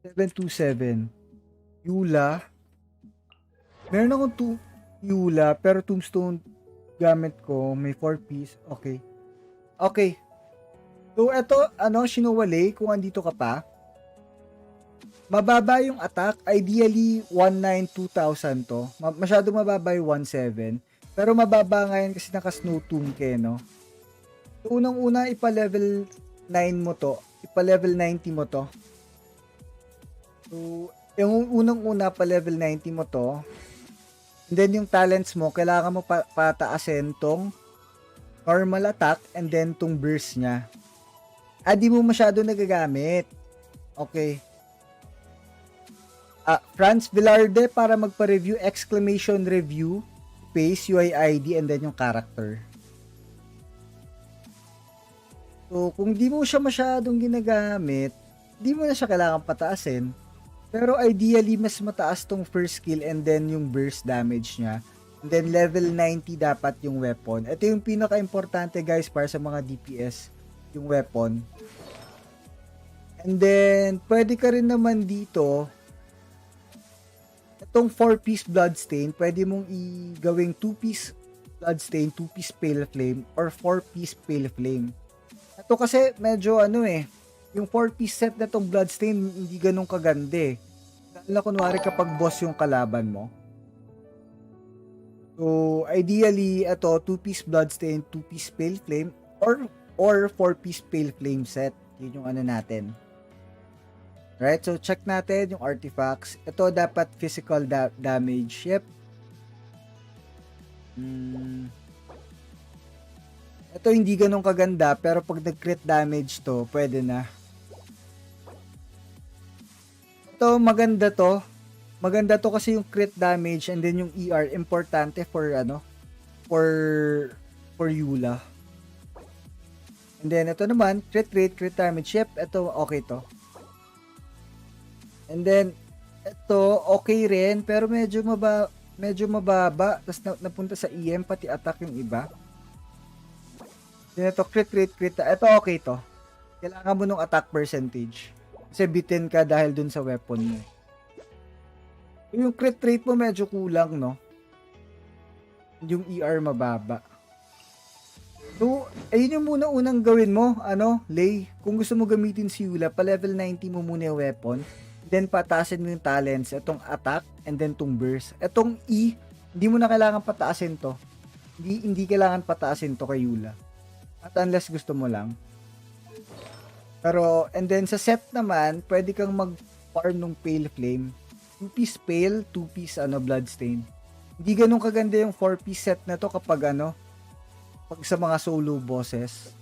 727 Yula. Meron akong Yula, pero tombstone gamit ko. May 4-piece. Okay. Okay. So, eto, Shinowale, kung andito ka pa, mababa yung attack. Ideally, 19,2,000 to. Masyado mababa yung 17. Pero mababa ngayon kasi naka-snow tomb ke, no? So, unang-una, ipa-level 9 mo to. Ipa-level 90 mo to. So, yung unang-una pa-level 90 mo to. And then, yung talents mo, kailangan mo pataasin tong normal attack and then tong burst niya. Di mo masyado nagagamit. Okay. Franz Velarde para magpa-review, exclamation review, space, UIID, and then yung character. So, kung di mo siya masyadong ginagamit, di mo na siya kailangan pataasin. Pero ideally, mas mataas tong first skill and then yung burst damage niya. And then level 90 dapat yung weapon. Ito yung pinaka-importante guys para sa mga DPS, yung weapon. And then, pwede ka rin naman dito, itong 4-piece Bloodstain, pwede mong gawing 2-piece Bloodstain, 2-piece Pale Flame, or 4-piece Pale Flame. Ito kasi medyo yung 4-piece set na itong Bloodstain, hindi ganun kaganda eh. Lalo na kunwari kapag boss yung kalaban mo. So, ideally, ito, 2-piece Bloodstain, 2-piece Pale Flame, or 4-piece Pale Flame set. Yun yung natin. Right, so check natin yung artifacts. Ito dapat physical damage. Yep. Ito hindi ganun kaganda, pero pag nag-crit damage to, pwede na. Ito maganda to. Maganda to kasi yung crit damage and then yung ER importante for for Yula. And then ito naman, crit rate, crit damage. Yep, ito okay to. And then, ito, okay rin, pero medyo mababa. Tapos napunta sa EM, pati attack yung iba. Then ito, crit rate, crit. Ito, okay to. Kailangan mo nung attack percentage. Kasi bitin ka dahil dun sa weapon mo. Yung crit rate mo medyo kulang, no? Yung ER mababa. So, ayun yung muna unang gawin mo, Lay. Kung gusto mo gamitin si Yula, pa level 90 mo muna yung weapon. Then pataasin mo yung talents, itong attack, and then itong burst. Itong E, hindi mo na kailangan pataasin to. Hindi kailangan pataasin to kay Yula. At unless gusto mo lang. Pero, and then sa set naman, pwede kang mag-farm ng Pale Flame. 2-piece Pale, 2-piece Bloodstain. Hindi ganun kaganda yung 4-piece set na to kapag pag sa mga solo bosses.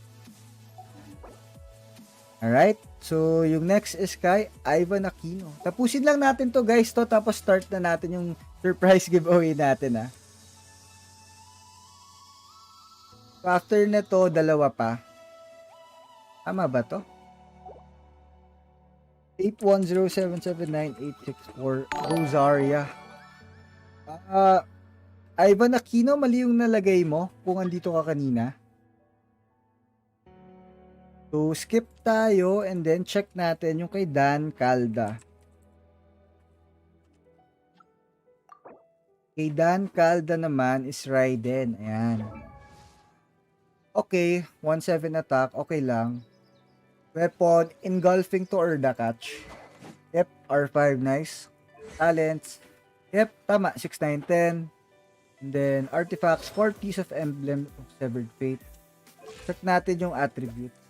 Alright, so yung next is kay Ivan Aquino. Tapusin lang natin to guys to, tapos start na natin yung surprise giveaway natin So after na to, dalawa pa. Tama ba to? 810779864 Rosaria. Ivan Aquino, mali yung nalagay mo kung andito ka kanina. So, skip tayo and then check natin yung kay Dan Calda. Kay Dan Calda naman is Raiden. Ayan. Okay, 1-7 attack. Okay lang. Weapon, engulfing to or the catch. Yep, R5, nice. Talents. Yep, tama. 6-9-10. And then, artifacts, 4 piece of emblem of severed fate. Check natin yung attributes.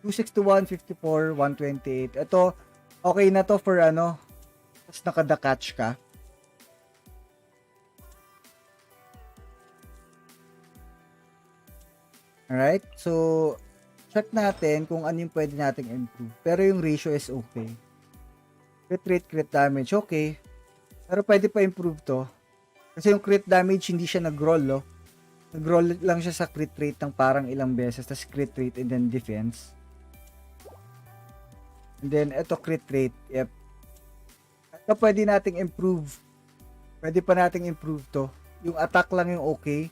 261, 54, 128. Ito, okay na to for tapos nakada-catch ka. Alright, so check natin kung ano yung pwede nating improve. Pero yung ratio is okay. Crit rate, crit damage, okay. Pero pwede pa improve to. Kasi yung crit damage hindi siya nag-roll, Nag-roll lang siya sa crit rate ng parang ilang beses, tas crit rate and then defense. And then, ito crit rate. Yep. Ito pwede nating improve. Pwede pa nating improve to. Yung attack lang yung okay.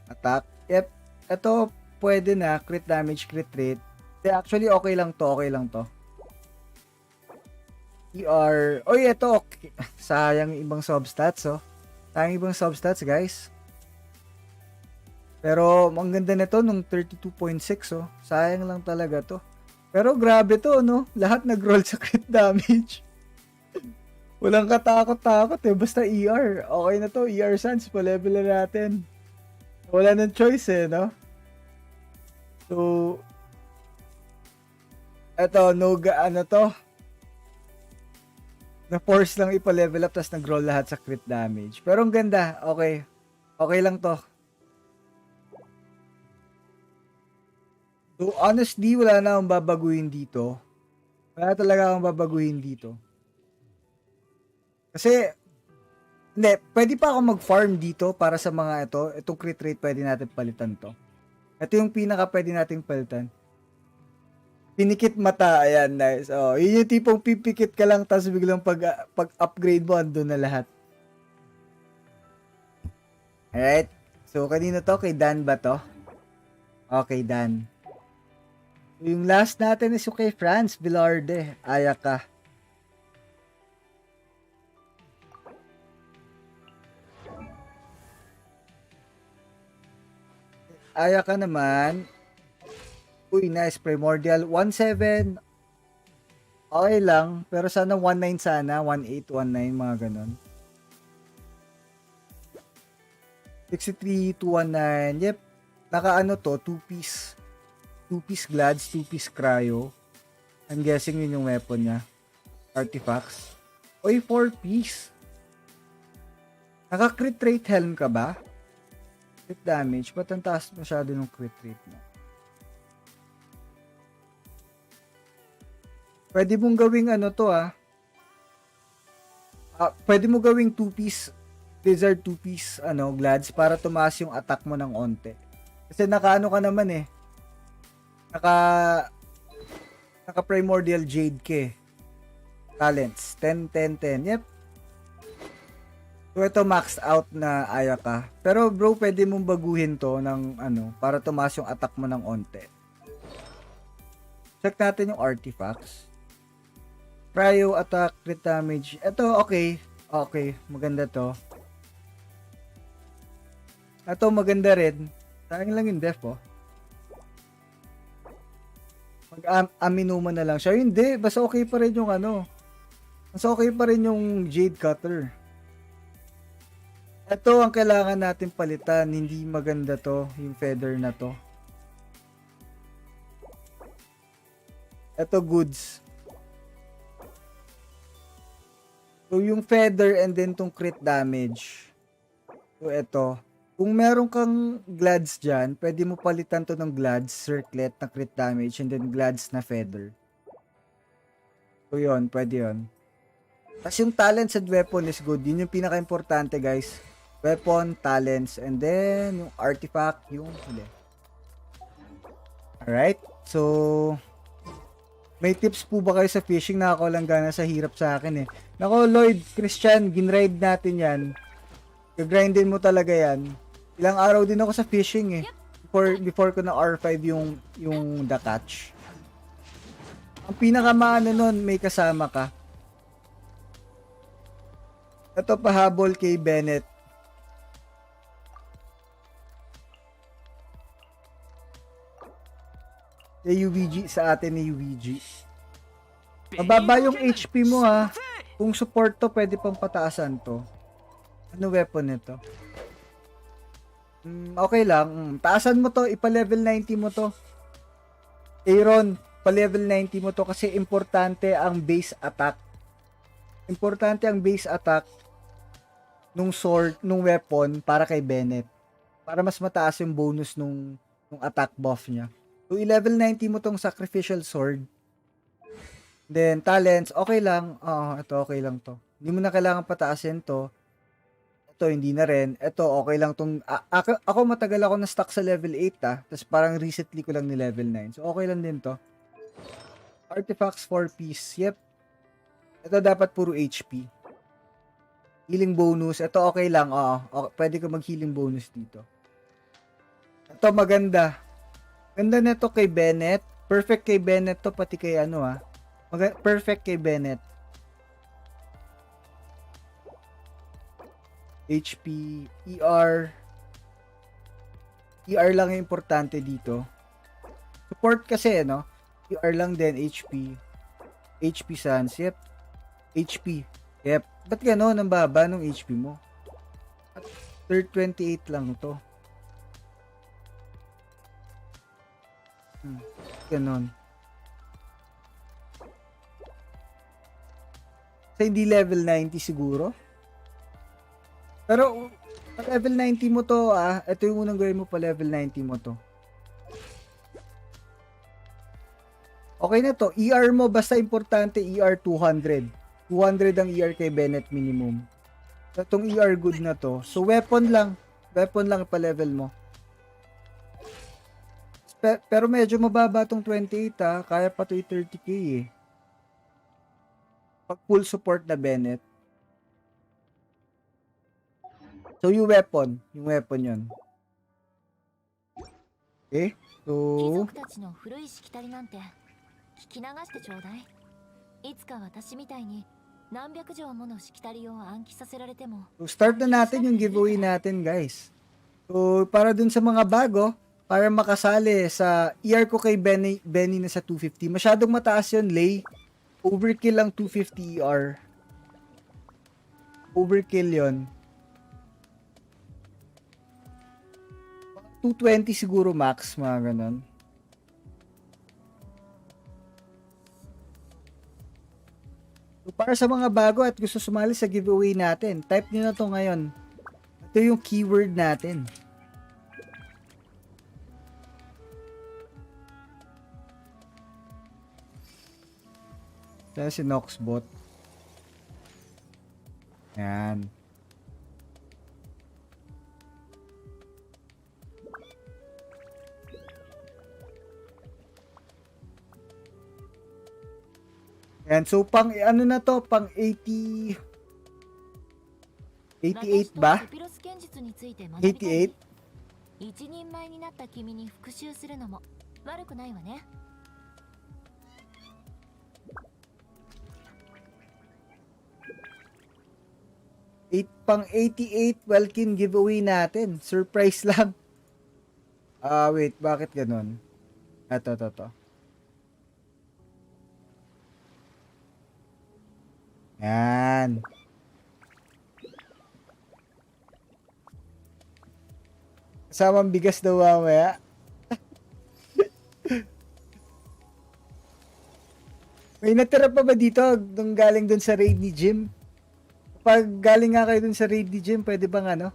Attack. Yep. Ito, pwede na. Crit damage, crit rate. Actually, okay lang to. Okay lang to. ER. Oy, ito. Okay. Sayang ibang substats, oh. Sayang ibang substats, guys. Pero, ang ganda nito nung 32.6, oh. Sayang lang talaga to. Pero, grabe to, no? Lahat nag-roll sa crit damage. Walang katakot-takot, eh. Basta ER. Okay na to. ER Sans. Pa-level na natin. Wala nang choice, eh, no? So, eto, ano to? Na-force lang ipa-level up tapos nag-roll lahat sa crit damage. Pero ang ganda. Okay. Okay lang to. So, honestly, wala na akong babaguhin dito. Wala talaga akong babaguhin dito. Kasi, hindi, pwede pa ako mag-farm dito para sa mga ito. Itong crit rate pwede natin palitan to. Ito yung pinaka pwede nating palitan. Pinikit mata, ayan, nice. Oh, yun yung tipong pipikit ka lang tapos biglang pag-upgrade mo, andun na lahat. Alright. So, kanino to? Kay Dan ba to? Okay, Dan. So, yung last natin is yung kay Franz Velarde. Ayaka. Ayaka naman. Uy, nice. Primordial. 1.7. Okay lang. Pero sana 1.9 sana. 1.8, 1.9. Mga ganon. 63, 219. Yep. Naka-ano to. 2-piece. 2-piece glads. 2-piece cryo. I'm guessing yun yung weapon niya. Artifacts. Uy, 4-piece. Naka-crit rate helm ka ba? Crit damage. Ba't ang taas masyado ng crit rate mo? Pwede mong gawing ano to pwede mo gawing 2-piece Blizzard 2-piece glads para tumaas yung attack mo ng onte. Kasi naka-ano ka naman eh. Naka Primordial Jade ka eh. Talents 10 10 10. Yep. So ito maxed out na Ayaka. Pero bro, pwede mong baguhin to ng para tumaas yung attack mo ng onte. Check natin yung artifacts. Cryo attack, crit damage. Ito, okay. Okay, maganda to. Ito, maganda rin. Sayang lang yung def, oh. Mag-aminuma na lang siya. Hindi, basta okay pa rin yung Basta okay pa rin yung Jade Cutter. Ito ang kailangan natin palitan. Hindi maganda to, yung feather na to. Ito, goods. So, yung feather and then tong crit damage. So, ito. Kung meron kang glads dyan, pwede mo palitan to ng glads, circlet na crit damage, and then glads na feather. So, yun. Pwede yun. Tapos yung talents and weapon is good. Yun yung pinaka-importante, guys. Weapon, talents, and then yung artifact, yung huli. Alright. So, may tips po ba kayo sa fishing? Nakakalanggana sa hirap sa akin eh. Nako, Lloyd, Christian, ginride natin yan. Gagrindin mo talaga yan. Ilang araw din ako sa fishing eh. Before ko na R5 yung the catch. Ang pinakamaano nun, may kasama ka. Ito pahabol kay Bennett. UVG sa atin ni UVG. Mababa yung HP mo ha. Kung support to, pwede pang pataasan to. Ano weapon nito? Okay lang. Taasan mo to, ipa-level 90 mo to. Aaron, pa-level 90 mo to kasi importante ang base attack. Importante ang base attack nung sword, nung weapon para kay Bennett. Para mas mataas yung bonus nung attack buff niya. So, i-level 90 mo tong sacrificial sword. Then, talents, okay lang. Ito okay lang to. Hindi mo na kailangan pataasin to. Ito, hindi na rin. Ito, okay lang tong... Ako matagal ako na stuck sa level 8 Tapos parang recently ko lang ni level 9. So, okay lang din to. Artifacts 4-piece. Yep. Ito dapat puro HP. Healing bonus. Ito okay lang. Okay, pwede ko mag-healing bonus dito. Ito maganda. Ganda nito kay Bennett. Perfect kay Bennett to, pati kay ano perfect kay Bennett. HP, ER. ER lang yung importante dito. Support kasi, no? ER lang din, HP. HP Sans, yep. HP, yep. Ba't gano'n ang baba ng HP mo? At 328 lang to. Ganon. Sa hindi level 90 siguro. Pero pag level 90 mo to, ito yung unang gawin mo pa level 90 mo to. Okay na to. ER mo basta importante ER 200. 200 ang ER kay Bennett minimum. So, itong ER good na to. So weapon lang. Weapon lang pa level mo. Pero medyo mababa tong 28 kaya pa to 30k eh. Pag full support na Bennett. So yung weapon yun. Okay? So 何百錠ものしきたりを暗記させられても So start na natin yung giveaway natin, guys. So para dun sa mga bago, para makasali sa ER ko kay Benny na sa 250. Masyadong mataas yun, Lay. Overkill lang 250 ER. Overkill yun. 220 siguro max, mga ganon. So, para sa mga bago at gusto sumali sa giveaway natin, type nyo na to ngayon. Ito yung keyword natin. Ito si Noxbot. Yan. Yan, so pang ano na to, pang 80 88 ba? 88? 一人前になった君に復讐するのも悪くないわね。Pang 88 Welkin giveaway natin. Surprise lang. Wait, bakit ganun? Ito. Yan. Kasamang bigas daw mamaya. May natira pa ba dito nung galing dun sa raid ni Jim? Pag galing nga kayo dun sa raid ni Jim, pwede bang ano?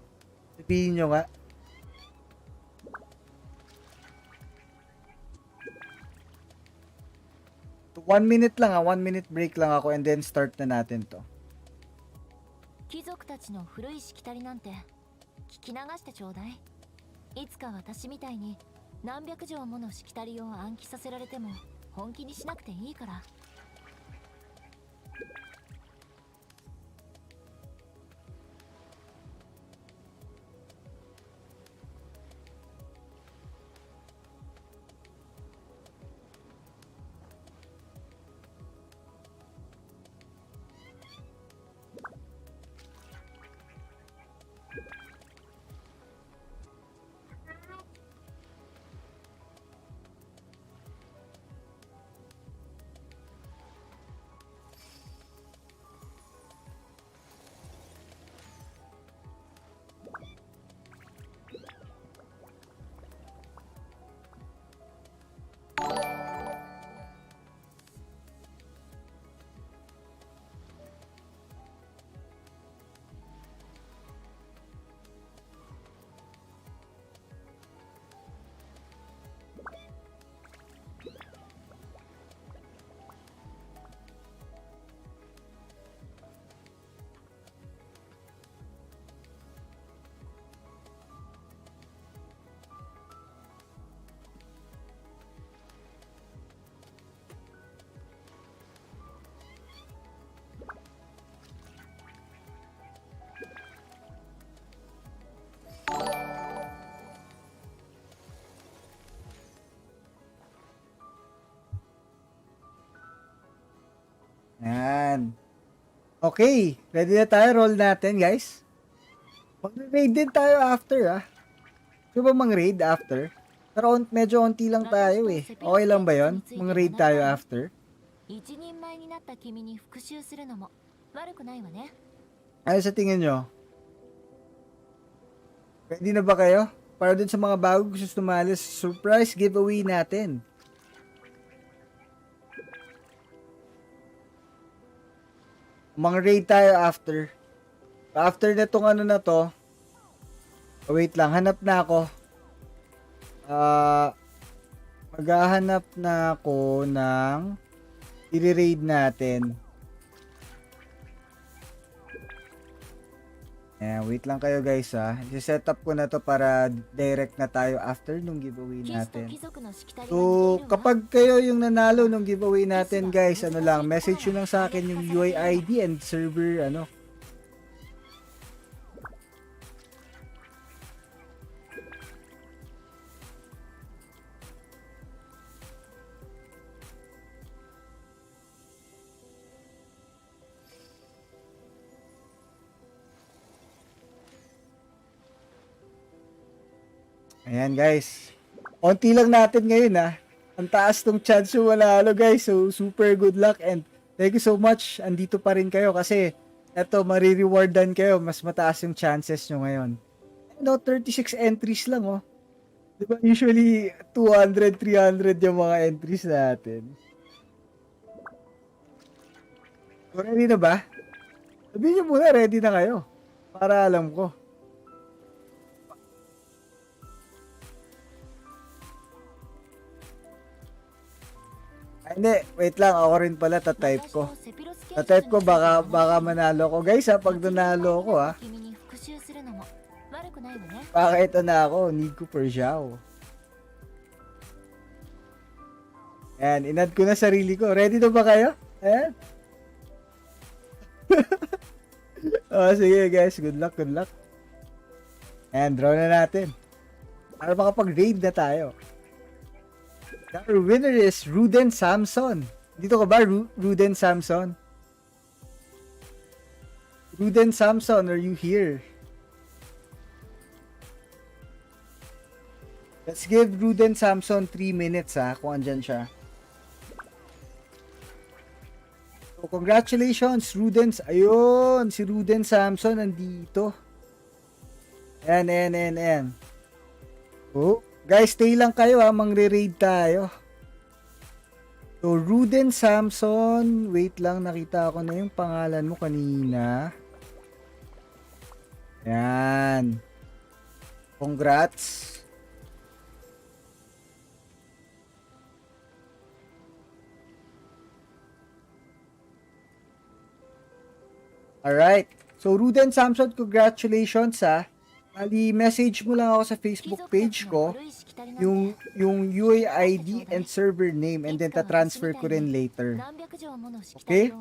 Sabihin nyo nga. So, 1 minute lang 1 minute break lang ako and then start na natin to. 貴族たちの古いしきたりなんて聞き流してちょうだい。いつか私みたいに何百錠ものしきたりを暗記させられても本気にしなくていいから。Okay, ready na tayo. Roll natin, guys. Mag-raid din tayo after, ah. Di ba mang-raid after? Pero medyo onti lang tayo eh. Okay lang ba yun? Mang-raid tayo after? 一人前になった君に復讐するのも悪くないわね。 Ano sa tingin nyo? Ready na ba kayo? Para dun sa mga bago gusto sumali sa surprise giveaway natin. Mang-raid tayo after. After na tong ano na to. Wait lang, hanap na ako. Maghahanap na ako ng i-raid natin. Wait lang kayo guys ha. I-set up ko na to para direct na tayo after nung giveaway natin. So, kapag kayo yung nanalo nung giveaway natin guys, ano lang, message nyo lang sa akin yung UI ID and server, ano. Ayan guys. Onti lang natin ngayon ha. Ang taas tong chance yung manalo guys. So super good luck and thank you so much. Andito pa rin kayo kasi eto marirewardan kayo. Mas mataas yung chances nyo ngayon. No, 36 entries lang oh. Diba usually 200, 300 yung mga entries natin. So, ready na ba? Sabihin nyo muna ready na kayo. Para alam ko. Hindi, wait lang, ako rin pala tatype ko. Tatype ko, baka manalo ko. Guys ha, pag nanalo ko ha. Bakit na ako? Need ko per Xiao. Ayan, inad ko na sarili ko. Ready na ba kayo? Ayan. Oh, sige guys, good luck, good luck. Ayan, draw na natin. Para makapag-raid na tayo. Our winner is Ruden Samson. Dito ka ba, Ruden Samson? Ruden Samson, are you here? Let's give Ruden Samson 3 minutes ha, kung andyan siya. So, congratulations, Rudens. Ayun, si Ruden Samson nandito. Ayan. Oh. Guys, stay lang kayo ha, mangre-raid tayo. So, Ruden Samson, wait lang, nakita ko na yung pangalan mo kanina. Yan. Congrats. Alright. So, Ruden Samson, congratulations ha. Ali, message mo lang ako sa Facebook page ko yung UAID and server name and then ta-transfer ko rin later. Okay?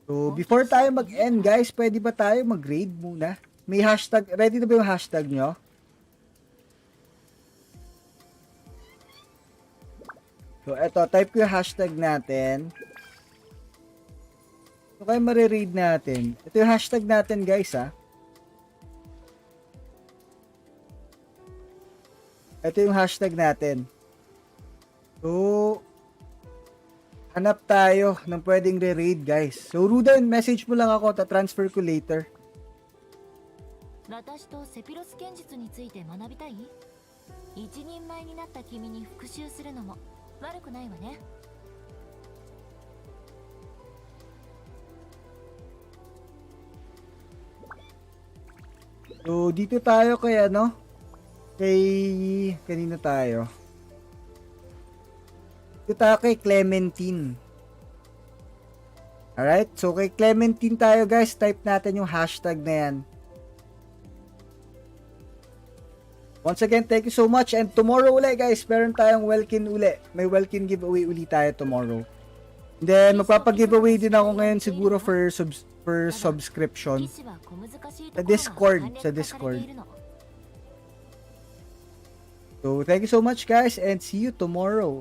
So, before tayo mag-end guys, pwede ba tayo mag-raid muna? May hashtag, ready na ba yung hashtag nyo? So, eto, type ko yung hashtag natin. So, kayo mariread natin. Ito yung hashtag natin guys ha. Ito yung hashtag natin. So, hanap tayo ng pwedeng re-raid guys. So, Ruden, message mo lang ako. Ta-transfer ko later. So, dito tayo kay ano? Kanina tayo. Dito tayo kay Clementine. Alright, so kay Clementine tayo guys, type natin yung hashtag na yan. Once again, thank you so much and tomorrow ulit guys, meron tayong Welkin ulit. May Welkin giveaway ulit tayo tomorrow. And then, magpapag-giveaway din ako ngayon siguro for subscription. Sa Discord. So, thank you so much guys and see you tomorrow.